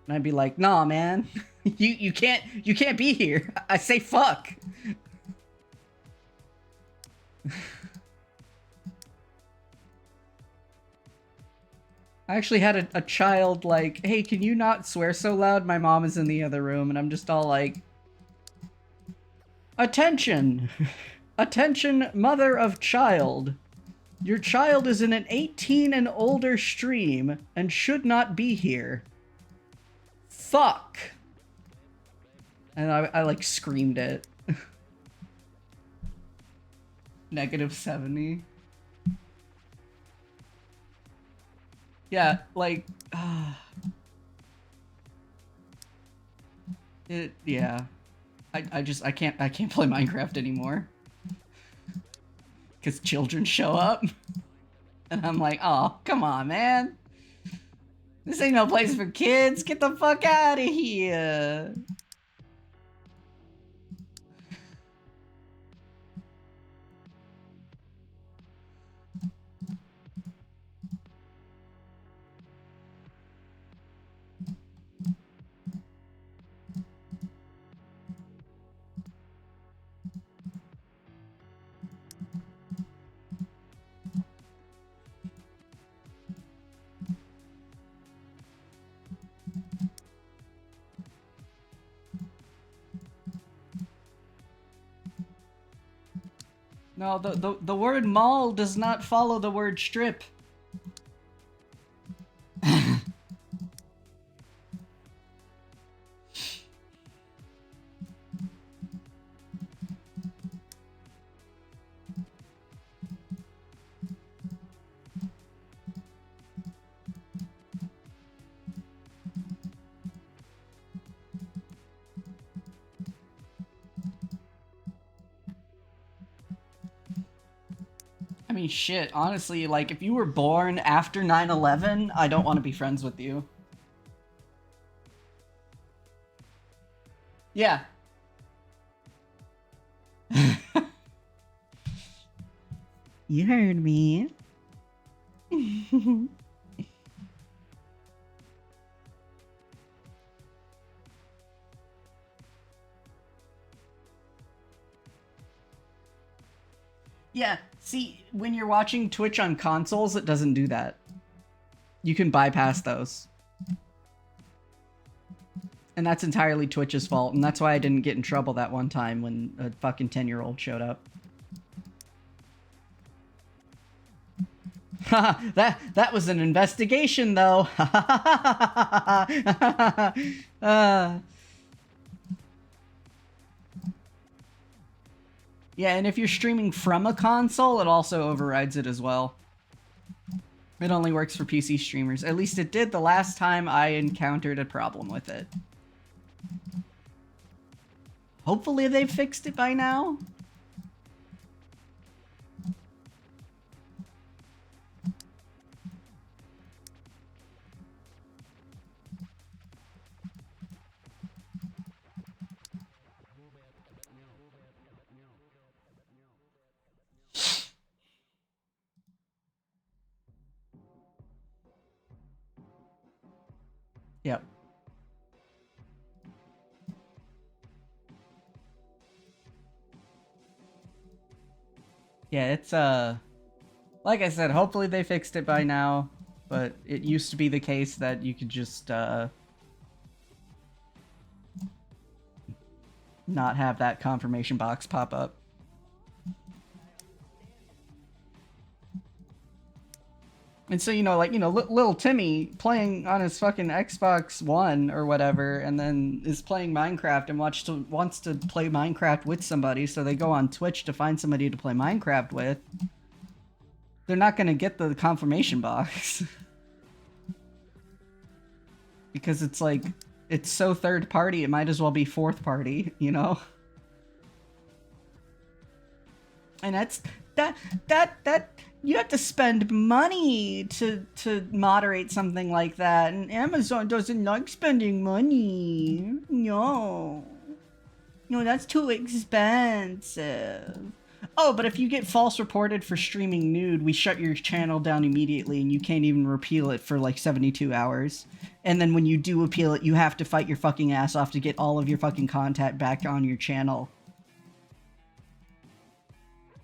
And I'd be like, nah, man. you can't be here. I say fuck. I actually had a child like, hey, can you not swear so loud? My mom is in the other room, and I'm just all like, attention! Attention, mother of child. Your child is in an 18 and older stream and should not be here. Fuck! And I like screamed it. -70. Yeah, like, yeah. I can't play Minecraft anymore. Because children show up. And I'm like, oh, come on, man. This ain't no place for kids. Get the fuck out of here. No, the word mall does not follow the word strip. I mean, shit, honestly, like, if you were born after 9/11, I don't want to be friends with you. Yeah. You heard me. Yeah, see, when you're watching Twitch on consoles, it doesn't do that. You can bypass those. And that's entirely Twitch's fault, and that's why I didn't get in trouble that one time when a fucking 10-year-old showed up. that was an investigation, though. Yeah, and if you're streaming from a console, it also overrides it as well. It only works for PC streamers. At least it did the last time I encountered a problem with it. Hopefully they've fixed it by now. Yep. Yeah, it's, like I said, hopefully they fixed it by now, but it used to be the case that you could just, not have that confirmation box pop up. And so, little Timmy playing on his fucking Xbox One or whatever, and then is playing Minecraft and wants to play Minecraft with somebody, so they go on Twitch to find somebody to play Minecraft with. They're not gonna get the confirmation box. Because it's like, it's so third party, it might as well be fourth party, you know? And that you have to spend money to moderate something like that, and Amazon doesn't like spending money. No, that's too expensive. Oh, but if you get false reported for streaming nude, we shut your channel down immediately and you can't even repeal it for like 72 hours. And then when you do appeal it, you have to fight your fucking ass off to get all of your fucking content back on your channel.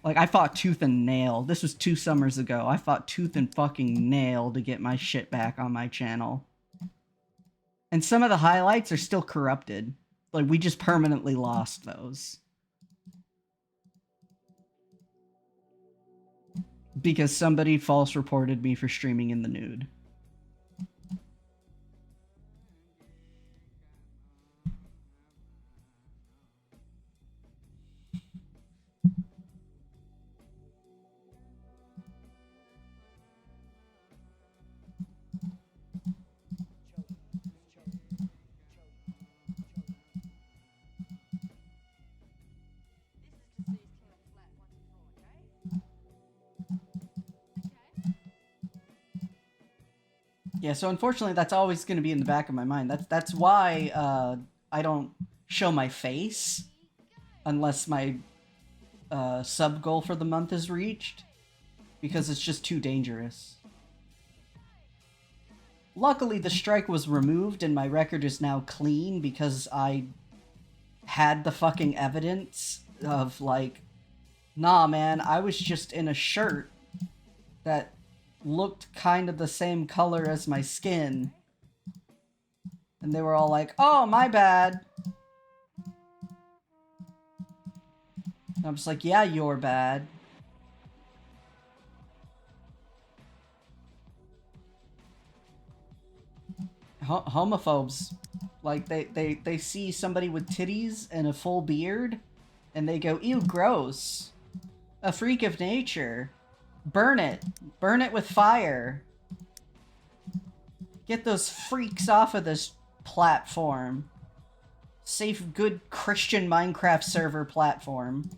Like, I fought tooth and nail. This was 2 summers ago. I fought tooth and fucking nail to get my shit back on my channel. And some of the highlights are still corrupted. Like, we just permanently lost those. Because somebody false reported me for streaming in the nude. Yeah, so unfortunately, that's always going to be in the back of my mind. That's why I don't show my face unless my sub goal for the month is reached, because it's just too dangerous. Luckily, the strike was removed and my record is now clean because I had the fucking evidence of like, nah, man, I was just in a shirt that looked kind of the same color as my skin. And they were all like, oh, my bad. And I'm just like, yeah, you're bad. Homophobes. Like, they see somebody with titties and a full beard, and they go, ew, gross. A freak of nature. Burn it. Burn it with fire. Get those freaks off of this platform. Safe, good Christian Minecraft server platform.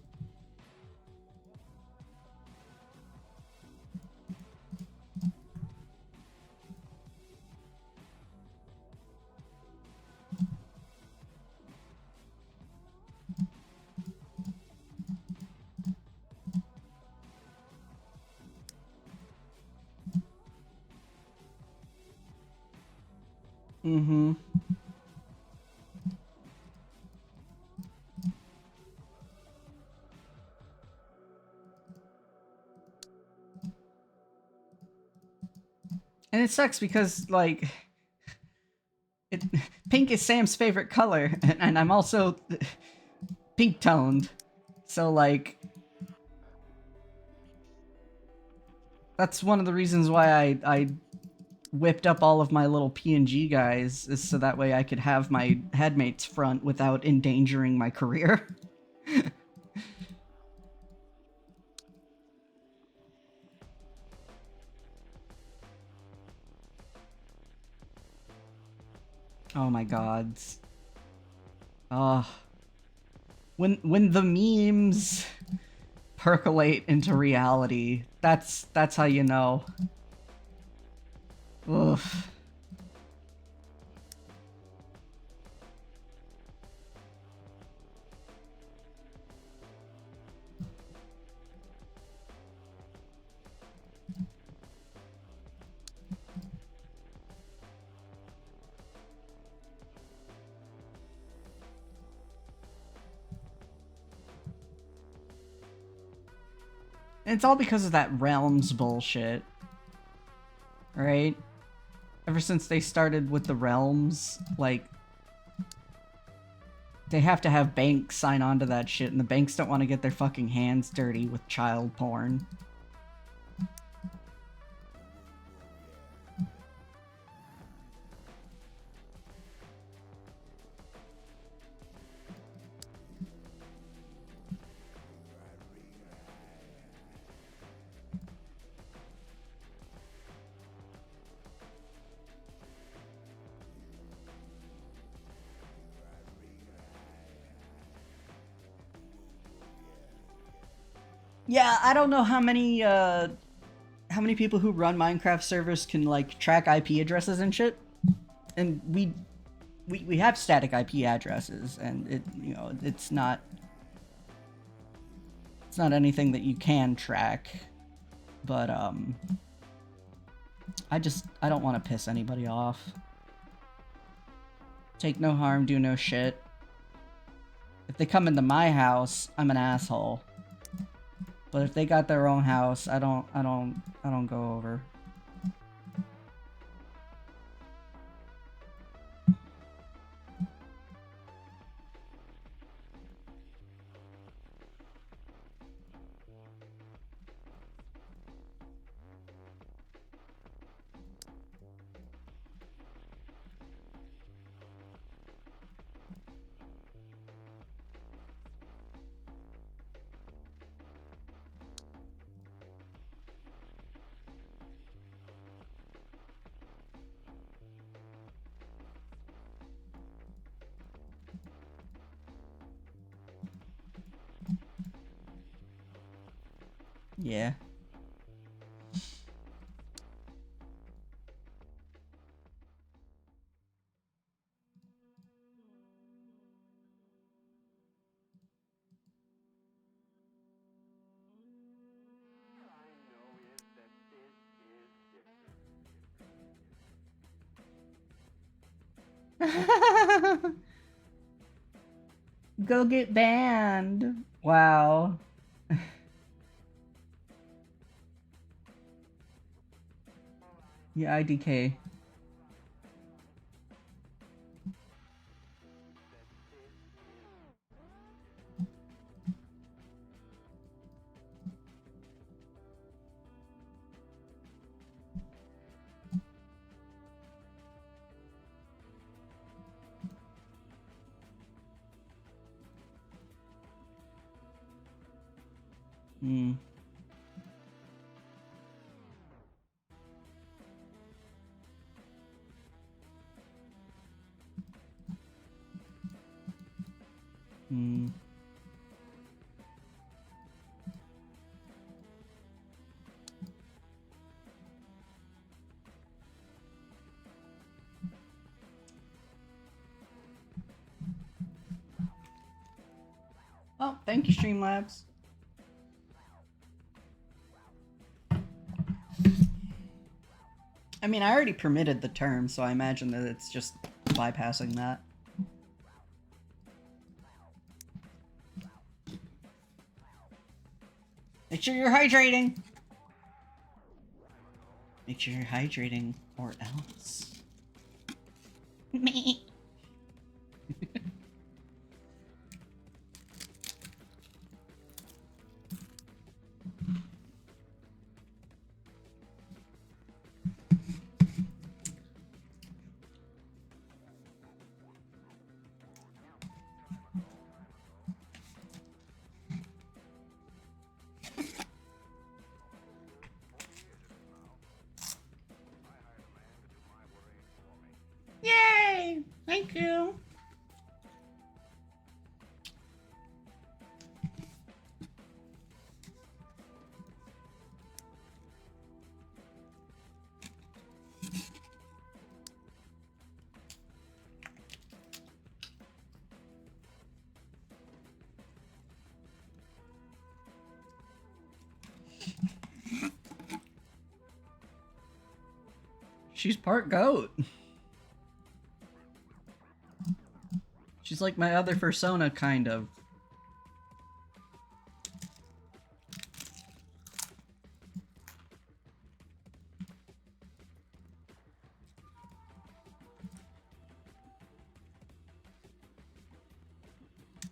Mm-hmm. And it sucks because, like, pink is Sam's favorite color, and I'm also pink-toned. So, like, that's one of the reasons why I whipped up all of my little PNG guys, is so that way I could have my headmates front without endangering my career. Oh my gods. When the memes percolate into reality, that's how you know. Oof. And it's all because of that realms bullshit. Right? Ever since they started with the realms, like, they have to have banks sign on to that shit, and the banks don't want to get their fucking hands dirty with child porn. Yeah, I don't know how many people who run Minecraft servers can like track IP addresses and shit. And we have static IP addresses, and it's not anything that you can track. But I don't want to piss anybody off. Take no harm, do no shit. If they come into my house, I'm an asshole. But if they got their own house, I don't go over. Yeah. Go get banned. Wow. Yeah, IDK. Hmm. Hmm. Oh, thank you, Streamlabs. I mean, I already permitted the term, so I imagine that it's just bypassing that. Make sure you're hydrating! Make sure you're hydrating, or else. Me. Yay! Thank you. She's part goat. She's like my other persona, kind of.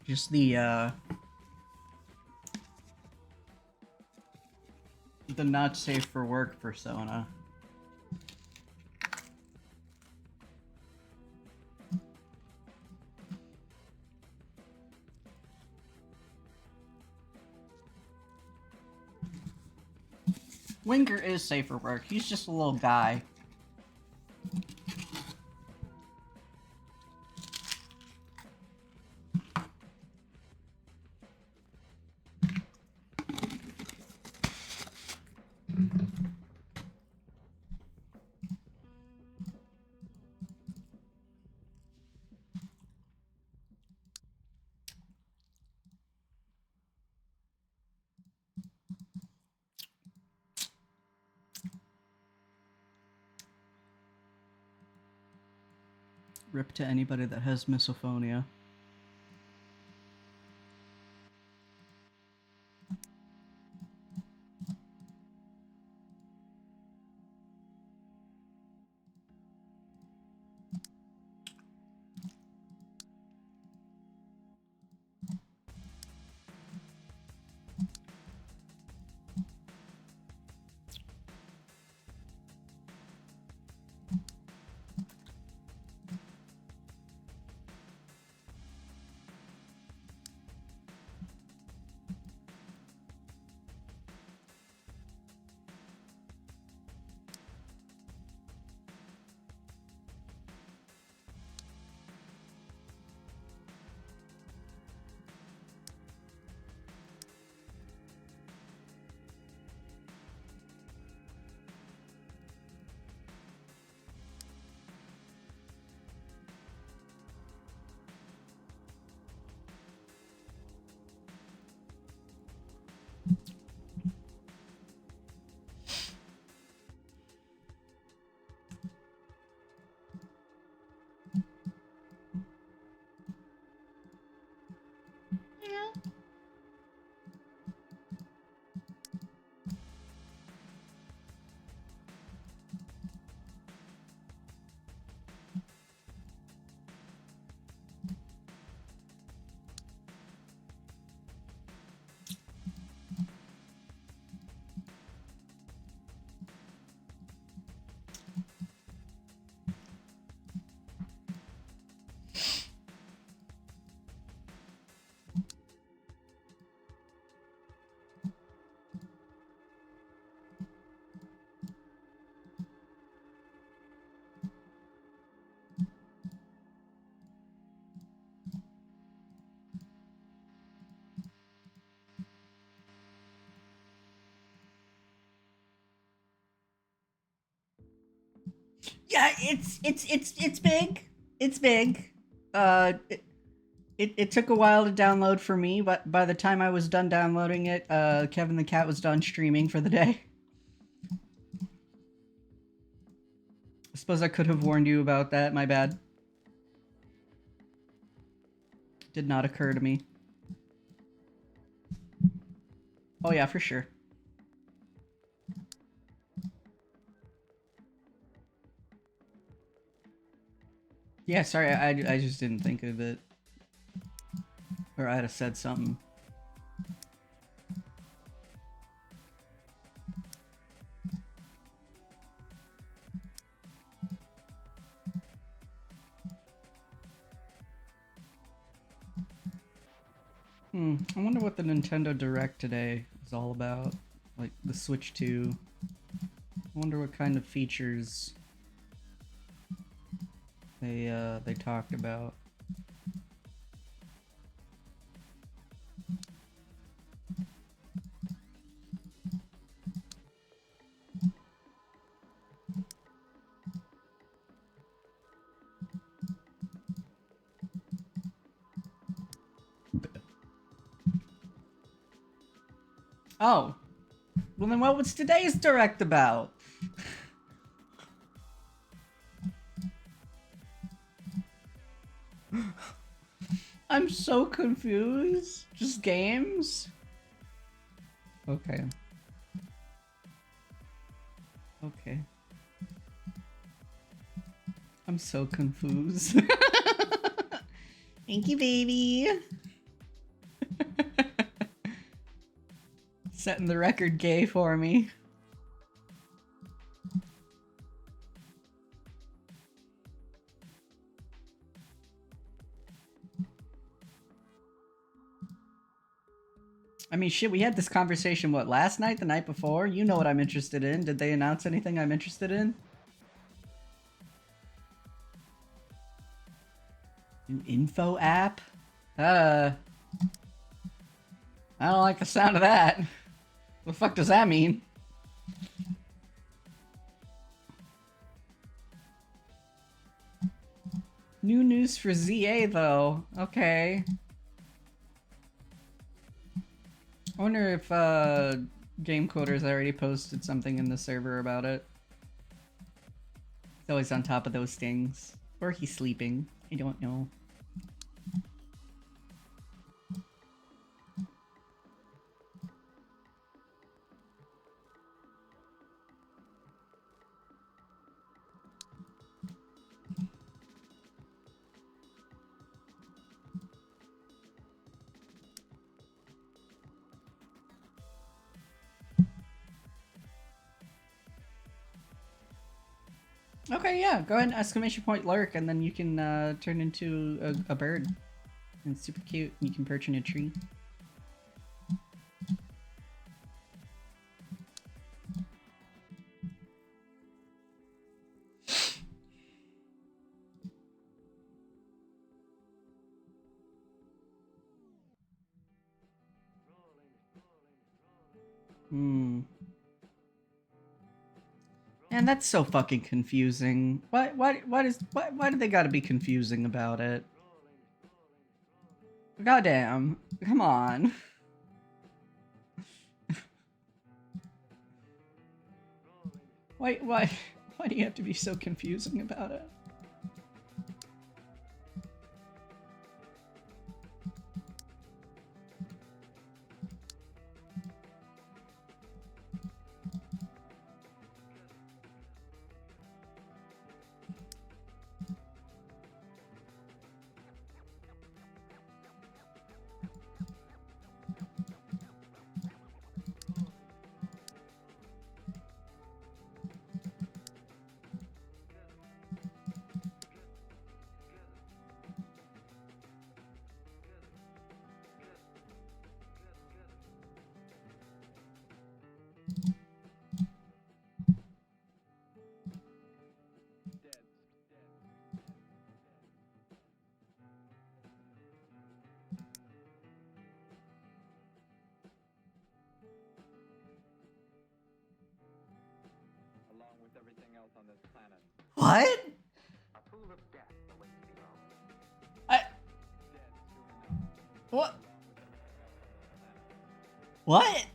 Just the not safe for work persona. Winker is safe for work. He's just a little guy. Rip to anybody that has misophonia. Yeah, it's big. It's big. It took a while to download for me, but by the time I was done downloading it, Kevin the Cat was done streaming for the day. I suppose I could have warned you about that, my bad. Did not occur to me. Oh yeah, for sure. Yeah, sorry, I just didn't think of it. Or I'd have said something. I wonder what the Nintendo Direct today is all about. Like the Switch 2. I wonder what kind of features they talked about. Oh. Well then what was today's Direct about? I'm so confused. Just games? Okay. Okay. I'm so confused. Thank you, baby. Setting the record gay for me. I mean, shit, we had this conversation, what, last night, the night before? You know what I'm interested in. Did they announce anything I'm interested in? New info app? I don't like the sound of that. What the fuck does that mean? New news for ZA, though. Okay. I wonder if Game Coders already posted something in the server about it. It's always on top of those things. Or he's sleeping. I don't know. Okay, yeah, go ahead and exclamation point lurk, and then you can turn into a bird. And it's super cute. You can perch in a tree. Man, that's so fucking confusing. Why do they gotta be confusing about it? Goddamn. Come on. Why do you have to be so confusing about it? What? What? What?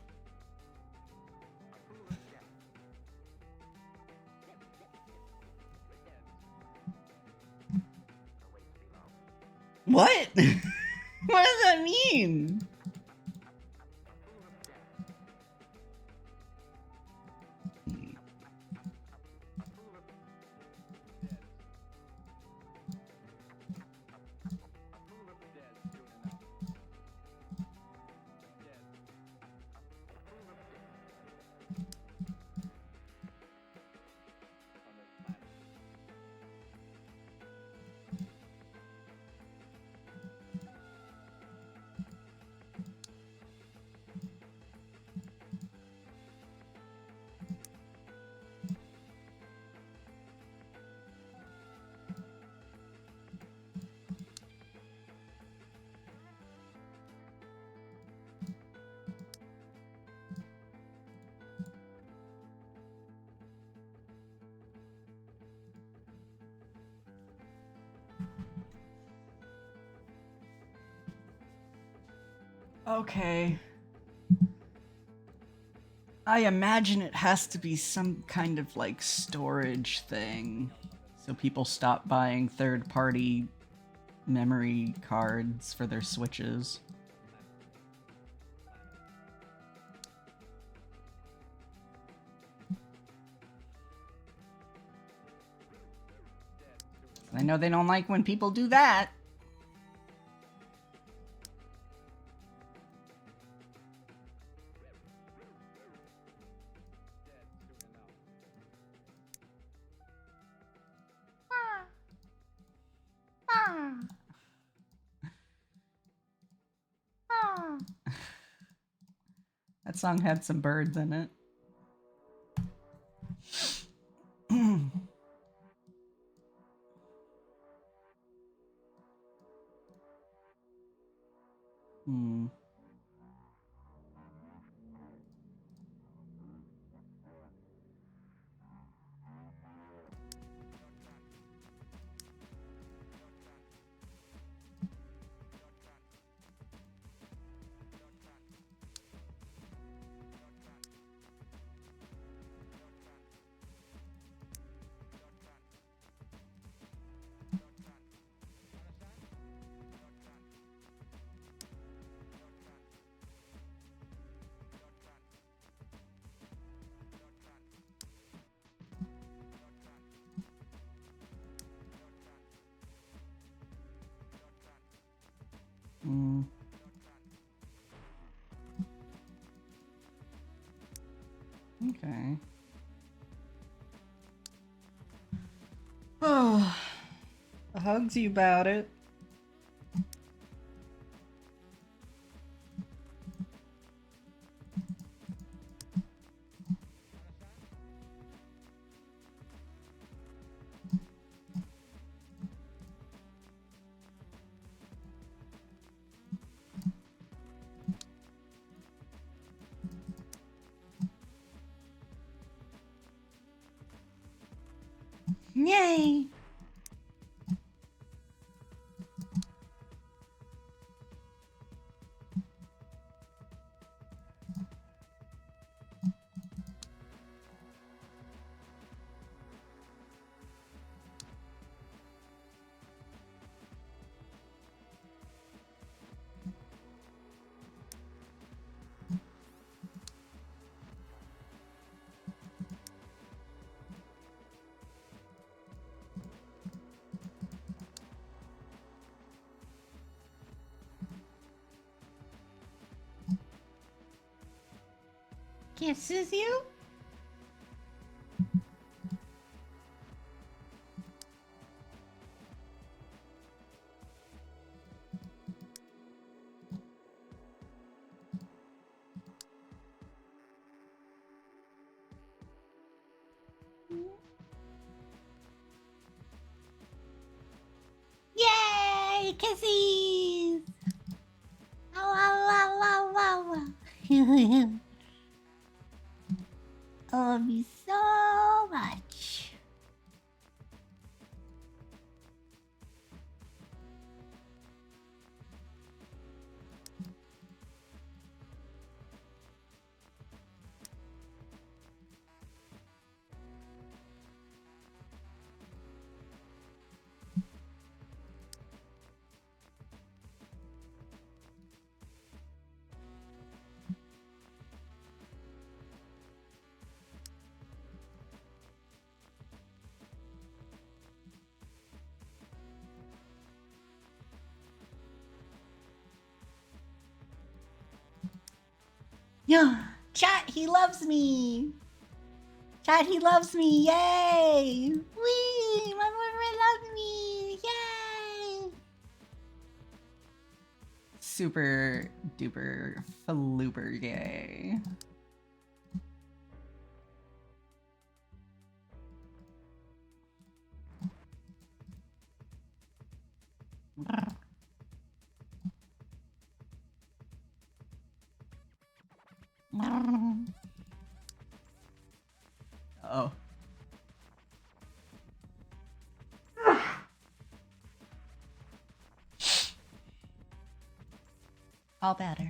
What? What does that mean? Okay. I imagine it has to be some kind of like storage thing. So people stop buying third-party memory cards for their Switches. I know they don't like when people do that. That song had some birds in it. Hmm. Okay. Oh, hugs you about it. Yay! Kisses you? Yay! Kisses! Ow, ow, ow, ow, ow. I love you so much. Yeah, chat, he loves me. Chat, he loves me. Yay! Wee! My boyfriend loves me. Yay! Super duper falooper yay. Oh. All better.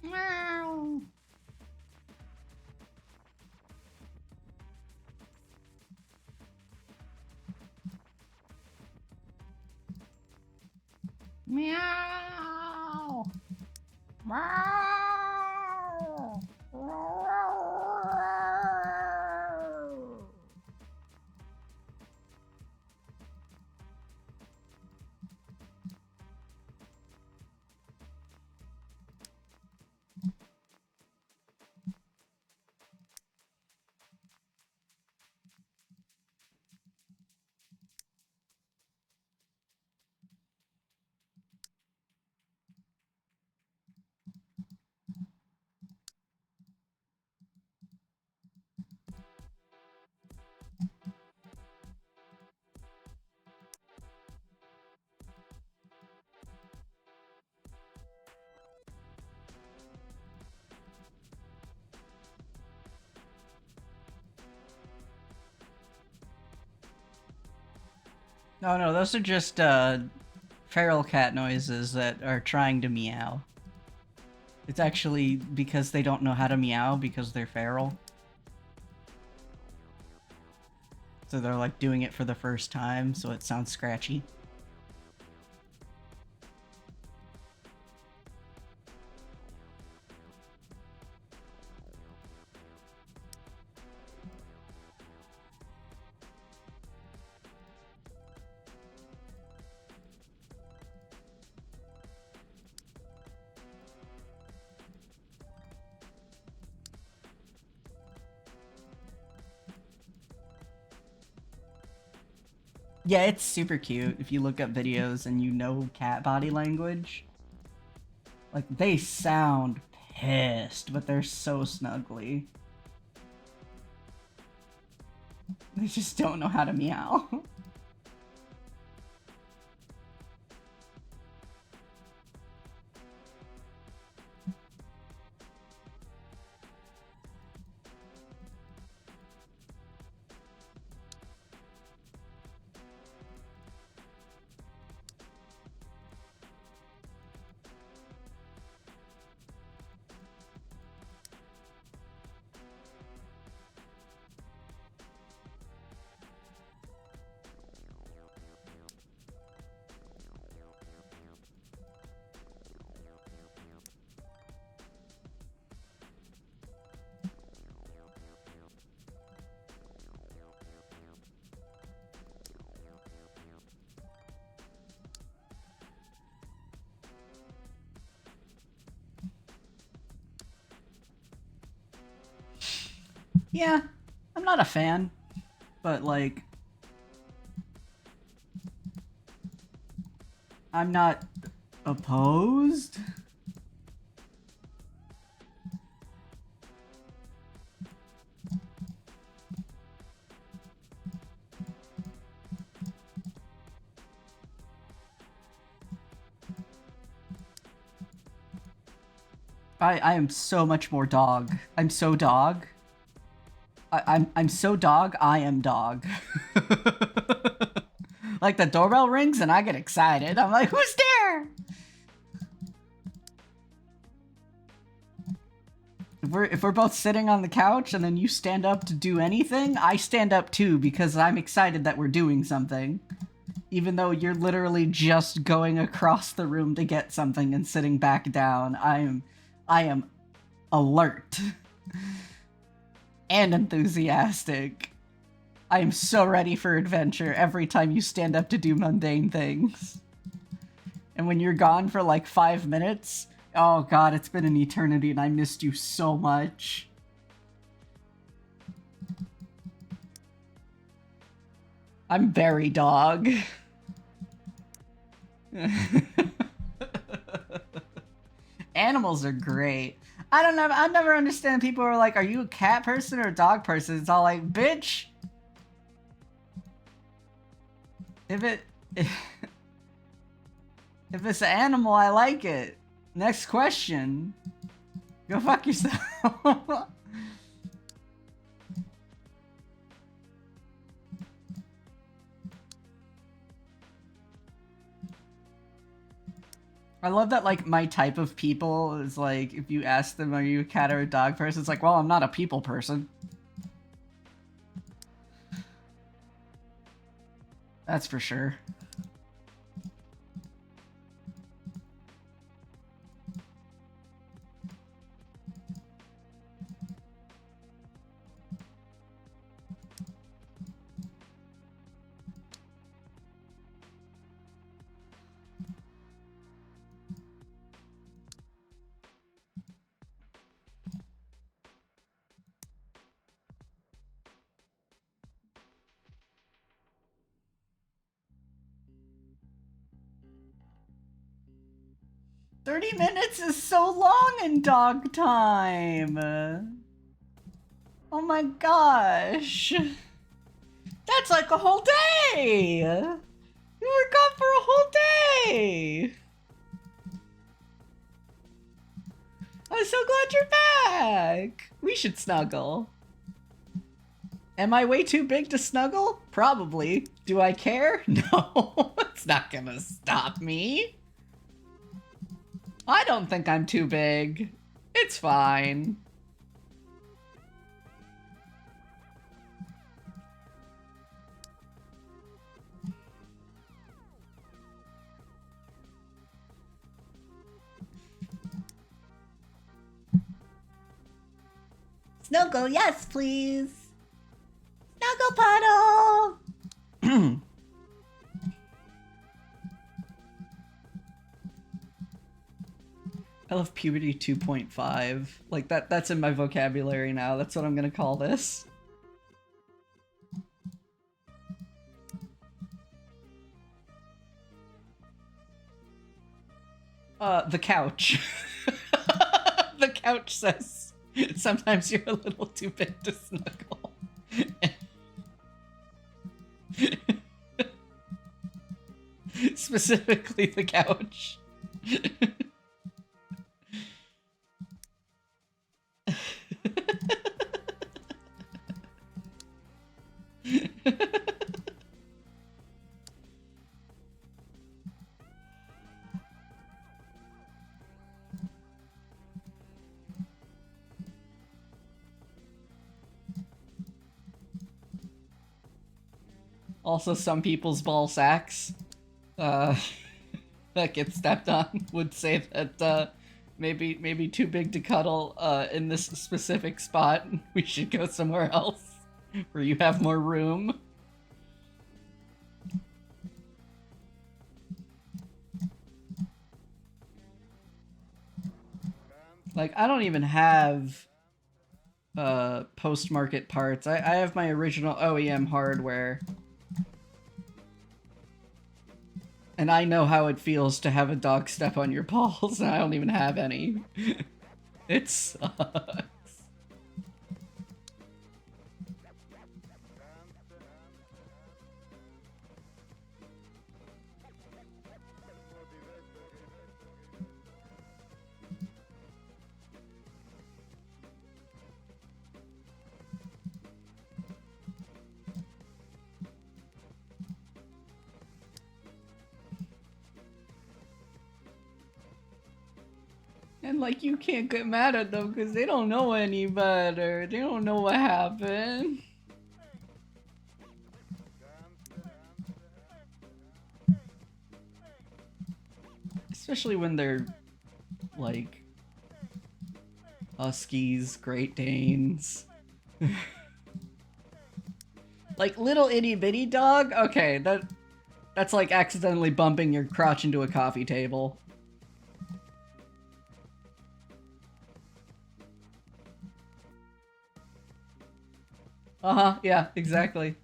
Meow. Meow. Meow. No, no, those are just feral cat noises that are trying to meow. It's actually because they don't know how to meow because they're feral. So they're like doing it for the first time, so it sounds scratchy. Yeah, it's super cute if you look up videos and you know cat body language. Like, they sound pissed, but they're so snuggly. They just don't know how to meow. Yeah, I'm not a fan, but like, I'm not opposed. I am so much more dog. I'm so dog. I'm so dog, I am dog. Like, the doorbell rings and I get excited. I'm like, who's there? If we're both sitting on the couch and then you stand up to do anything, I stand up too because I'm excited that we're doing something. Even though you're literally just going across the room to get something and sitting back down, I am alert and enthusiastic. I am so ready for adventure every time you stand up to do mundane things. And when you're gone for like 5 minutes, oh god, it's been an eternity and I missed you so much. I'm very dog. Animals are great. I don't know. I never understand people who are like, are you a cat person or a dog person? It's all like, bitch. If it's an animal, I like it. Next question. Go fuck yourself. I love that, like, my type of people is like, if you ask them, are you a cat or a dog person? It's like, well, I'm not a people person. That's for sure. "30 minutes is so long in dog time! Oh my gosh! That's like a whole day! You were gone for a whole day! I'm so glad you're back! We should snuggle. Am I way too big to snuggle? Probably. Do I care? No, it's not gonna stop me. I don't think I'm too big. It's fine. Snuggle, yes, please. Snuggle puddle. I love puberty 2.5. Like, that's in my vocabulary now. That's what I'm gonna call this. The couch. The couch says sometimes you're a little too big to snuggle. Specifically the couch. Also, some people's ball sacks that get stepped on would say that maybe too big to cuddle in this specific spot. We should go somewhere else where you have more room. Like, I don't even have post-market parts. I have my original OEM hardware. And I know how it feels to have a dog step on your balls, and I don't even have any. It sucks. And, like, you can't get mad at them because they don't know any better. They don't know what happened. Especially when they're, like, Huskies, Great Danes. Like, little itty-bitty dog? Okay, that's like accidentally bumping your crotch into a coffee table. Uh-huh, yeah, exactly.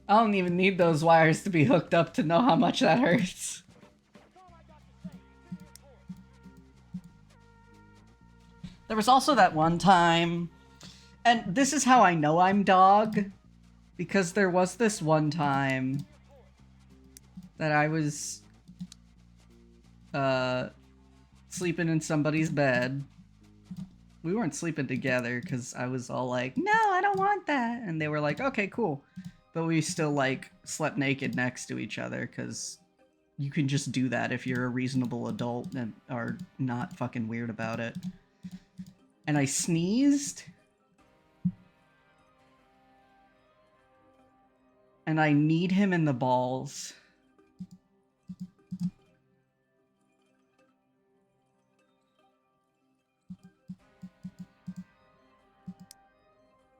I don't even need those wires to be hooked up to know how much that hurts. There was also that one time, and this is how I know I'm dog, because there was this one time that I was sleeping in somebody's bed. We weren't sleeping together because I was all like, no, I don't want that. And they were like, okay, cool. But we still, like, slept naked next to each other because you can just do that if you're a reasonable adult and are not fucking weird about it. And I sneezed. And I kneed him in the balls.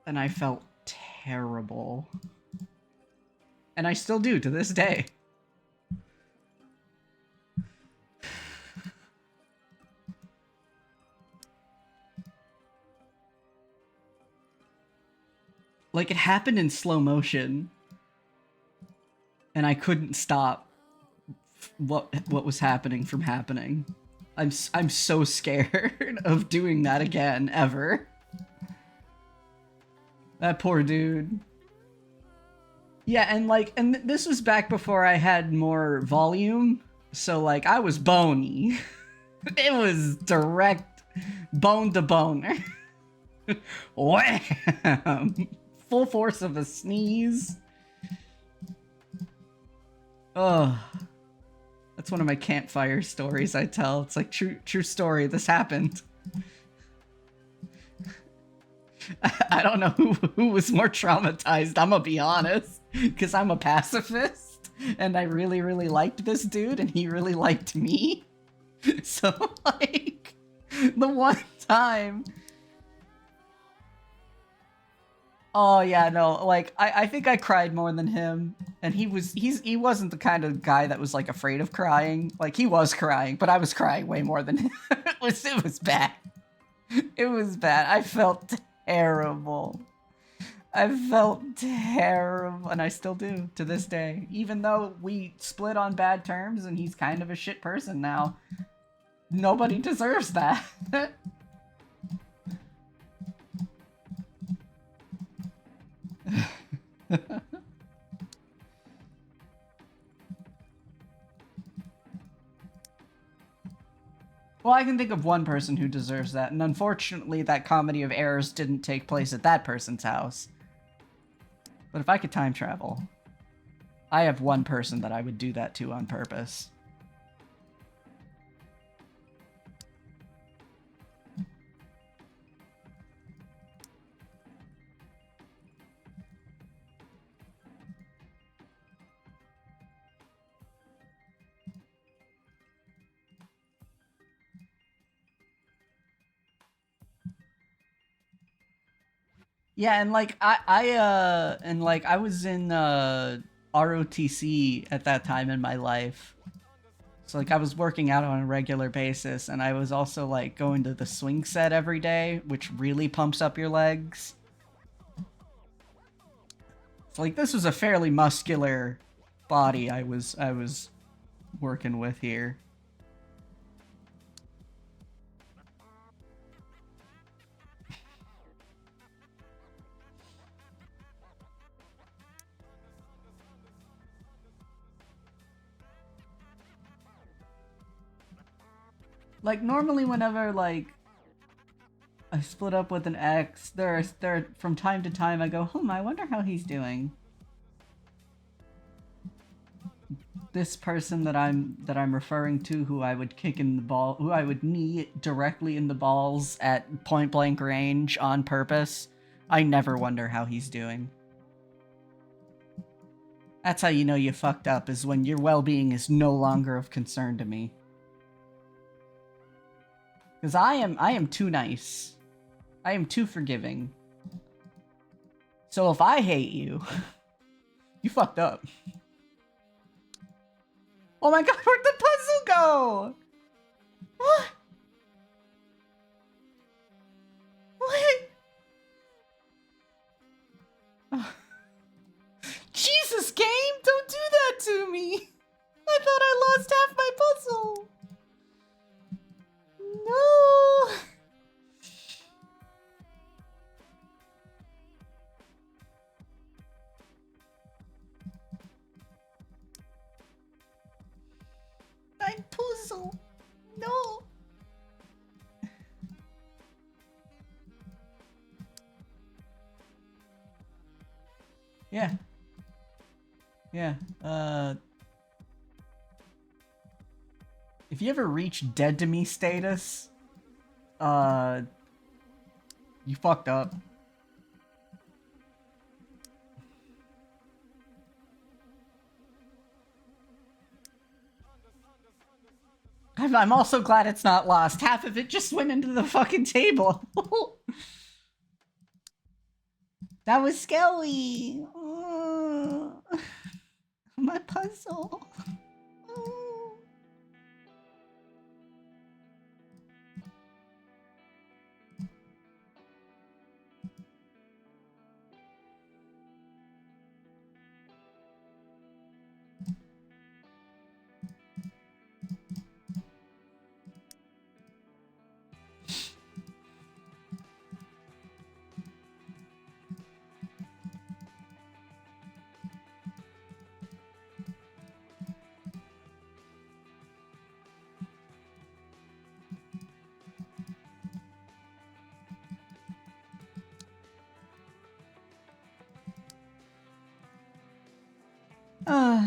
And I felt terrible. And I still do to this day. Like, it happened in slow motion. And I couldn't stop what was happening from happening. I'm so scared of doing that again, ever. That poor dude. Yeah, and like, and this was back before I had more volume, so like, I was bony. It was direct bone to boner. Wham! Full force of a sneeze. Oh, that's one of my campfire stories I tell. It's like, true story, this happened. I don't know who was more traumatized, I'm gonna be honest, because I'm a pacifist, and I really, really liked this dude, and he really liked me. So, like, the one time... Oh, yeah, no, like, I think I cried more than him, and he wasn't the kind of guy that was, like, afraid of crying. Like, he was crying, but I was crying way more than him. It was bad. It was bad. I felt terrible. I felt terrible, and I still do to this day. Even though we split on bad terms and he's kind of a shit person now. Nobody deserves that. Well, I can think of one person who deserves that, and unfortunately that comedy of errors didn't take place at that person's house. But if I could time travel, I have one person that I would do that to on purpose. Yeah, and like I was in ROTC at that time in my life. So like I was working out on a regular basis, and I was also like going to the swing set every day, which really pumps up your legs. So like this was a fairly muscular body I was working with here. Like normally whenever like I split up with an ex, there from time to time I go, I wonder how he's doing. This person that I'm referring to, who I would kick in the ball, who I would knee directly in the balls at point blank range on purpose, I never wonder how he's doing. That's how you know you fucked up, is when your well-being is no longer of concern to me. Because I am too nice. I am too forgiving. So if I hate you, you fucked up. Oh my god, where'd the puzzle go? What? What? Oh. Jesus, game! Don't do that to me! I thought I lost half my puzzle! No! My puzzle! No! Yeah. Yeah, if you ever reach dead to me status, you fucked up. I'm also glad it's not lost. Half of it just went into the fucking table. That was scary. My puzzle. Ugh.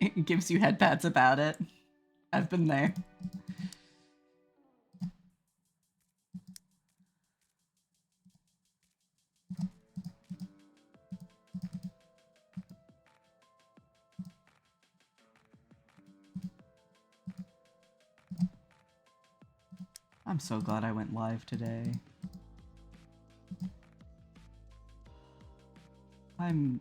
It gives you head pats about it. I've been there. I'm so glad I went live today. I'm...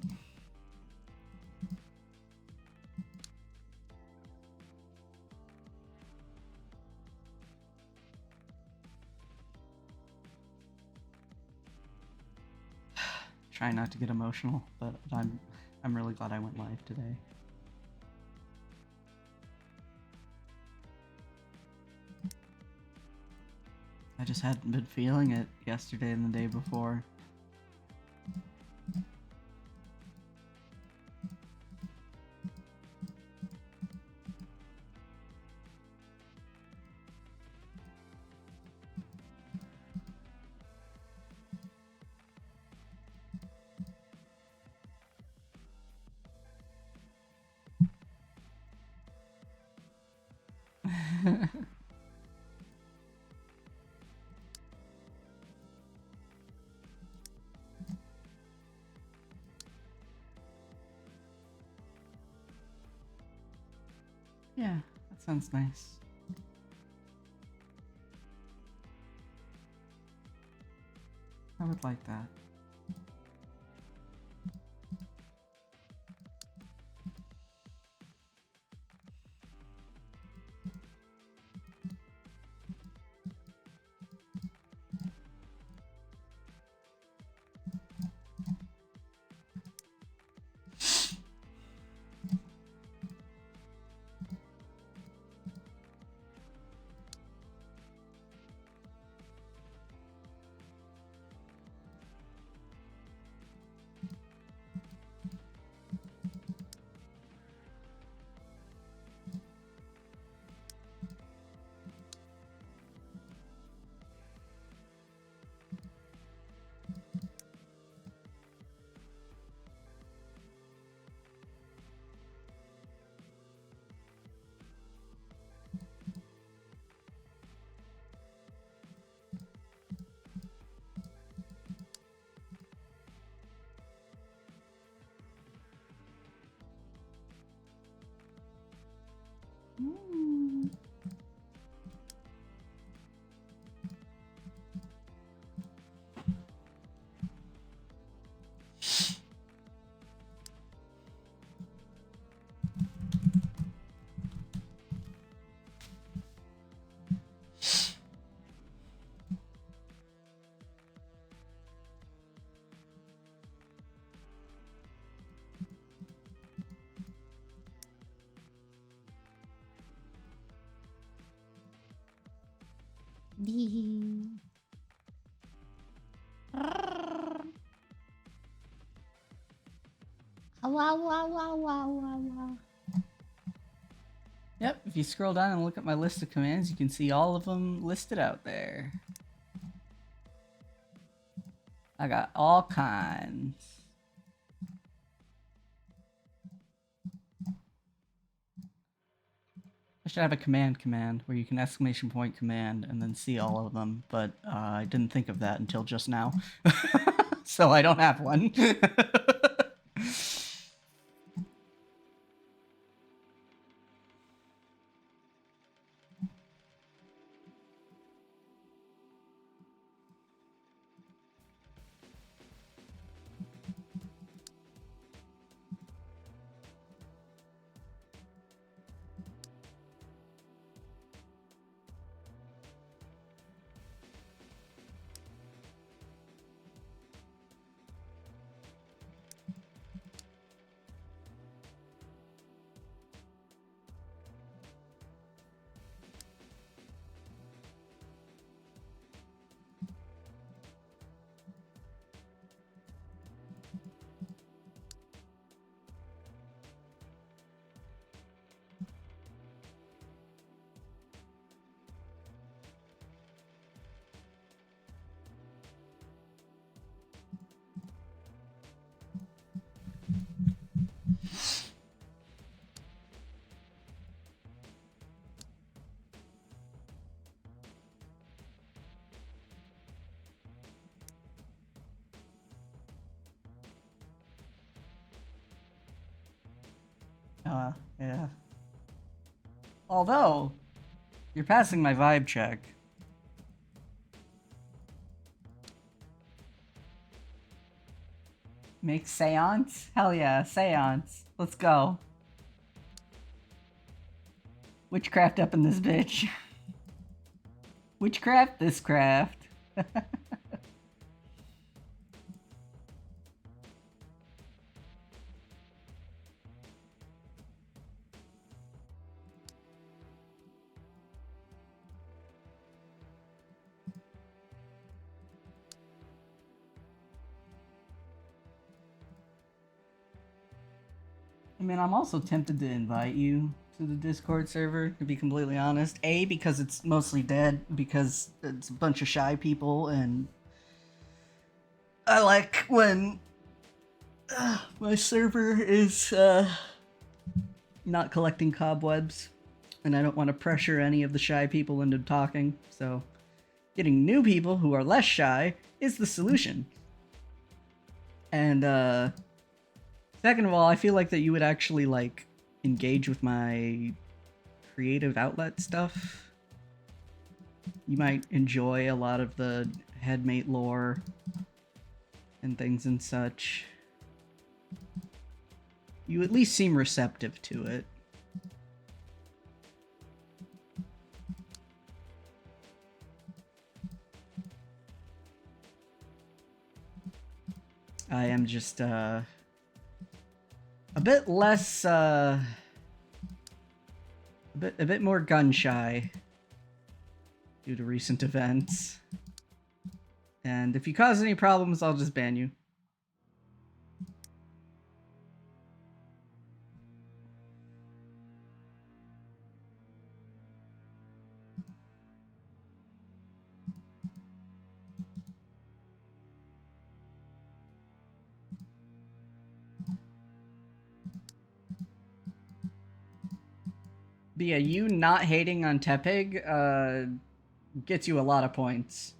Trying not to get emotional, but I'm really glad I went live today. I just hadn't been feeling it yesterday and the day before. Yeah, that sounds nice. I would like that. Yep, if you scroll down and look at my list of commands, you can see all of them listed out there. I got all kinds. I should have a command where you can exclamation point command and then see all of them, but I didn't think of that until just now. So I don't have one. Yeah. Although, you're passing my vibe check. Make seance? Hell yeah, seance. Let's go. Witchcraft up in this bitch. Witchcraft, this craft. I mean, I'm also tempted to invite you to the Discord server, to be completely honest. A, because it's mostly dead, because it's a bunch of shy people, and I like when my server is not collecting cobwebs, and I don't want to pressure any of the shy people into talking, so getting new people who are less shy is the solution. And second of all, I feel like that you would actually like engage with my creative outlet stuff. You might enjoy a lot of the headmate lore and things and such. You at least seem receptive to it. I am just a bit less a bit more gun shy due to recent events. And if you cause any problems, I'll just ban you. But yeah, you not hating on Tepig gets you a lot of points.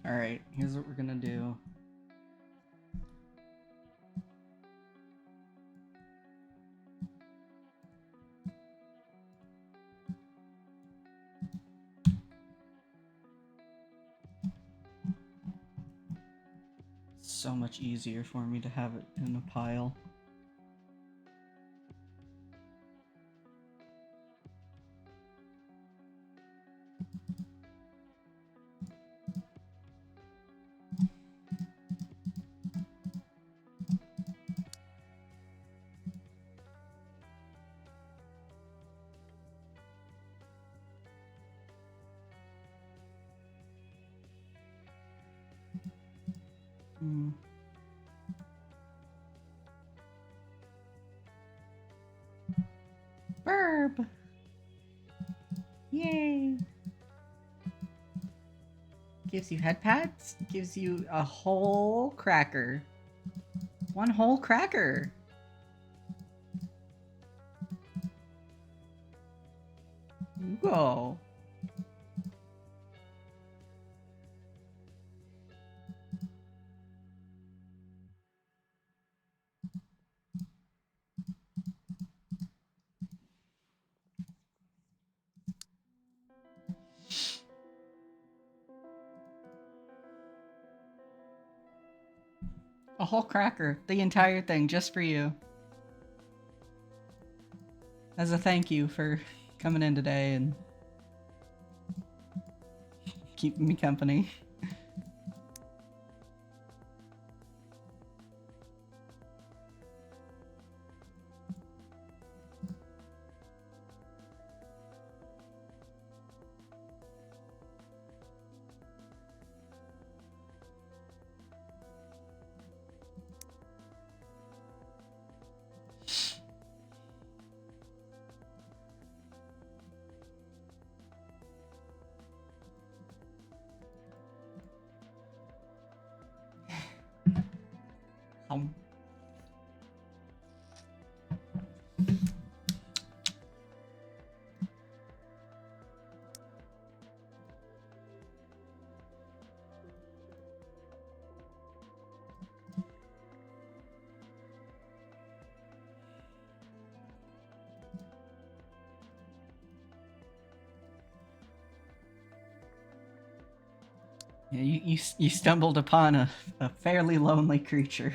Alright, here's what we're gonna do. So much easier for me to have it in a pile. Burb! Yay! Gives you head pads, gives you a whole cracker. One whole cracker! You go. A whole cracker, the entire thing, just for you. As a thank you for coming in today and keeping me company. Um. Yeah, you stumbled upon a fairly lonely creature.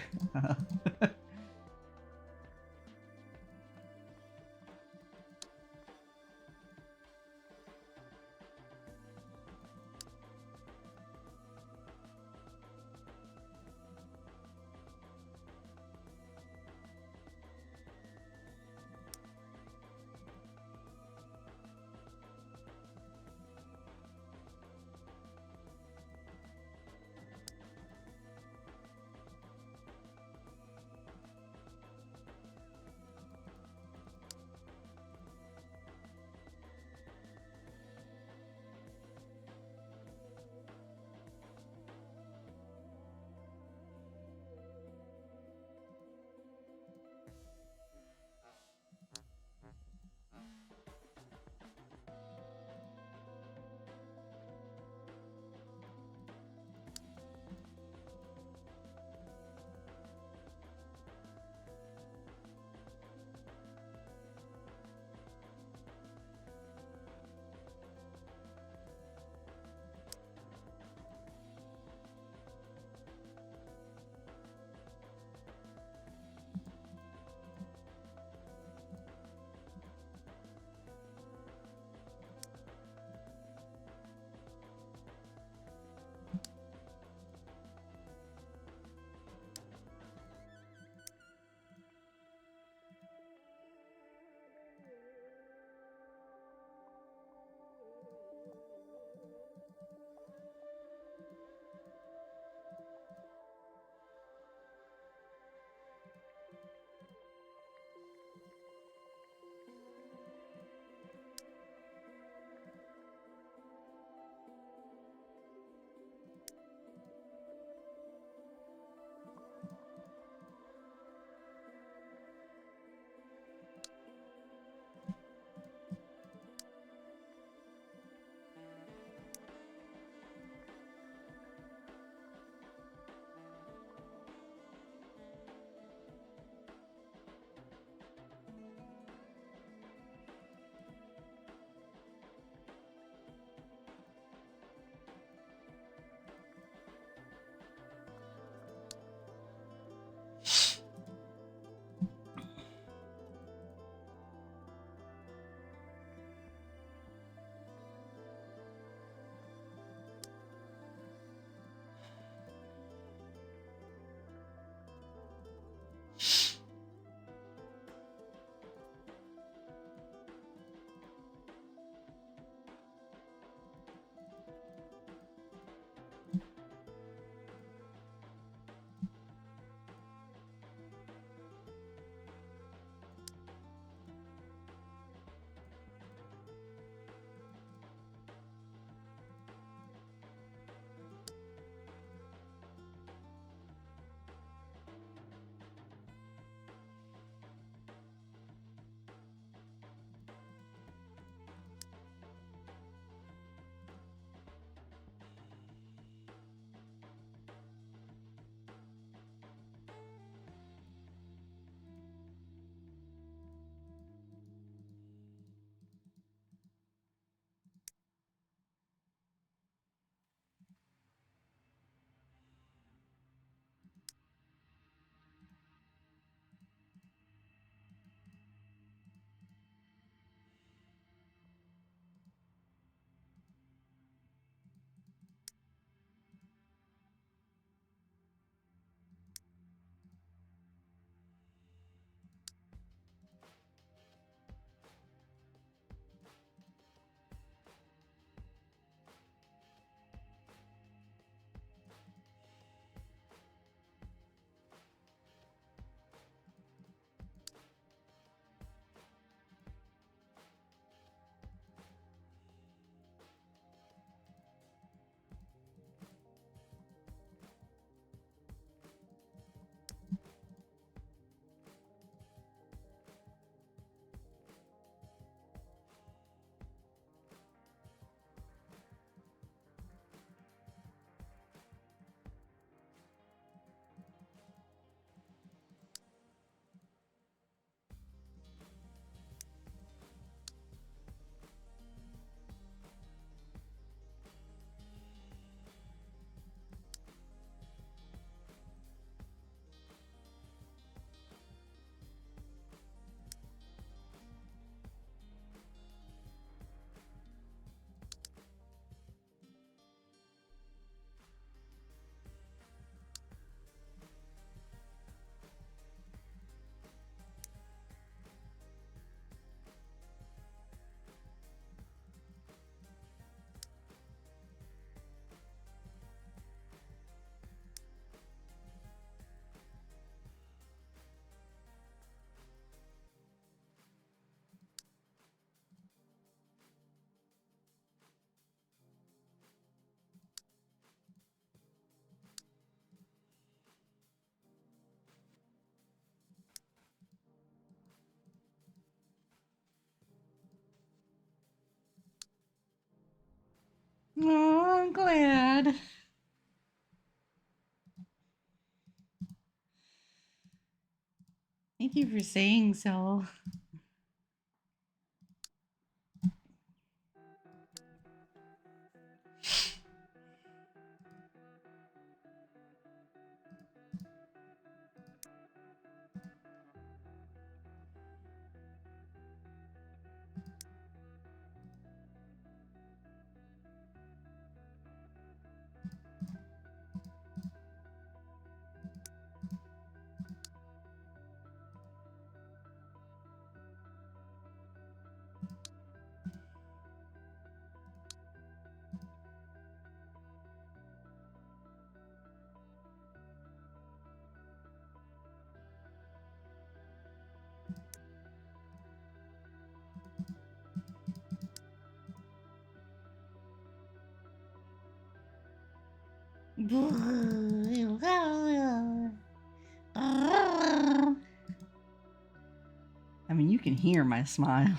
I'm glad. Thank you for saying so. I mean, you can hear my smiles.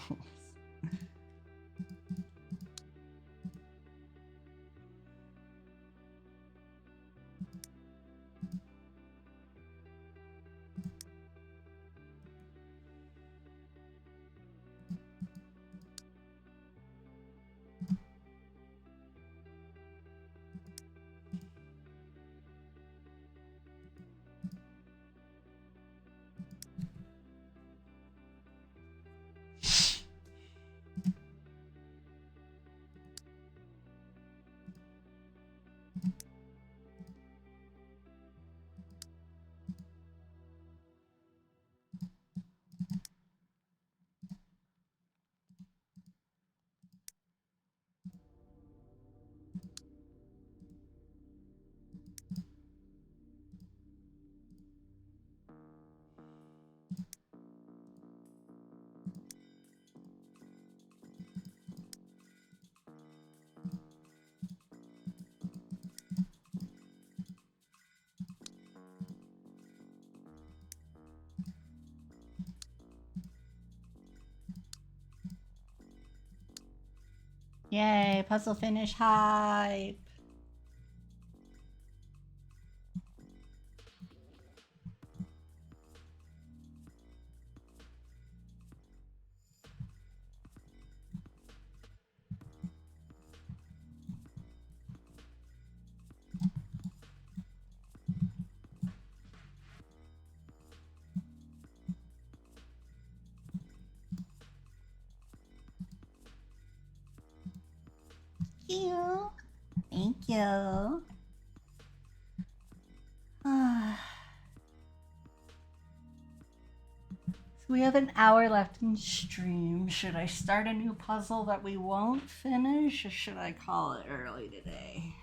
Yay, puzzle finish hype. Thank you. Thank you. So we have an hour left in stream. Should I start a new puzzle that we won't finish, or should I call it early today?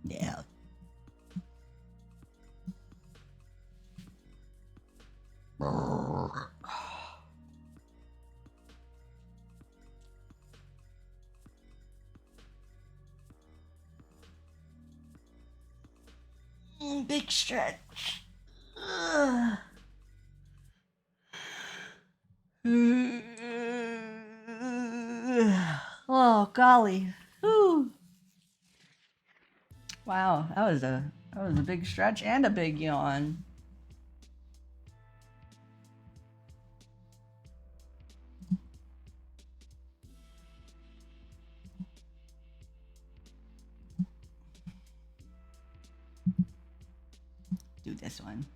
Yeah. Big stretch. Oh golly. Whew. Wow, that was a big stretch and a big yawn. Do this one.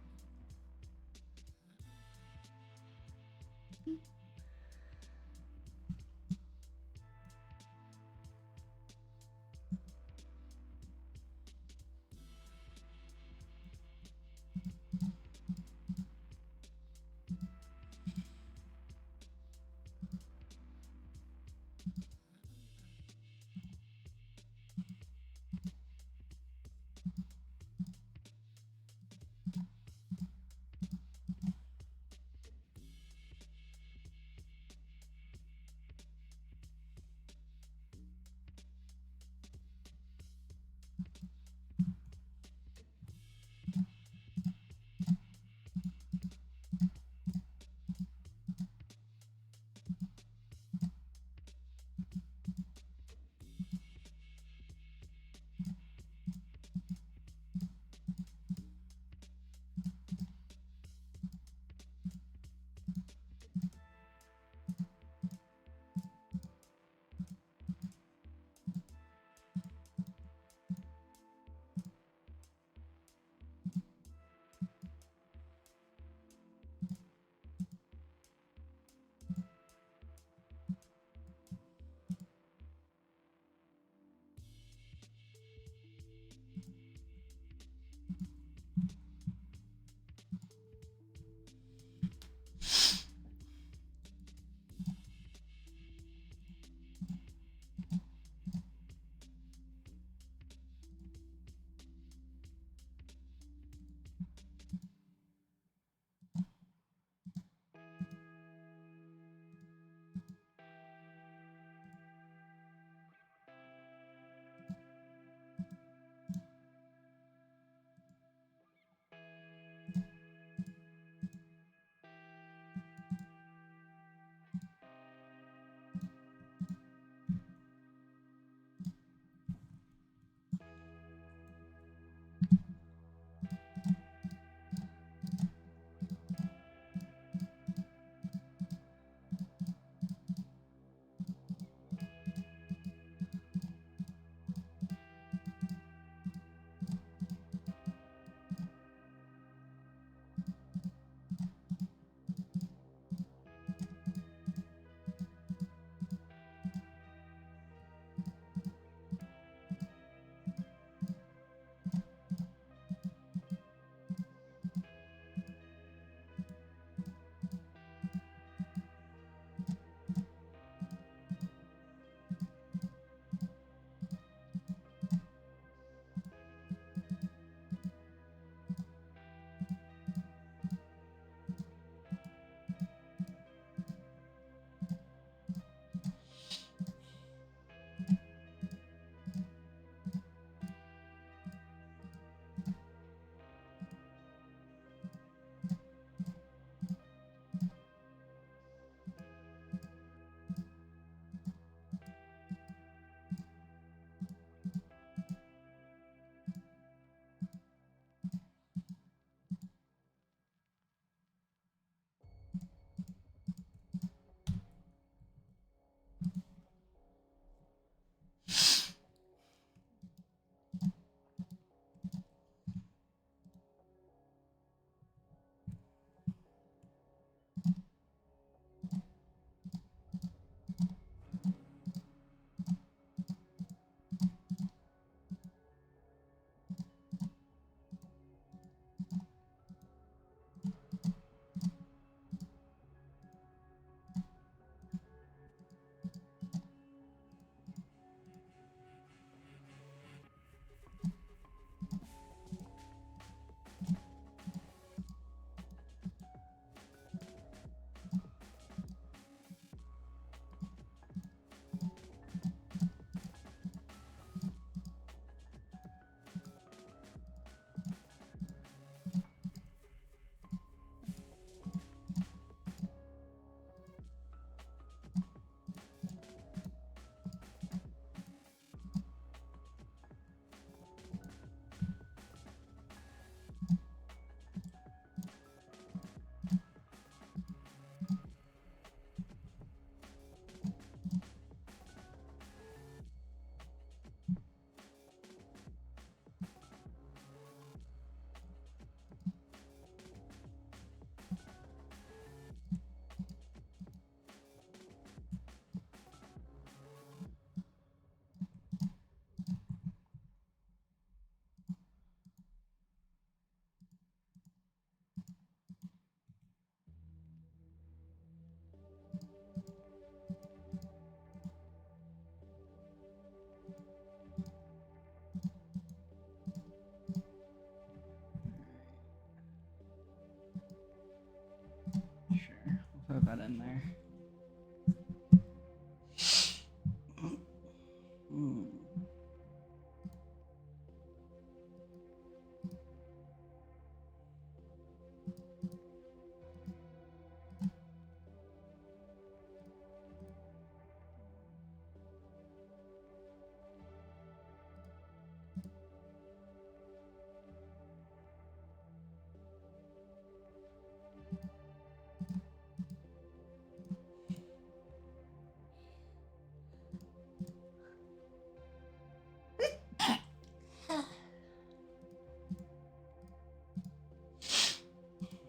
in there.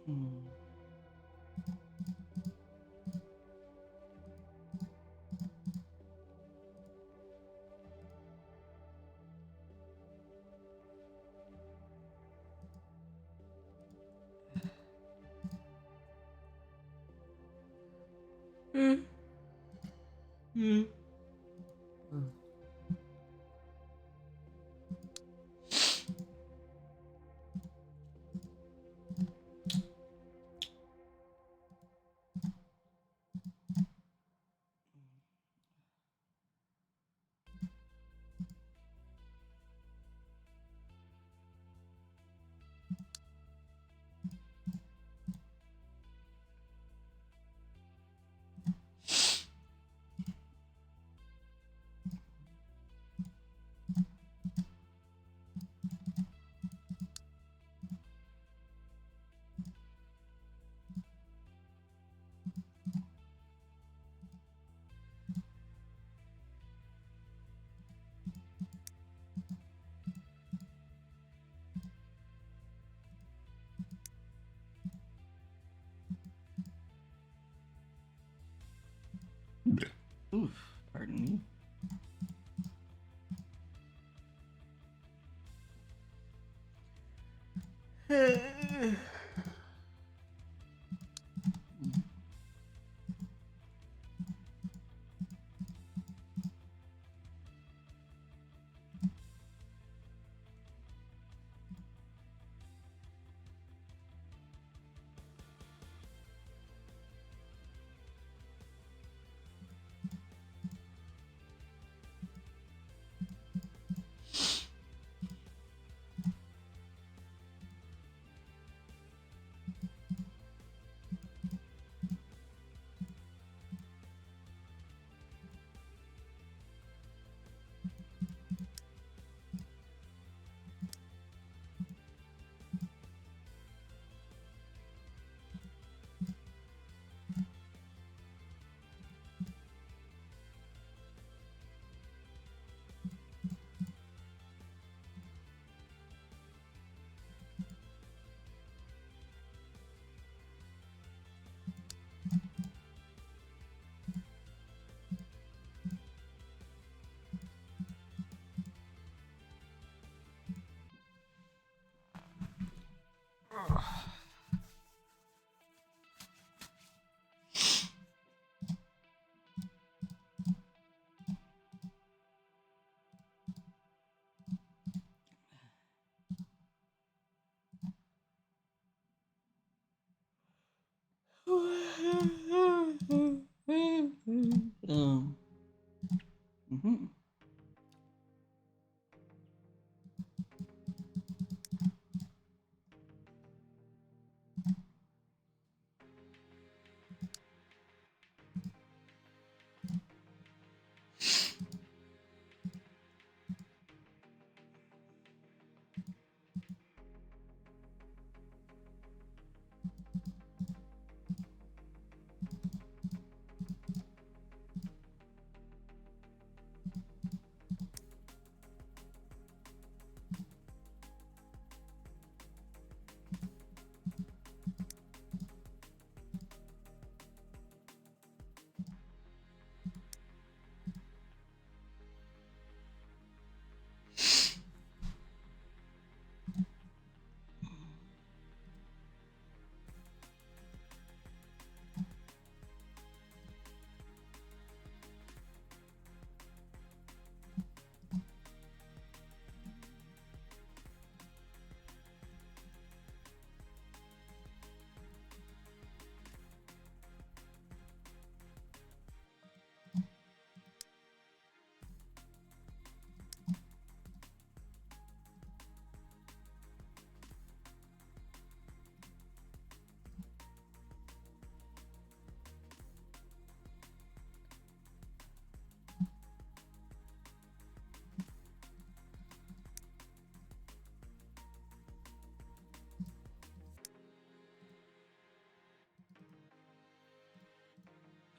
Hmm. Hmm. Hmm. Oof, pardon me.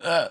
Oh,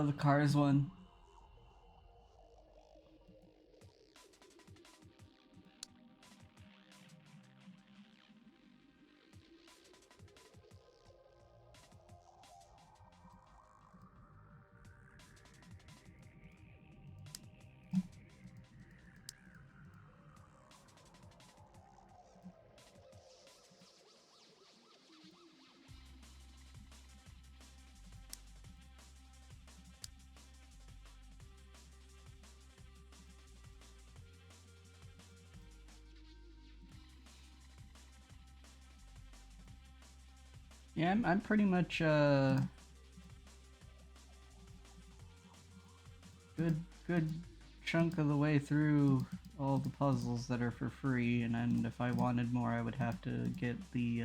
the Cars one. Yeah, I'm pretty much good chunk of the way through all the puzzles that are for free, and then if I wanted more, I would have to get the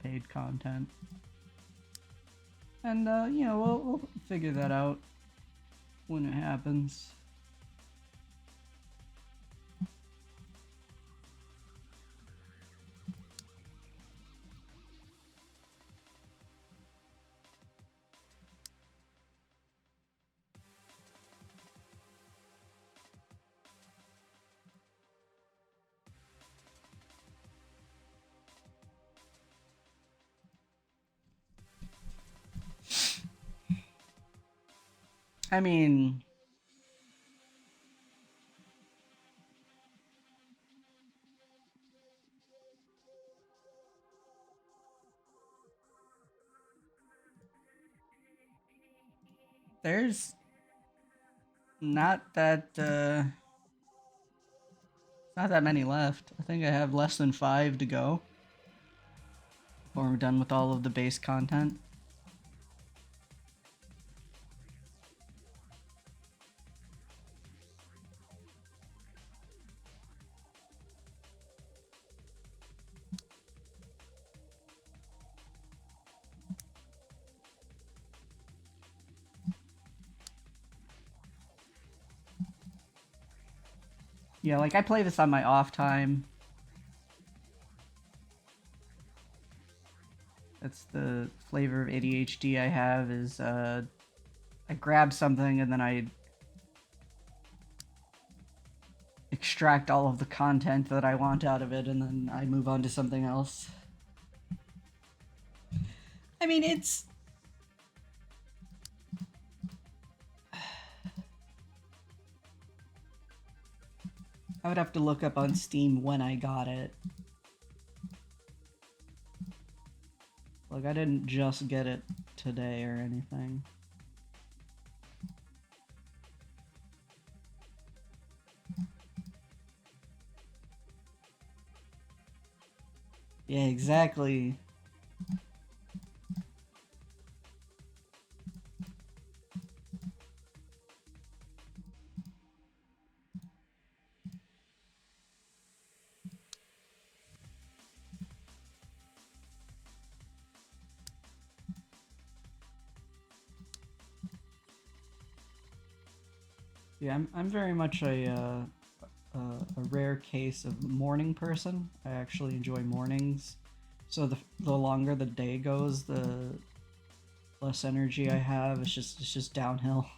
paid content. And you know, we'll figure that out when it happens. I mean, there's not that not that many left. I think I have less than 5 to go before we're done with all of the base content. Yeah, like I play this on my off time. That's the flavor of ADHD I have is I grab something and then I extract all of the content that I want out of it and then I move on to something else. I mean, it's I would have to look up on Steam when I got it. Like, I didn't just get it today or anything. Yeah, exactly. Yeah, I'm very much a rare case of morning person. I actually enjoy mornings. So the longer the day goes, the less energy I have. It's just downhill.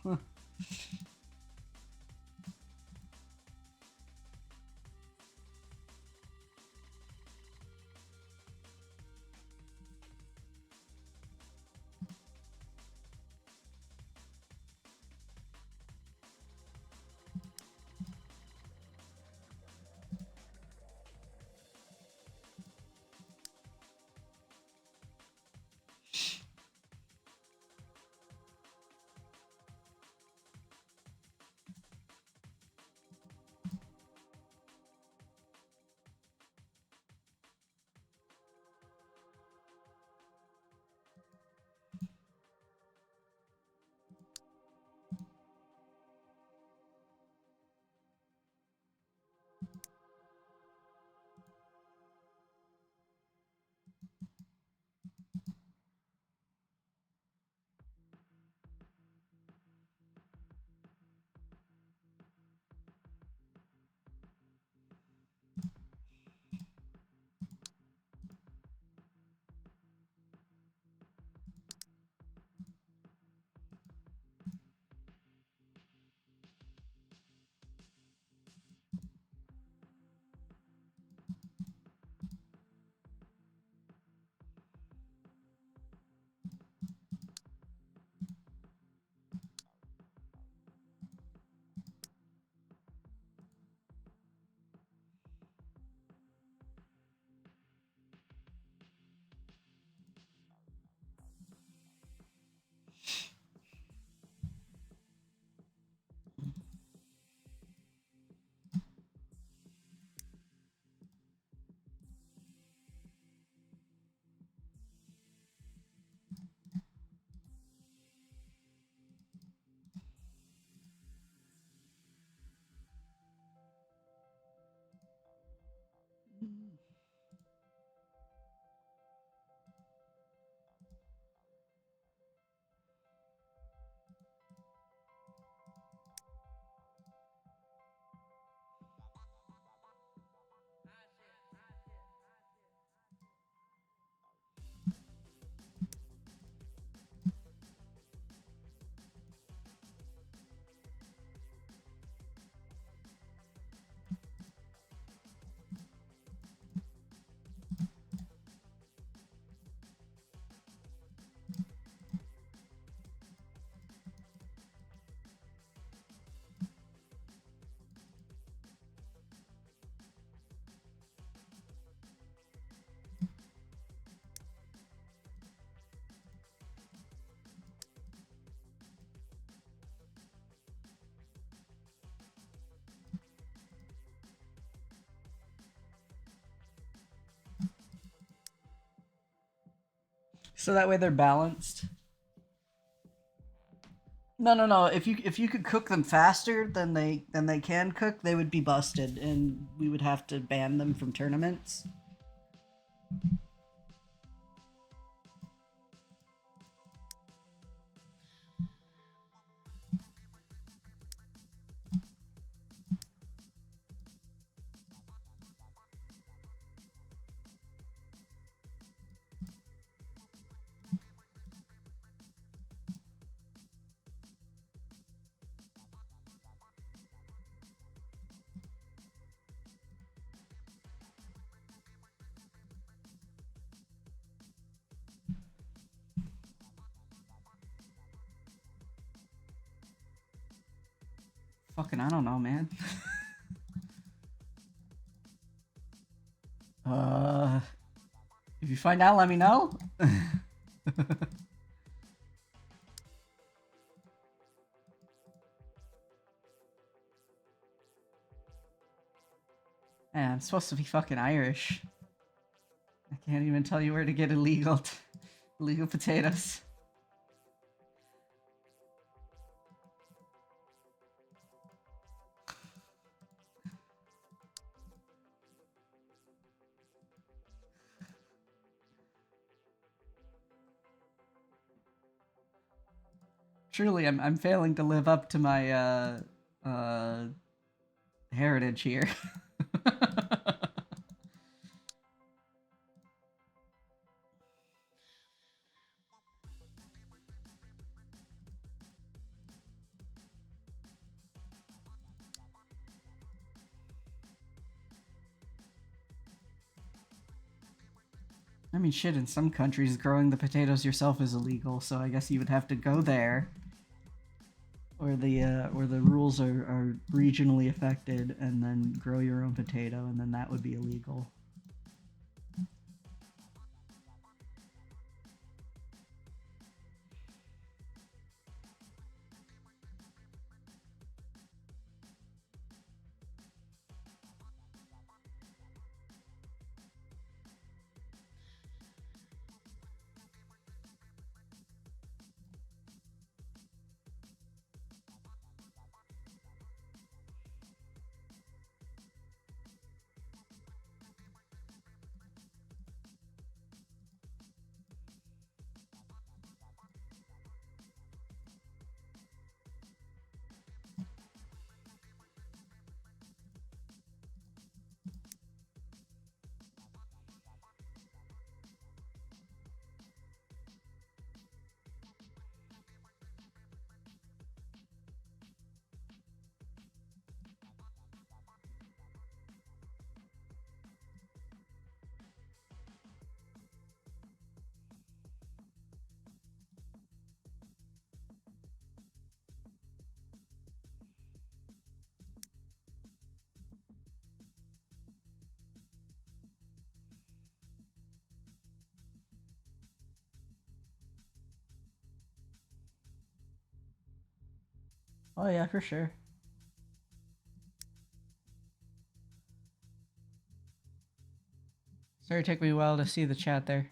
So that way they're balanced. No. If you could cook them faster than they can cook, they would be busted, and we would have to ban them from tournaments. Fucking, I don't know, man. If you find out, let me know. Man, I'm supposed to be fucking Irish. I can't even tell you where to get illegal potatoes. Truly, I'm failing to live up to my heritage here. I mean, shit, in some countries, growing the potatoes yourself is illegal, so I guess you would have to go there where the rules are regionally affected and then grow your own potato, and then that would be illegal. Oh yeah, for sure. Sorry, it took me a while to see the chat there.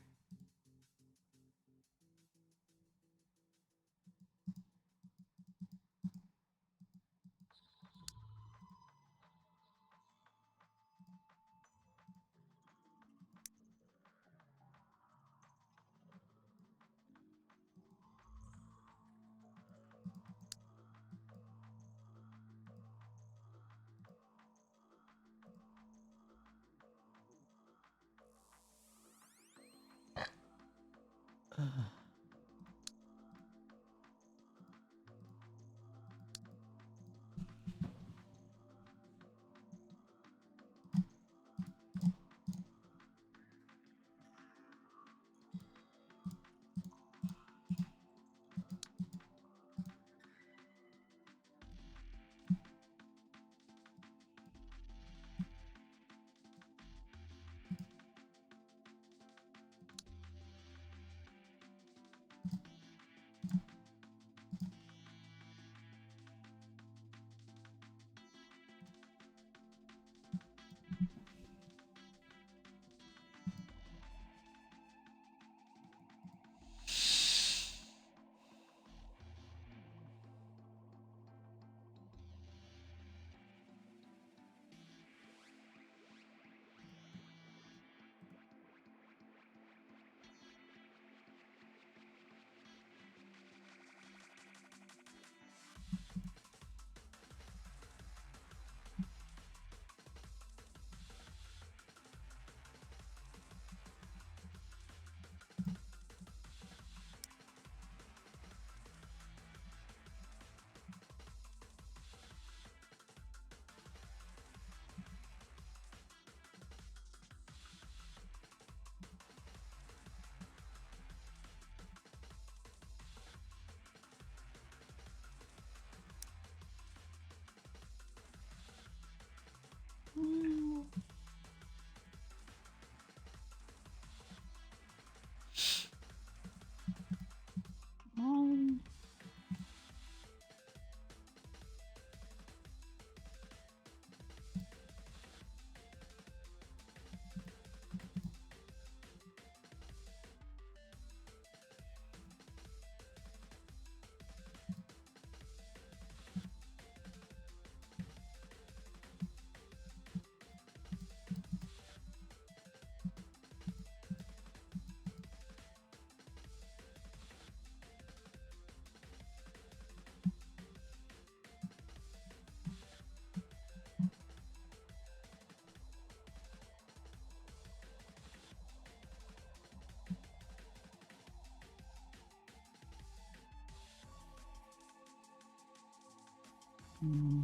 Hmm.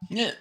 Yeah.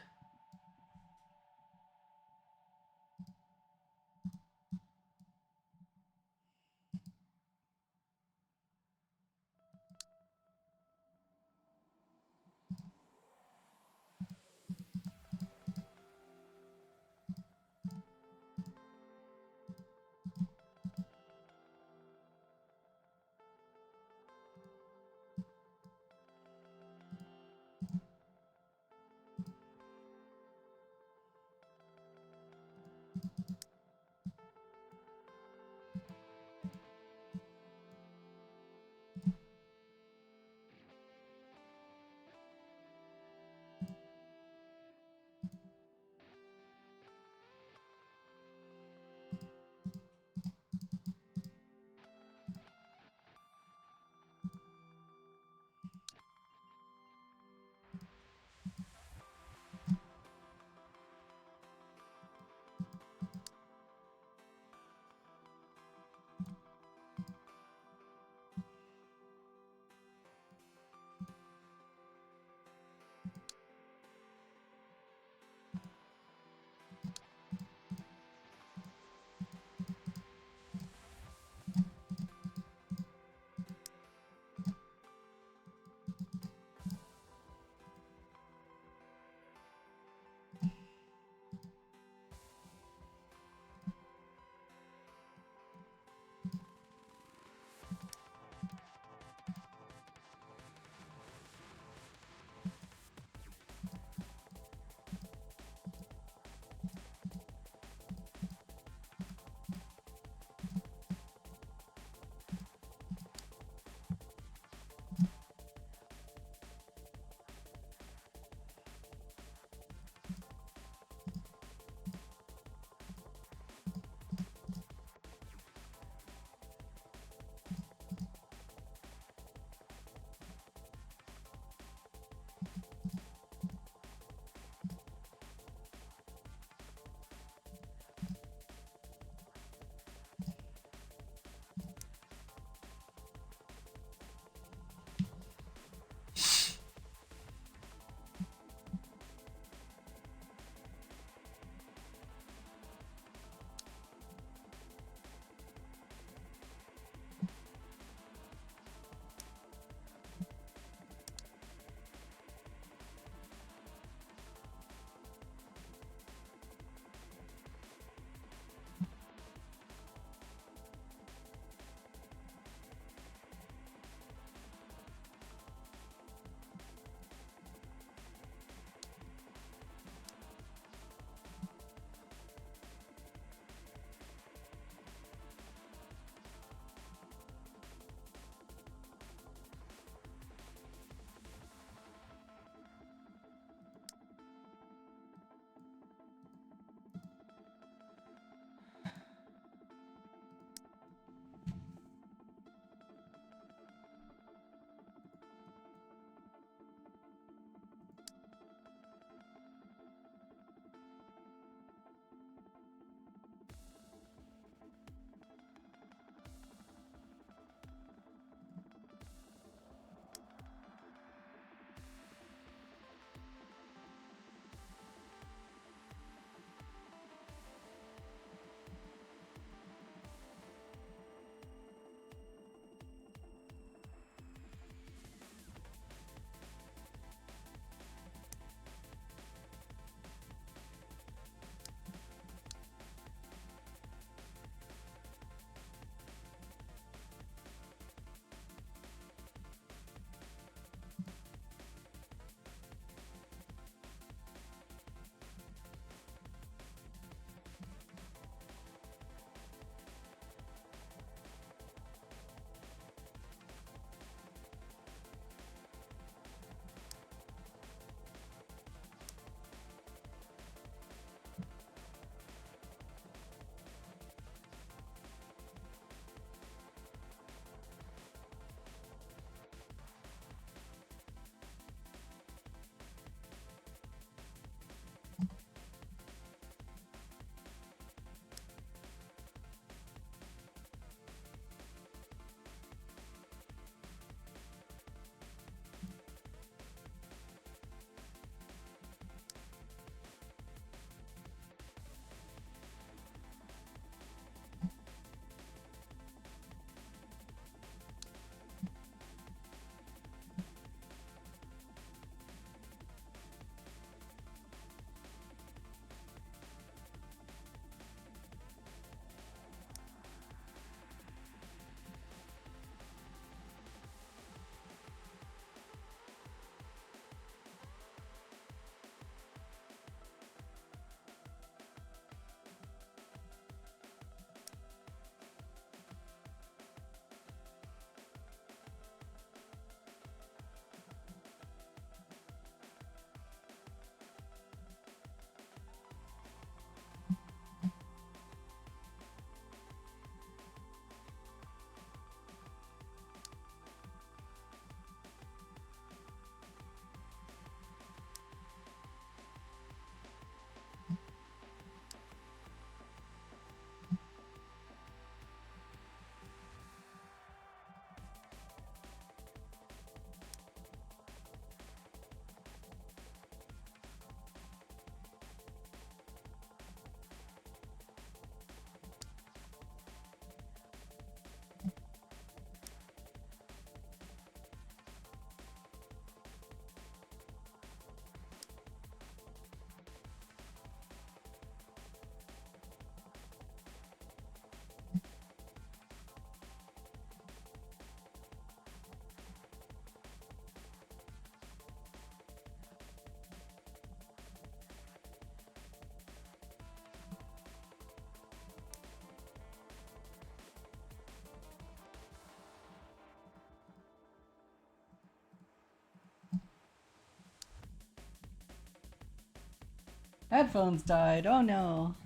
Headphones died. Oh no.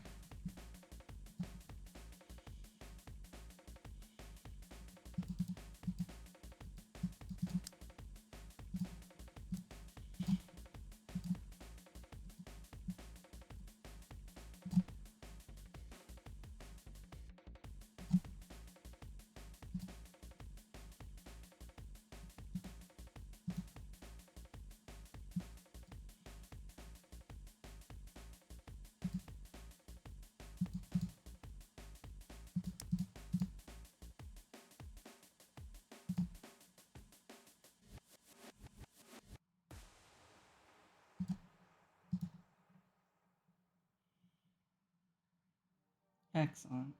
Excellent.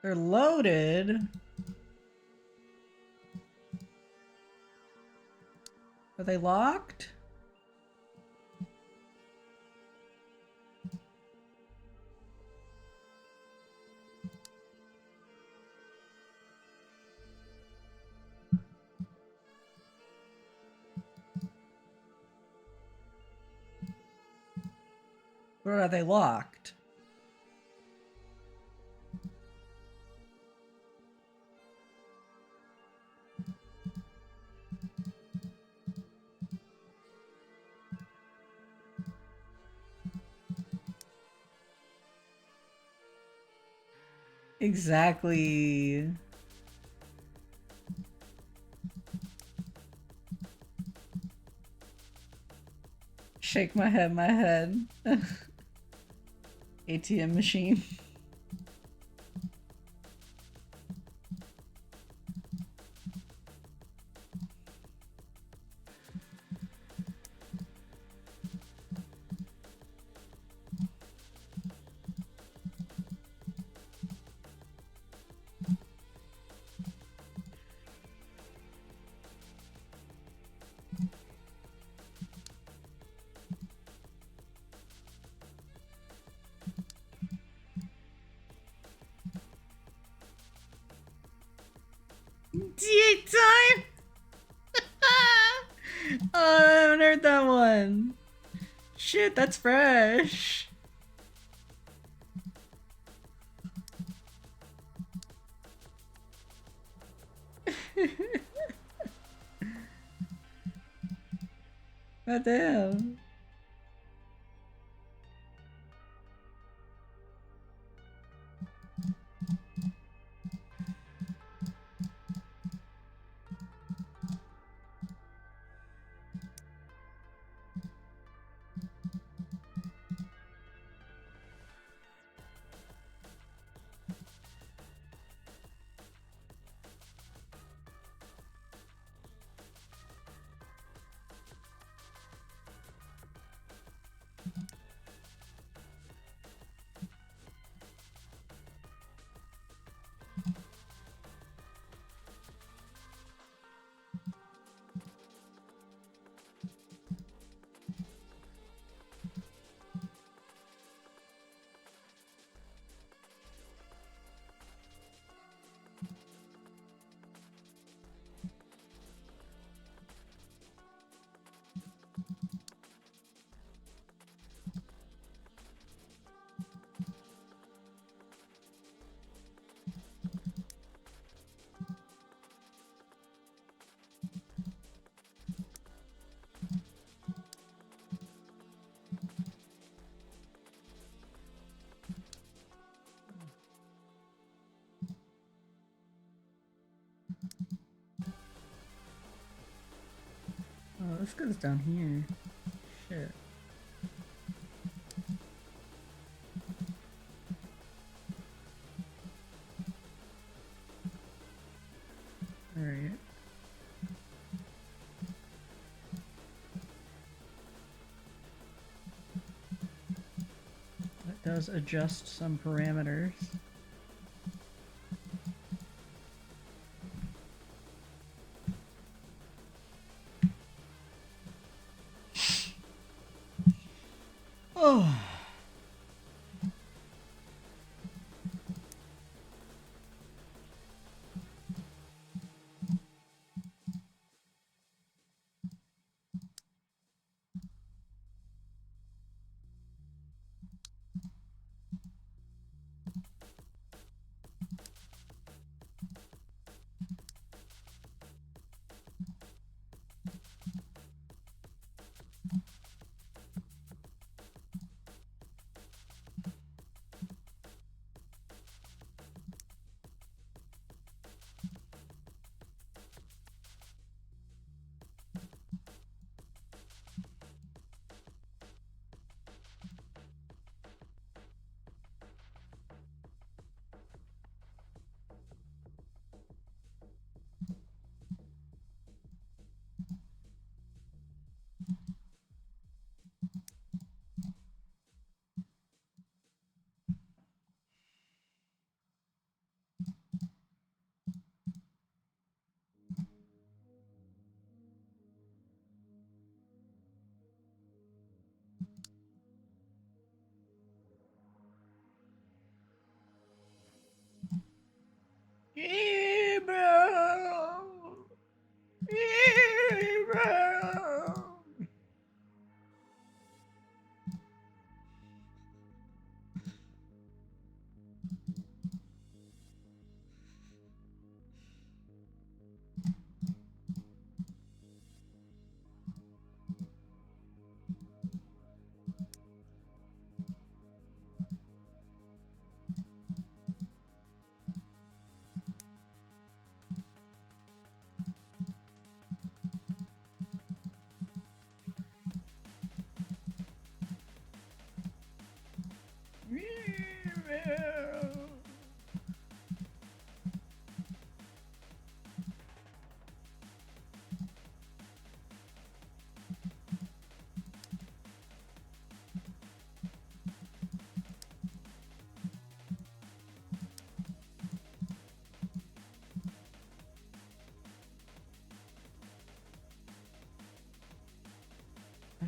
They're loaded. Are they locked? Or are they locked? Exactly. Shake my head. ATM machine. D8 time! Oh, I haven't heard that one. Shit, that's fresh. God damn. Oh, this goes down here. Shit. does adjust some parameters. Oh.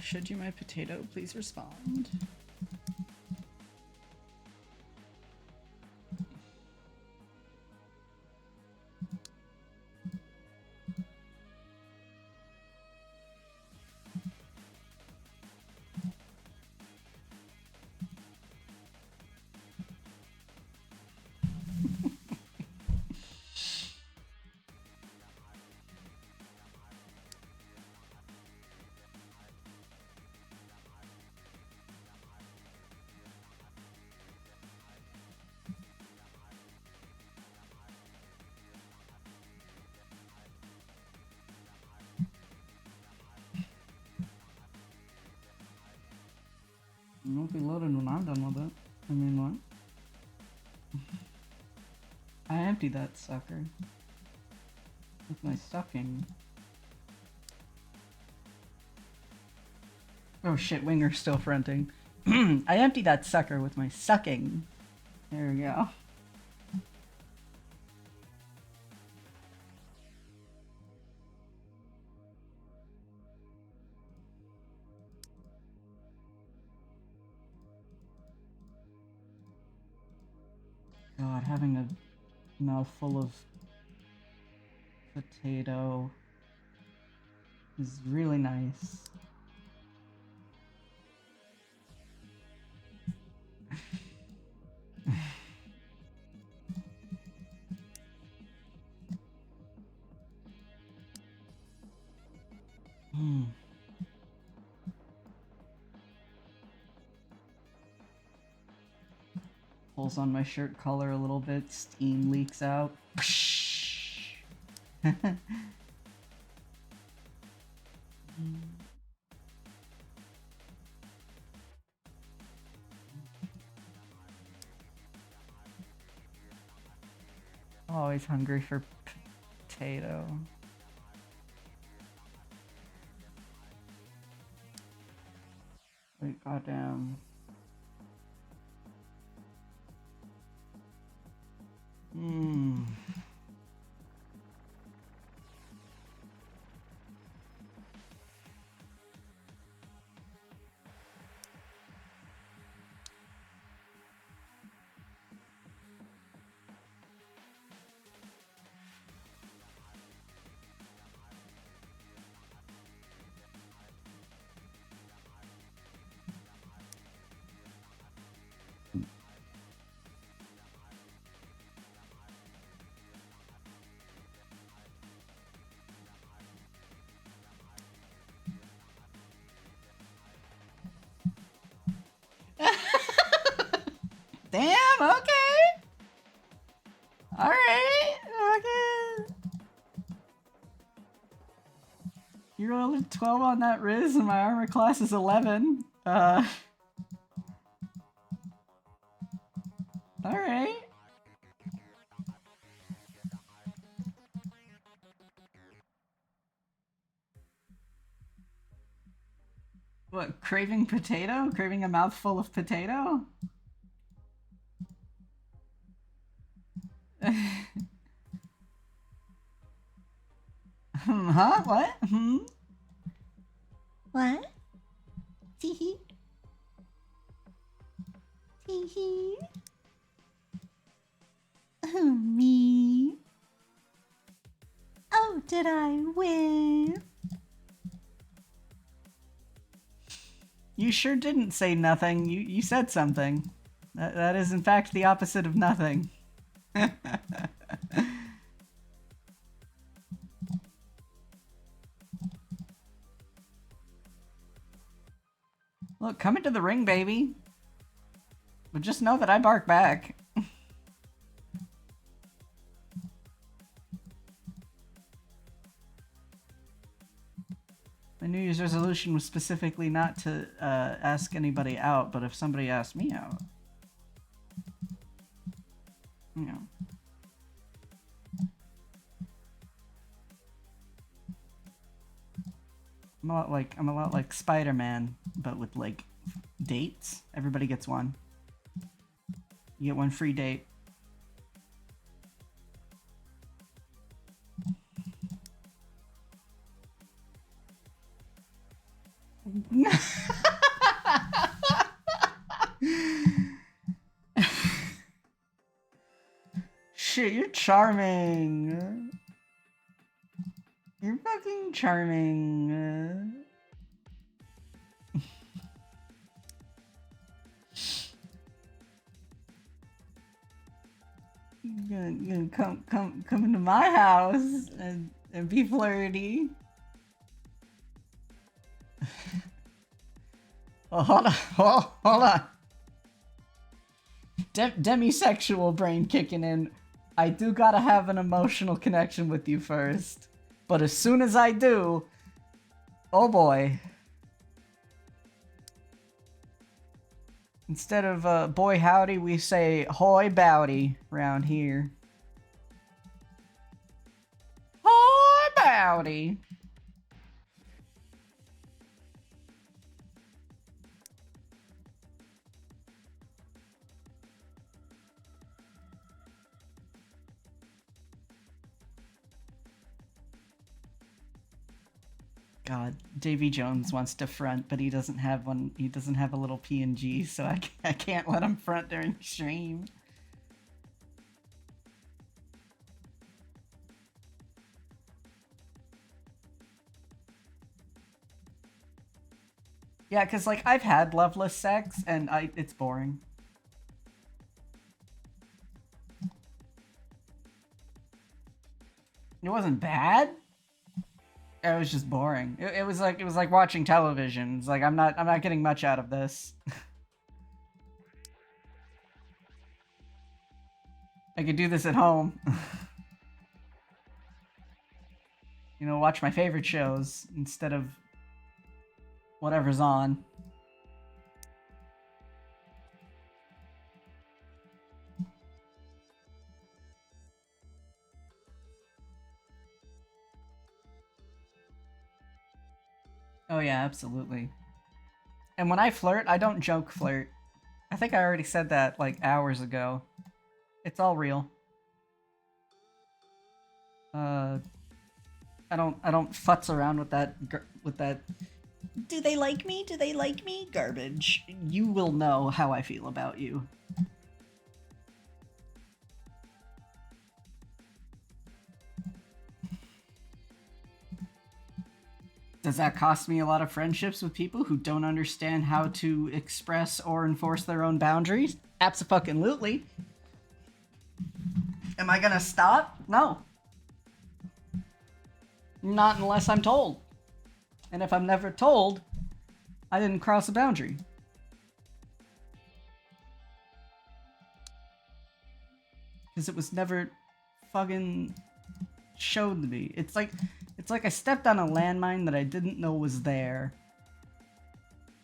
Should you my potato, please respond. It won't be loaded when I'm done with it. I mean, what? I emptied that sucker. With my sucking. Oh shit, Winger's still fronting. I emptied that sucker with my sucking. There we go. God, having a mouthful of potato is really nice. Pulls on my shirt collar a little bit, steam leaks out. Always hungry for potato. Wait, goddamn. Okay. All right. Okay. You rolled a 12 on that Riz, and my armor class is 11. All right. What, craving potato? Craving a mouthful of potato? Huh? What? What? Tee-hee. Tee-hee. Oh, me. Oh, did I win? You sure didn't say nothing. You said something. That is, in fact, the opposite of nothing. Look, come into the ring, baby. But just know that I bark back. My New Year's resolution was specifically not to ask anybody out, but if somebody asked me out, you know. I'm a lot like Spider-Man, but with like dates. Everybody gets one. You get one free date. Shit, you're charming. You're fucking charming. You're gonna come into my house and be flirty. Oh, hold on, hold on. Demisexual brain kicking in. I do gotta have an emotional connection with you first. But as soon as I do, oh boy. Instead of boy howdy, we say hoy bowdy around here. Hoy bowdy. God, Davy Jones wants to front, but he doesn't have one. He doesn't have a little PNG, so I can't let him front during stream. Yeah, cause like I've had loveless sex, and it's boring. It wasn't bad. It was just boring. It was like watching television. It's like I'm not getting much out of this. I could do this at home. You know, watch my favorite shows instead of whatever's on. Oh yeah, absolutely. And when I flirt, I don't joke flirt. I think I already said that like hours ago. It's all real. I don't futz around with that. Do they like me? Do they like me? Garbage. You will know how I feel about you. Does that cost me a lot of friendships with people who don't understand how to express or enforce their own boundaries? Abso-fucking-lutely. Am I gonna stop? No. Not unless I'm told. And if I'm never told, I didn't cross a boundary. Because it was never fucking showed to me. It's like I stepped on a landmine that I didn't know was there.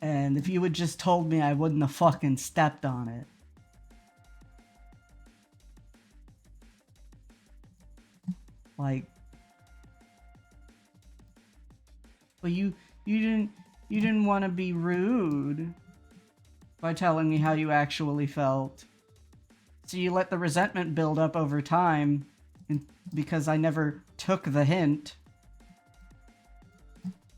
And if you had just told me, I wouldn't have fucking stepped on it. Like, but you didn't want to be rude by telling me how you actually felt. So you let the resentment build up over time, and because I never took the hint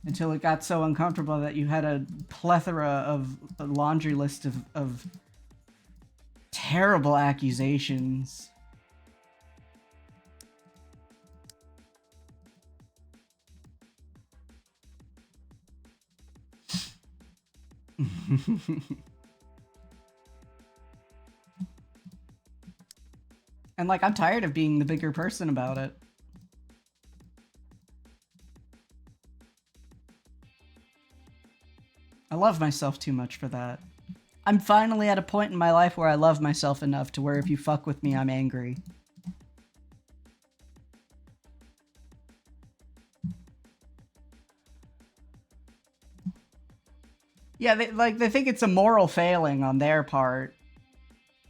until it got so uncomfortable that you had a plethora of a laundry list of terrible accusations. And like, I'm tired of being the bigger person about it. I love myself too much for that. I'm finally at a point in my life where I love myself enough to where if you fuck with me, I'm angry. Yeah, they think it's a moral failing on their part.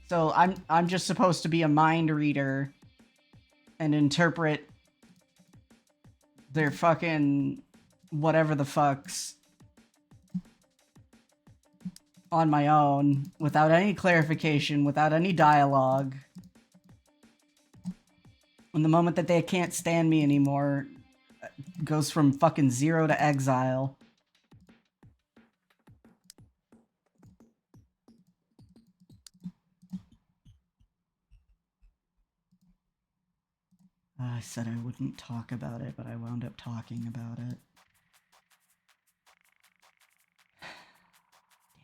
So I'm just supposed to be a mind reader and interpret their fucking whatever the fucks on my own without any clarification, without any dialogue. And the moment that they can't stand me anymore, goes from fucking 0 to exile. I said I wouldn't talk about it, but I wound up talking about it.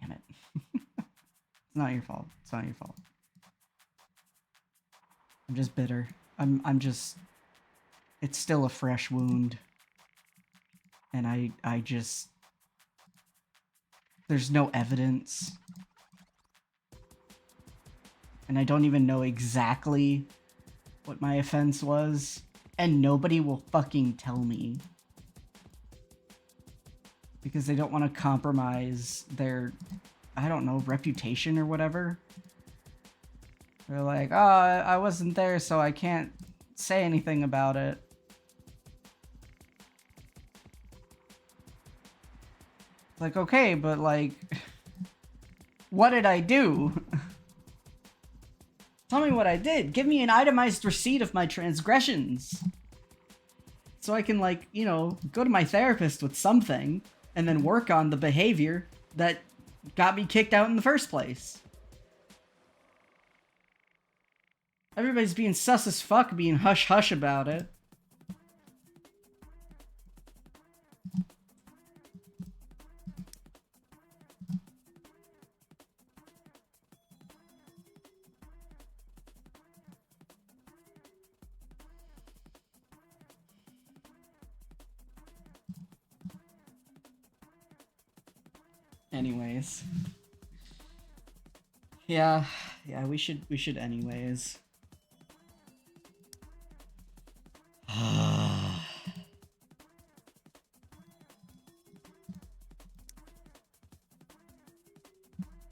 Damn it. It's not your fault. It's not your fault. I'm just bitter. I'm just... It's still a fresh wound. And I just... There's no evidence. And I don't even know exactly what my offense was, and nobody will fucking tell me. Because they don't want to compromise their, I don't know, reputation or whatever. They're like, oh, I wasn't there, so I can't say anything about it. Like, okay, but like, what did I do? Tell me what I did. Give me an itemized receipt of my transgressions. So I can, like, you know, go to my therapist with something and then work on the behavior that got me kicked out in the first place. Everybody's being sus as fuck, being hush-hush about it. Anyways. Yeah, we should anyways.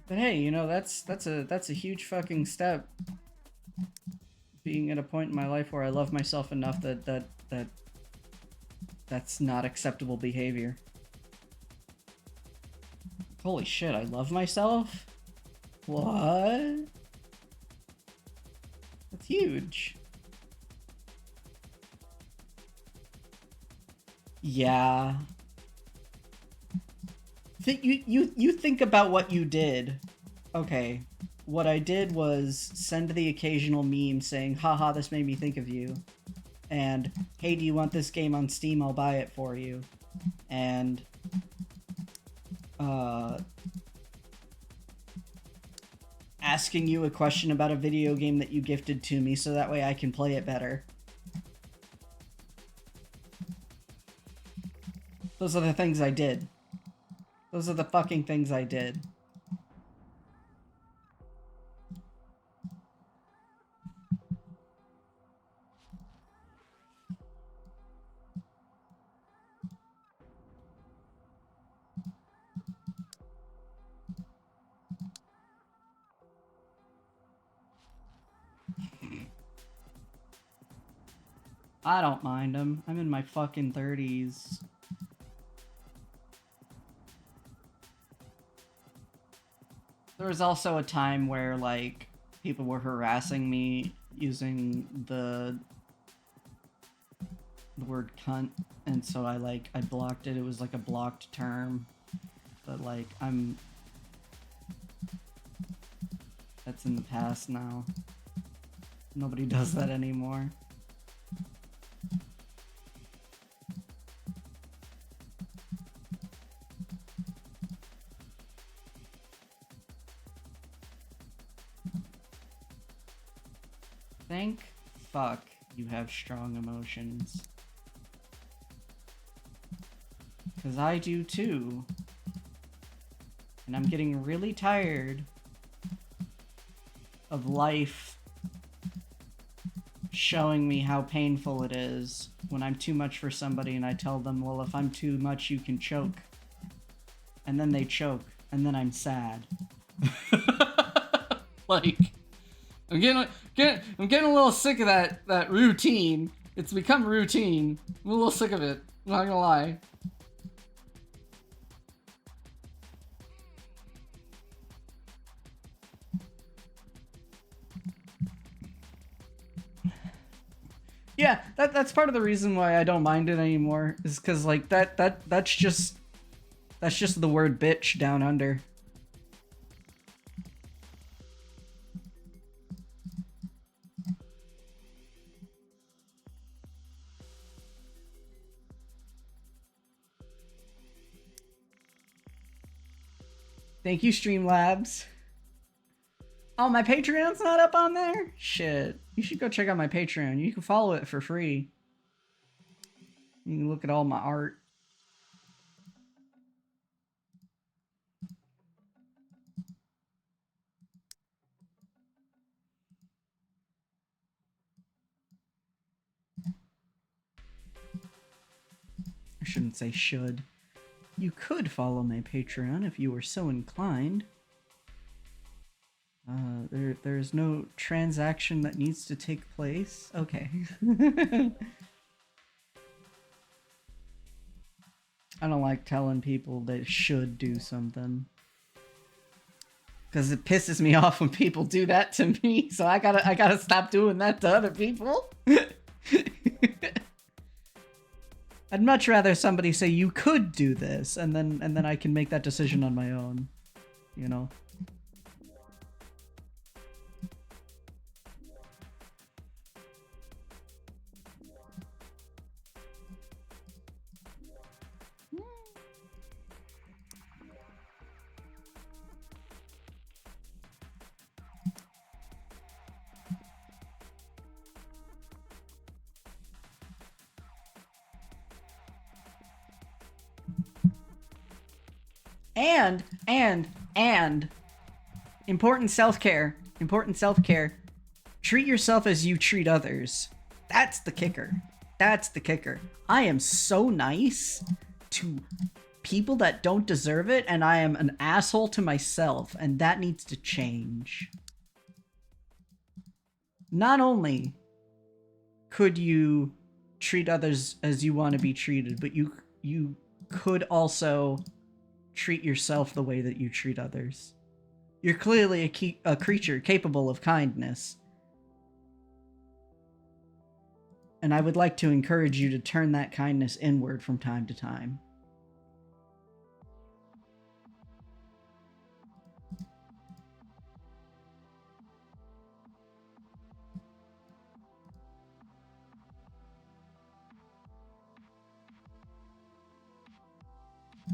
But hey, you know, that's a huge fucking step. Being at a point in my life where I love myself enough that's not acceptable behavior. Holy shit, I love myself? What? That's huge. Yeah. You think about what you did. Okay. What I did was send the occasional meme saying, haha, this made me think of you. And, hey, do you want this game on Steam? I'll buy it for you. And, asking you a question about a video game that you gifted to me so that way I can play it better. Those are the things I did. Those are the fucking things I did. I don't mind them. I'm in my fucking 30s. There was also a time where, like, people were harassing me using the word cunt, and so I blocked it. It was like a blocked term. But, like, that's in the past now. Nobody does that anymore. Thank fuck you have strong emotions. 'Cause I do too. And I'm getting really tired of life showing me how painful it is when I'm too much for somebody and I tell them, well, if I'm too much, you can choke. And then they choke, and then I'm sad. Like, I'm getting a little sick of that routine. It's become routine. I'm a little sick of it. I'm not gonna lie. Yeah, that's part of the reason why I don't mind it anymore. Is because like that's just the word bitch down under. Thank you, Streamlabs. Oh, my Patreon's not up on there? Shit. You should go check out my Patreon. You can follow it for free. You can look at all my art. I shouldn't say should. You could follow my Patreon if you were so inclined. There's no transaction that needs to take place. Okay. I don't like telling people they should do something. Because it pisses me off when people do that to me, so I gotta stop doing that to other people. I'd much rather somebody say you could do this, and then I can make that decision on my own. You know? And important self-care. Important self-care. Treat yourself as you treat others. That's the kicker. That's the kicker. I am so nice to people that don't deserve it, and I am an asshole to myself, and that needs to change. Not only could you treat others as you want to be treated, but you could also treat yourself the way that you treat others. You're clearly a creature capable of kindness. And I would like to encourage you to turn that kindness inward from time to time.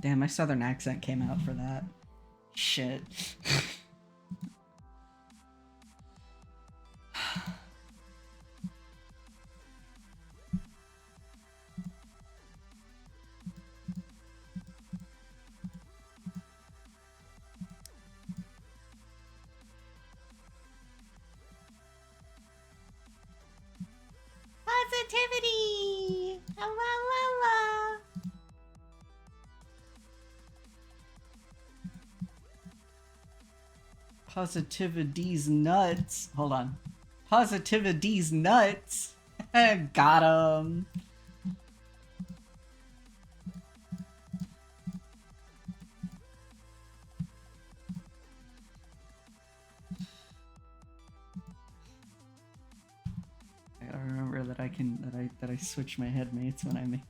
Damn, my southern accent came out for that. Shit. Positivity! La la la! Positivity's nuts. Hold on. Positivity's nuts. Got him. I gotta remember that I switch my headmates when I make.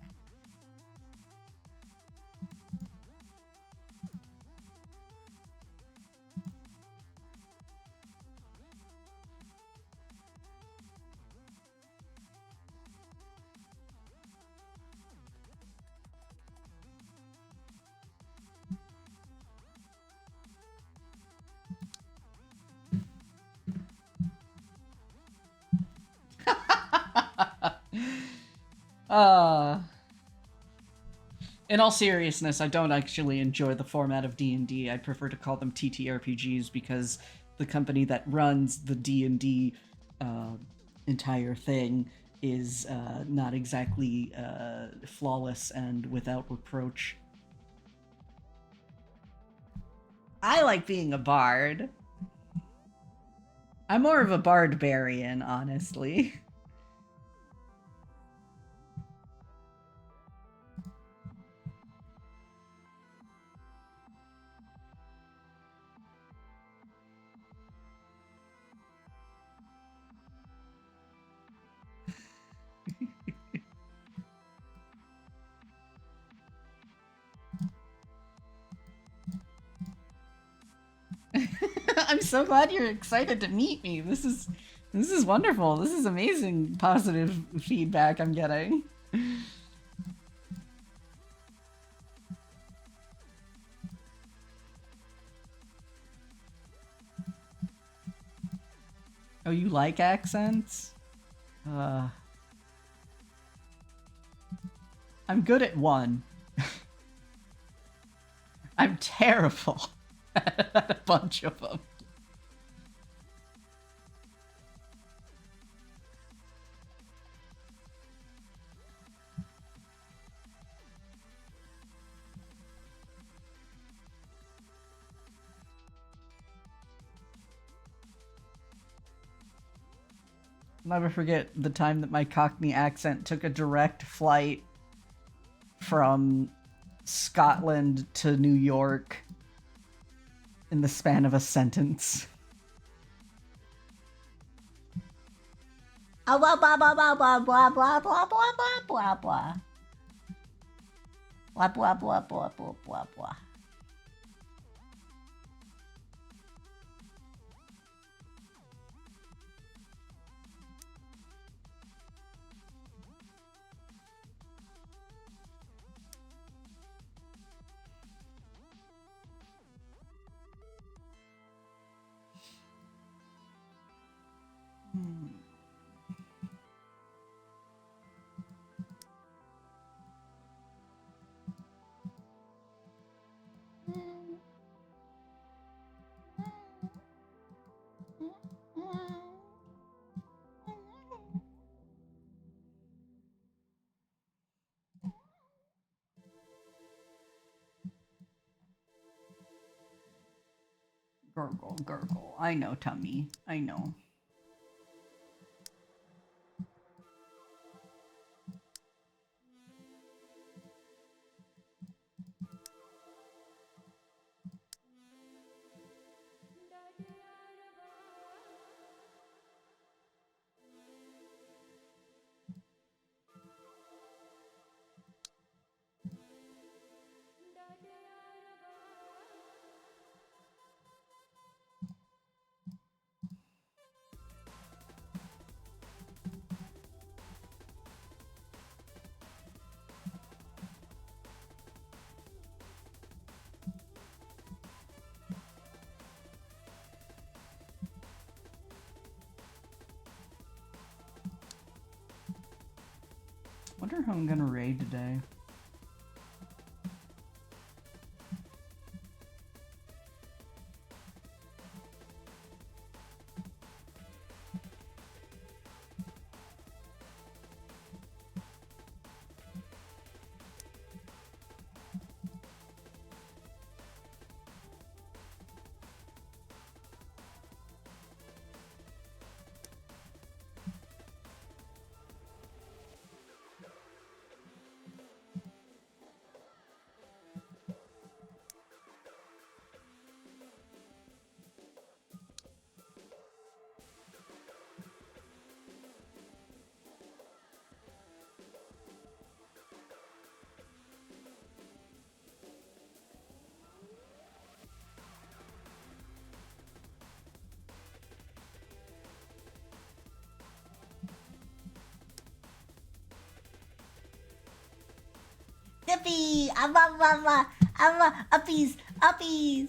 In all seriousness, I don't actually enjoy the format of D&D. I prefer to call them TTRPGs because the company that runs the D&D entire thing is not exactly flawless and without reproach. I like being a bard. I'm more of a barbarian, honestly. I'm so glad you're excited to meet me. This is wonderful. This is amazing positive feedback I'm getting. Oh, you like accents? I'm good at one. I'm terrible at a bunch of them. I'll never forget the time that my Cockney accent took a direct flight from Scotland to New York in the span of a sentence. Blah blah blah blah blah blah blah blah blah blah blah blah. Blah blah blah blah blah blah blah. Gurgle, gurgle. I know, tummy. I know. Wonder how I'm gonna raid today. Yippee! Uppies! Uppies!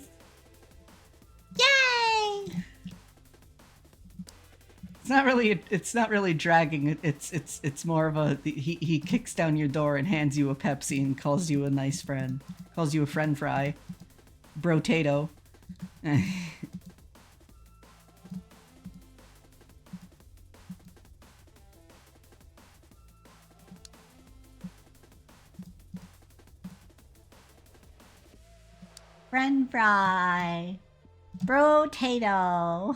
Yay! It's not really dragging. It's more of a he kicks down your door and hands you a Pepsi and calls you a nice friend. Calls you a friend fry. Brotato. Friend fry. Brotato.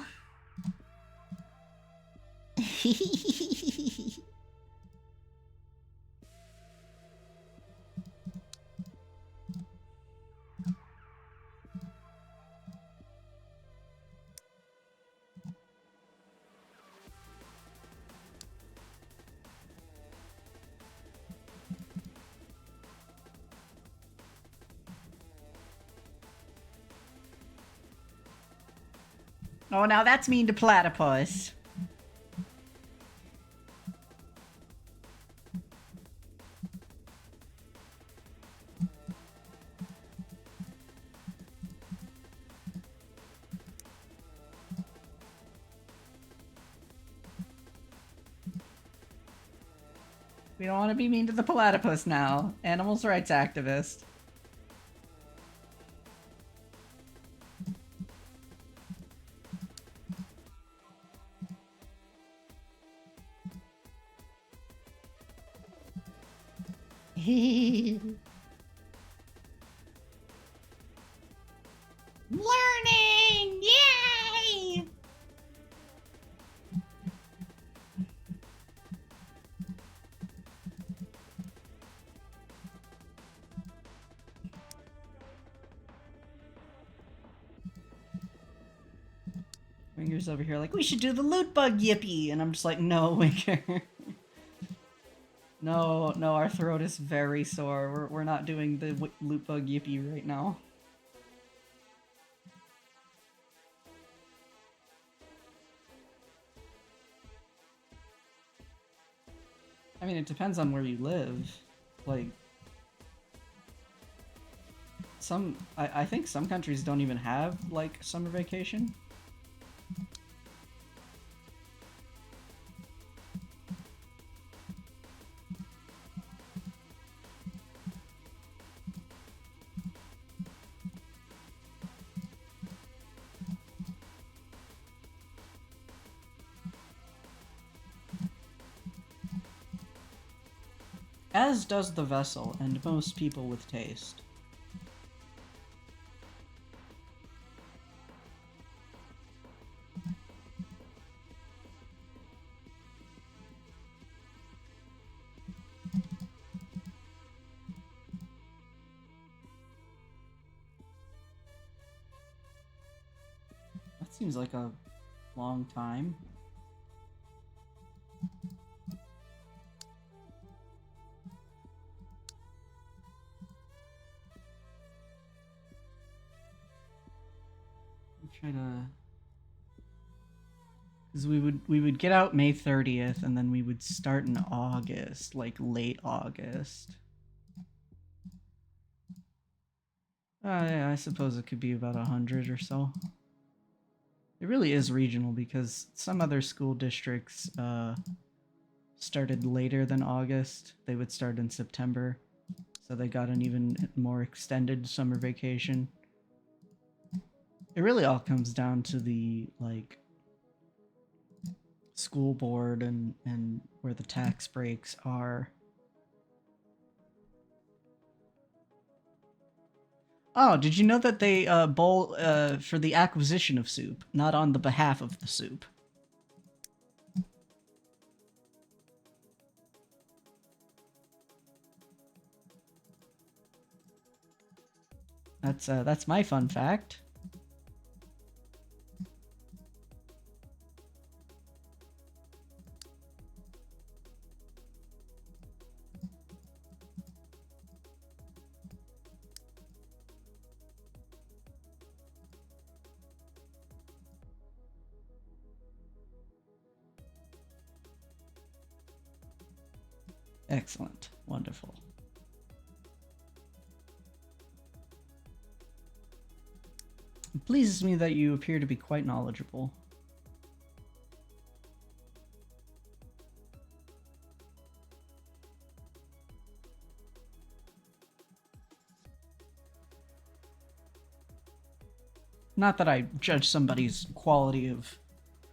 Oh, now that's mean to platypus. We don't want to be mean to the platypus now. Animals rights activist. Learning! Yay! Winger's over here like, we should do the loot bug yippee! And I'm just like, no, Winger. No, our throat is very sore. We're not doing the loot bug yippee right now. I mean, it depends on where you live. Like, I think some countries don't even have, like, summer vacation. As does the vessel, and most people with taste. That seems like a long time. Try to, because we would get out May 30th and then we would start in August, like late August. Yeah, I suppose it could be about 100 or so. It really is regional because some other school districts started later than August. They would start in September, so they got an even more extended summer vacation. It really all comes down to the, like, school board and where the tax breaks are. Oh, did you know that they bowl for the acquisition of soup, not on the behalf of the soup? That's my fun fact. Excellent. Wonderful. It pleases me that you appear to be quite knowledgeable. Not that I judge somebody's quality of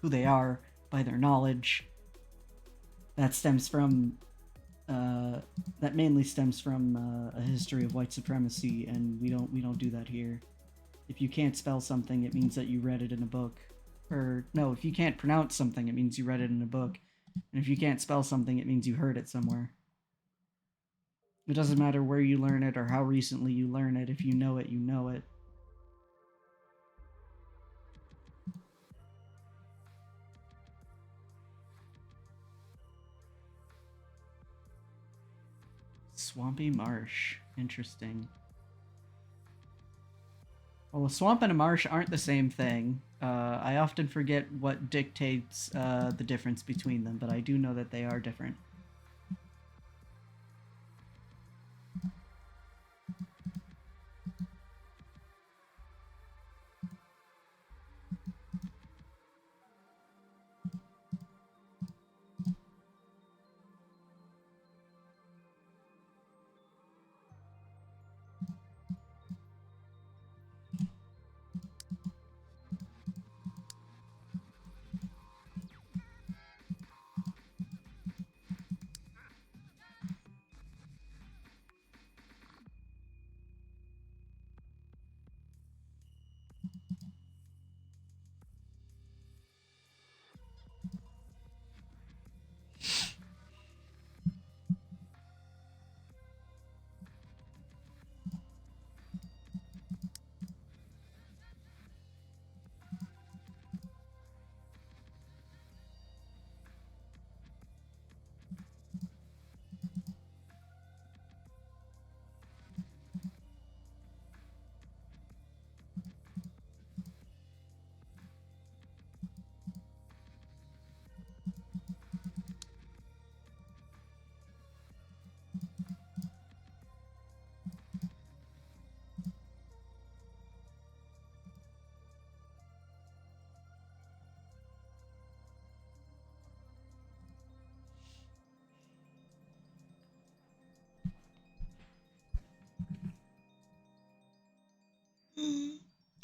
who they are by their knowledge. That stems from that mainly stems from a history of white supremacy, and we don't do that here. If you can't spell something, it means that you read it in a book. Or no, if you can't pronounce something, it means you read it in a book. And if you can't spell something, it means you heard it somewhere. It doesn't matter where you learn it or how recently you learn it. If you know it, you know it. Swampy marsh. Interesting. Well, a swamp and a marsh aren't the same thing. I often forget what dictates the difference between them, but I do know that they are different.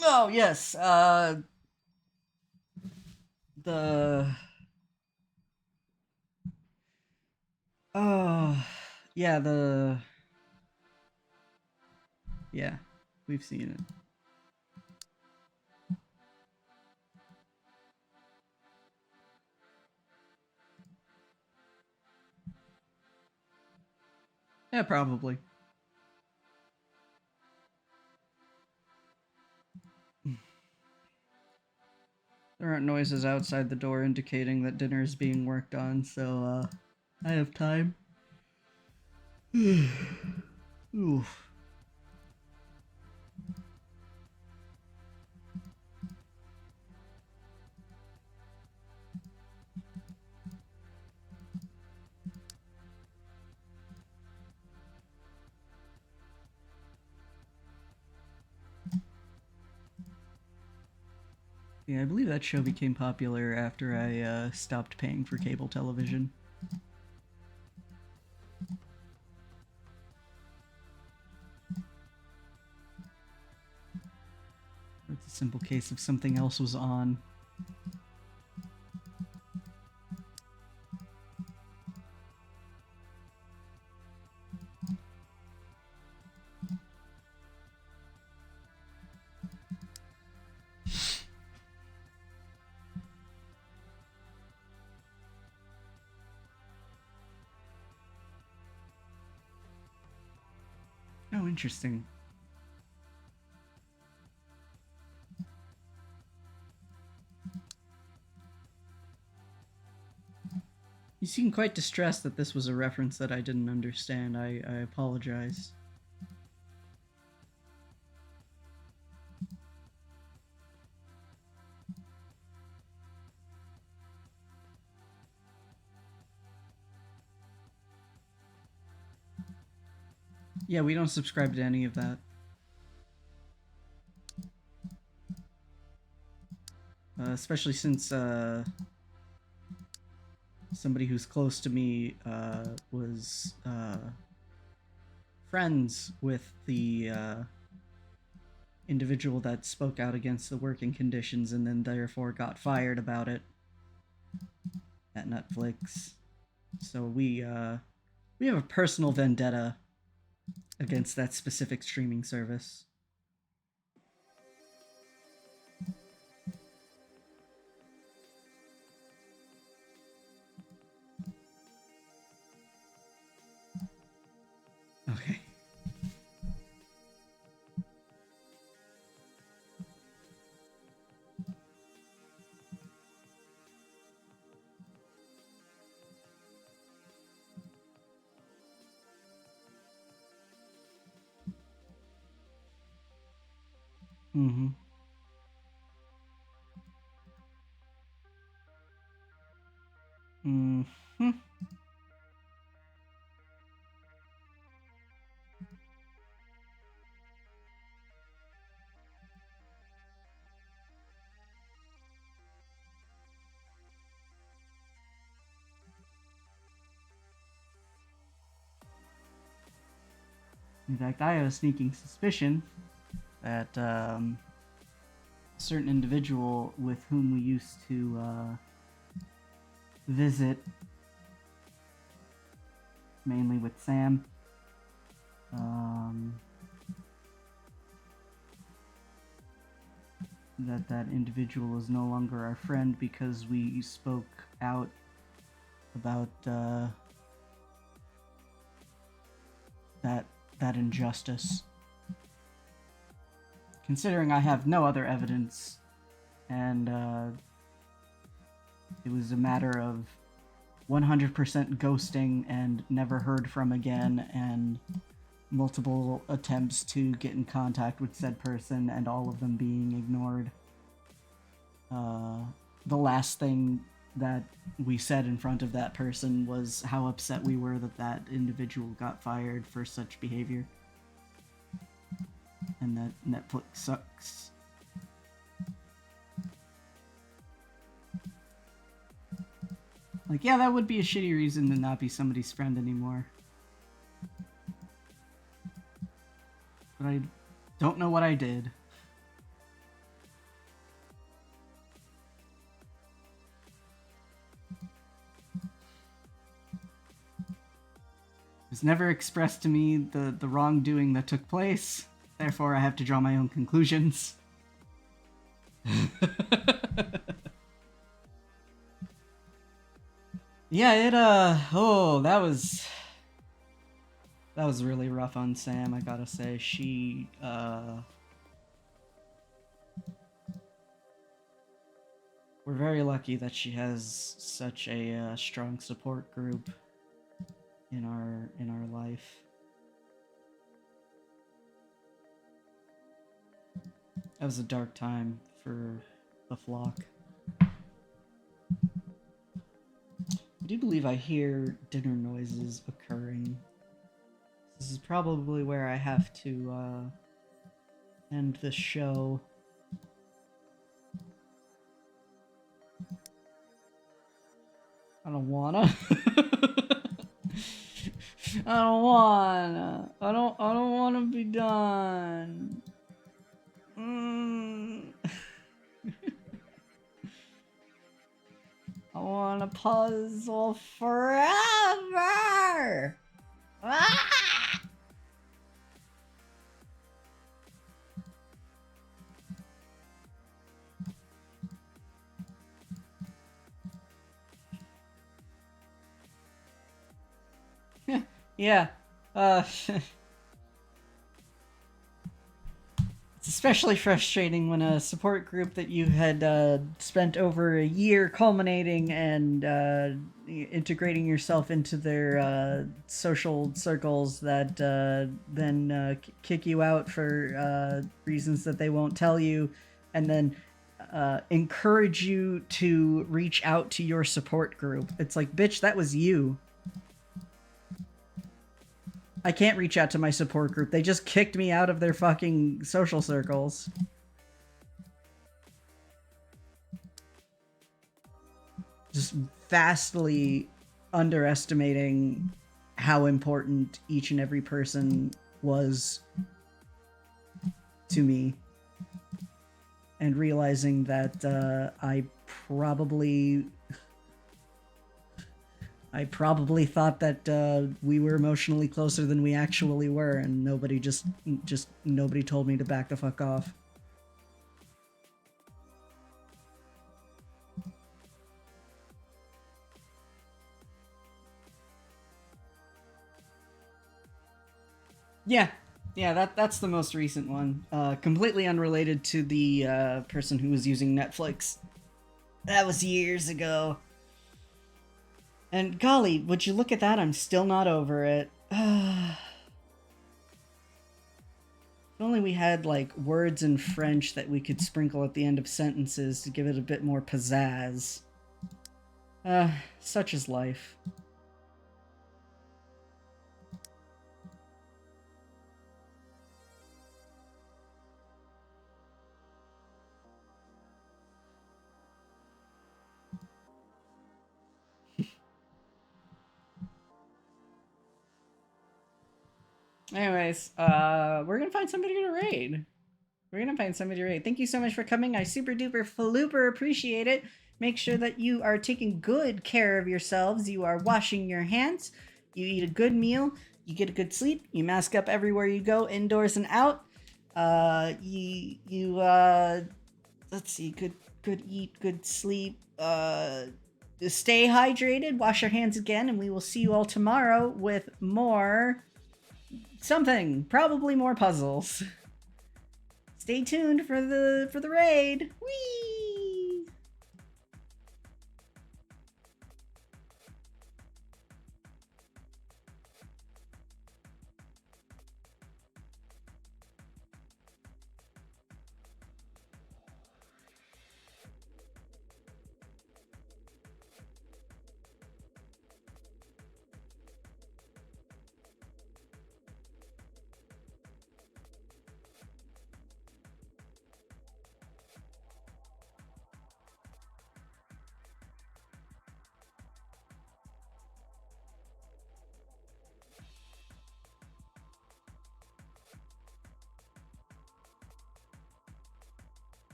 Oh, yes. The. Oh, yeah, the. Yeah, we've seen it. Yeah, probably. There aren't noises outside the door indicating that dinner is being worked on, so I have time. Oof. Yeah, I believe that show became popular after I stopped paying for cable television. It's a simple case of something else was on. Oh, interesting. You seem quite distressed that this was a reference that I didn't understand. I apologize. Yeah, we don't subscribe to any of that. Especially since somebody who's close to me was friends with the individual that spoke out against the working conditions and then therefore got fired about it at Netflix. So we have a personal vendetta against that specific streaming service. Okay. Mm-hmm. Mm-hmm. In fact, I have a sneaking suspicion that a certain individual with whom we used to visit, mainly with Sam, that individual is no longer our friend because we spoke out about that injustice. Considering I have no other evidence, and it was a matter of 100% ghosting and never heard from again, and multiple attempts to get in contact with said person and all of them being ignored. The last thing that we said in front of that person was how upset we were that individual got fired for such behavior. And that Netflix sucks. Like, yeah, that would be a shitty reason to not be somebody's friend anymore. But I don't know what I did. It was never expressed to me the wrongdoing that took place. Therefore, I have to draw my own conclusions. Yeah, that was really rough on Sam, I gotta say. We're very lucky that she has such a strong support group in our life. That was a dark time for the flock. I do believe I hear dinner noises occurring. This is probably where I have to end the show. I don't wanna. I don't wanna be done. I wanna puzzle forever. Ah! Yeah. It's especially frustrating when a support group that you had spent over a year culminating and integrating yourself into their social circles that then kick you out for reasons that they won't tell you, and then encourage you to reach out to your support group. It's like, bitch, that was you. I can't reach out to my support group. They just kicked me out of their fucking social circles. just vastly underestimating how important each and every person was to me, and realizing that I probably thought that we were emotionally closer than we actually were, and nobody nobody told me to back the fuck off. Yeah, that's the most recent one. Completely unrelated to the person who was using Netflix. That was years ago. And golly, would you look at that? I'm still not over it. If only we had like words in French that we could sprinkle at the end of sentences to give it a bit more pizzazz. Such is life. Anyways, we're gonna find somebody to raid. Thank you so much for coming. I super duper falooper appreciate it. Make sure that you are taking good care of yourselves. You are washing your hands. You eat a good meal. You get a good sleep. You mask up everywhere you go, indoors and out. Let's see, good eat, good sleep. Stay hydrated. Wash your hands again, and we will see you all tomorrow with more something. Probably more puzzles. Stay tuned for the raid. Whee!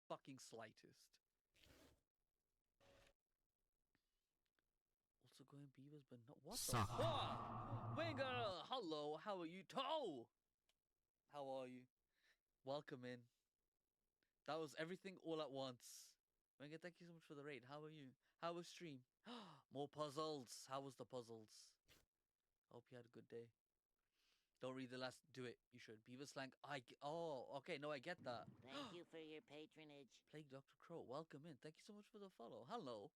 Fucking slightest. Also going Beavers, but not what the fuck? Winger, hello, how are you? Toe! How are you? Welcome in. That was everything all at once. Winger, thank you so much for the raid. How are you? How was stream? More puzzles. How was the puzzles? Hope you had a good day. Don't read the last. Do it. You should. Beaver slang. Oh, okay. No, I get that. Thank you for your patronage. Plague Dr. Crow, welcome in. Thank you so much for the follow. Hello.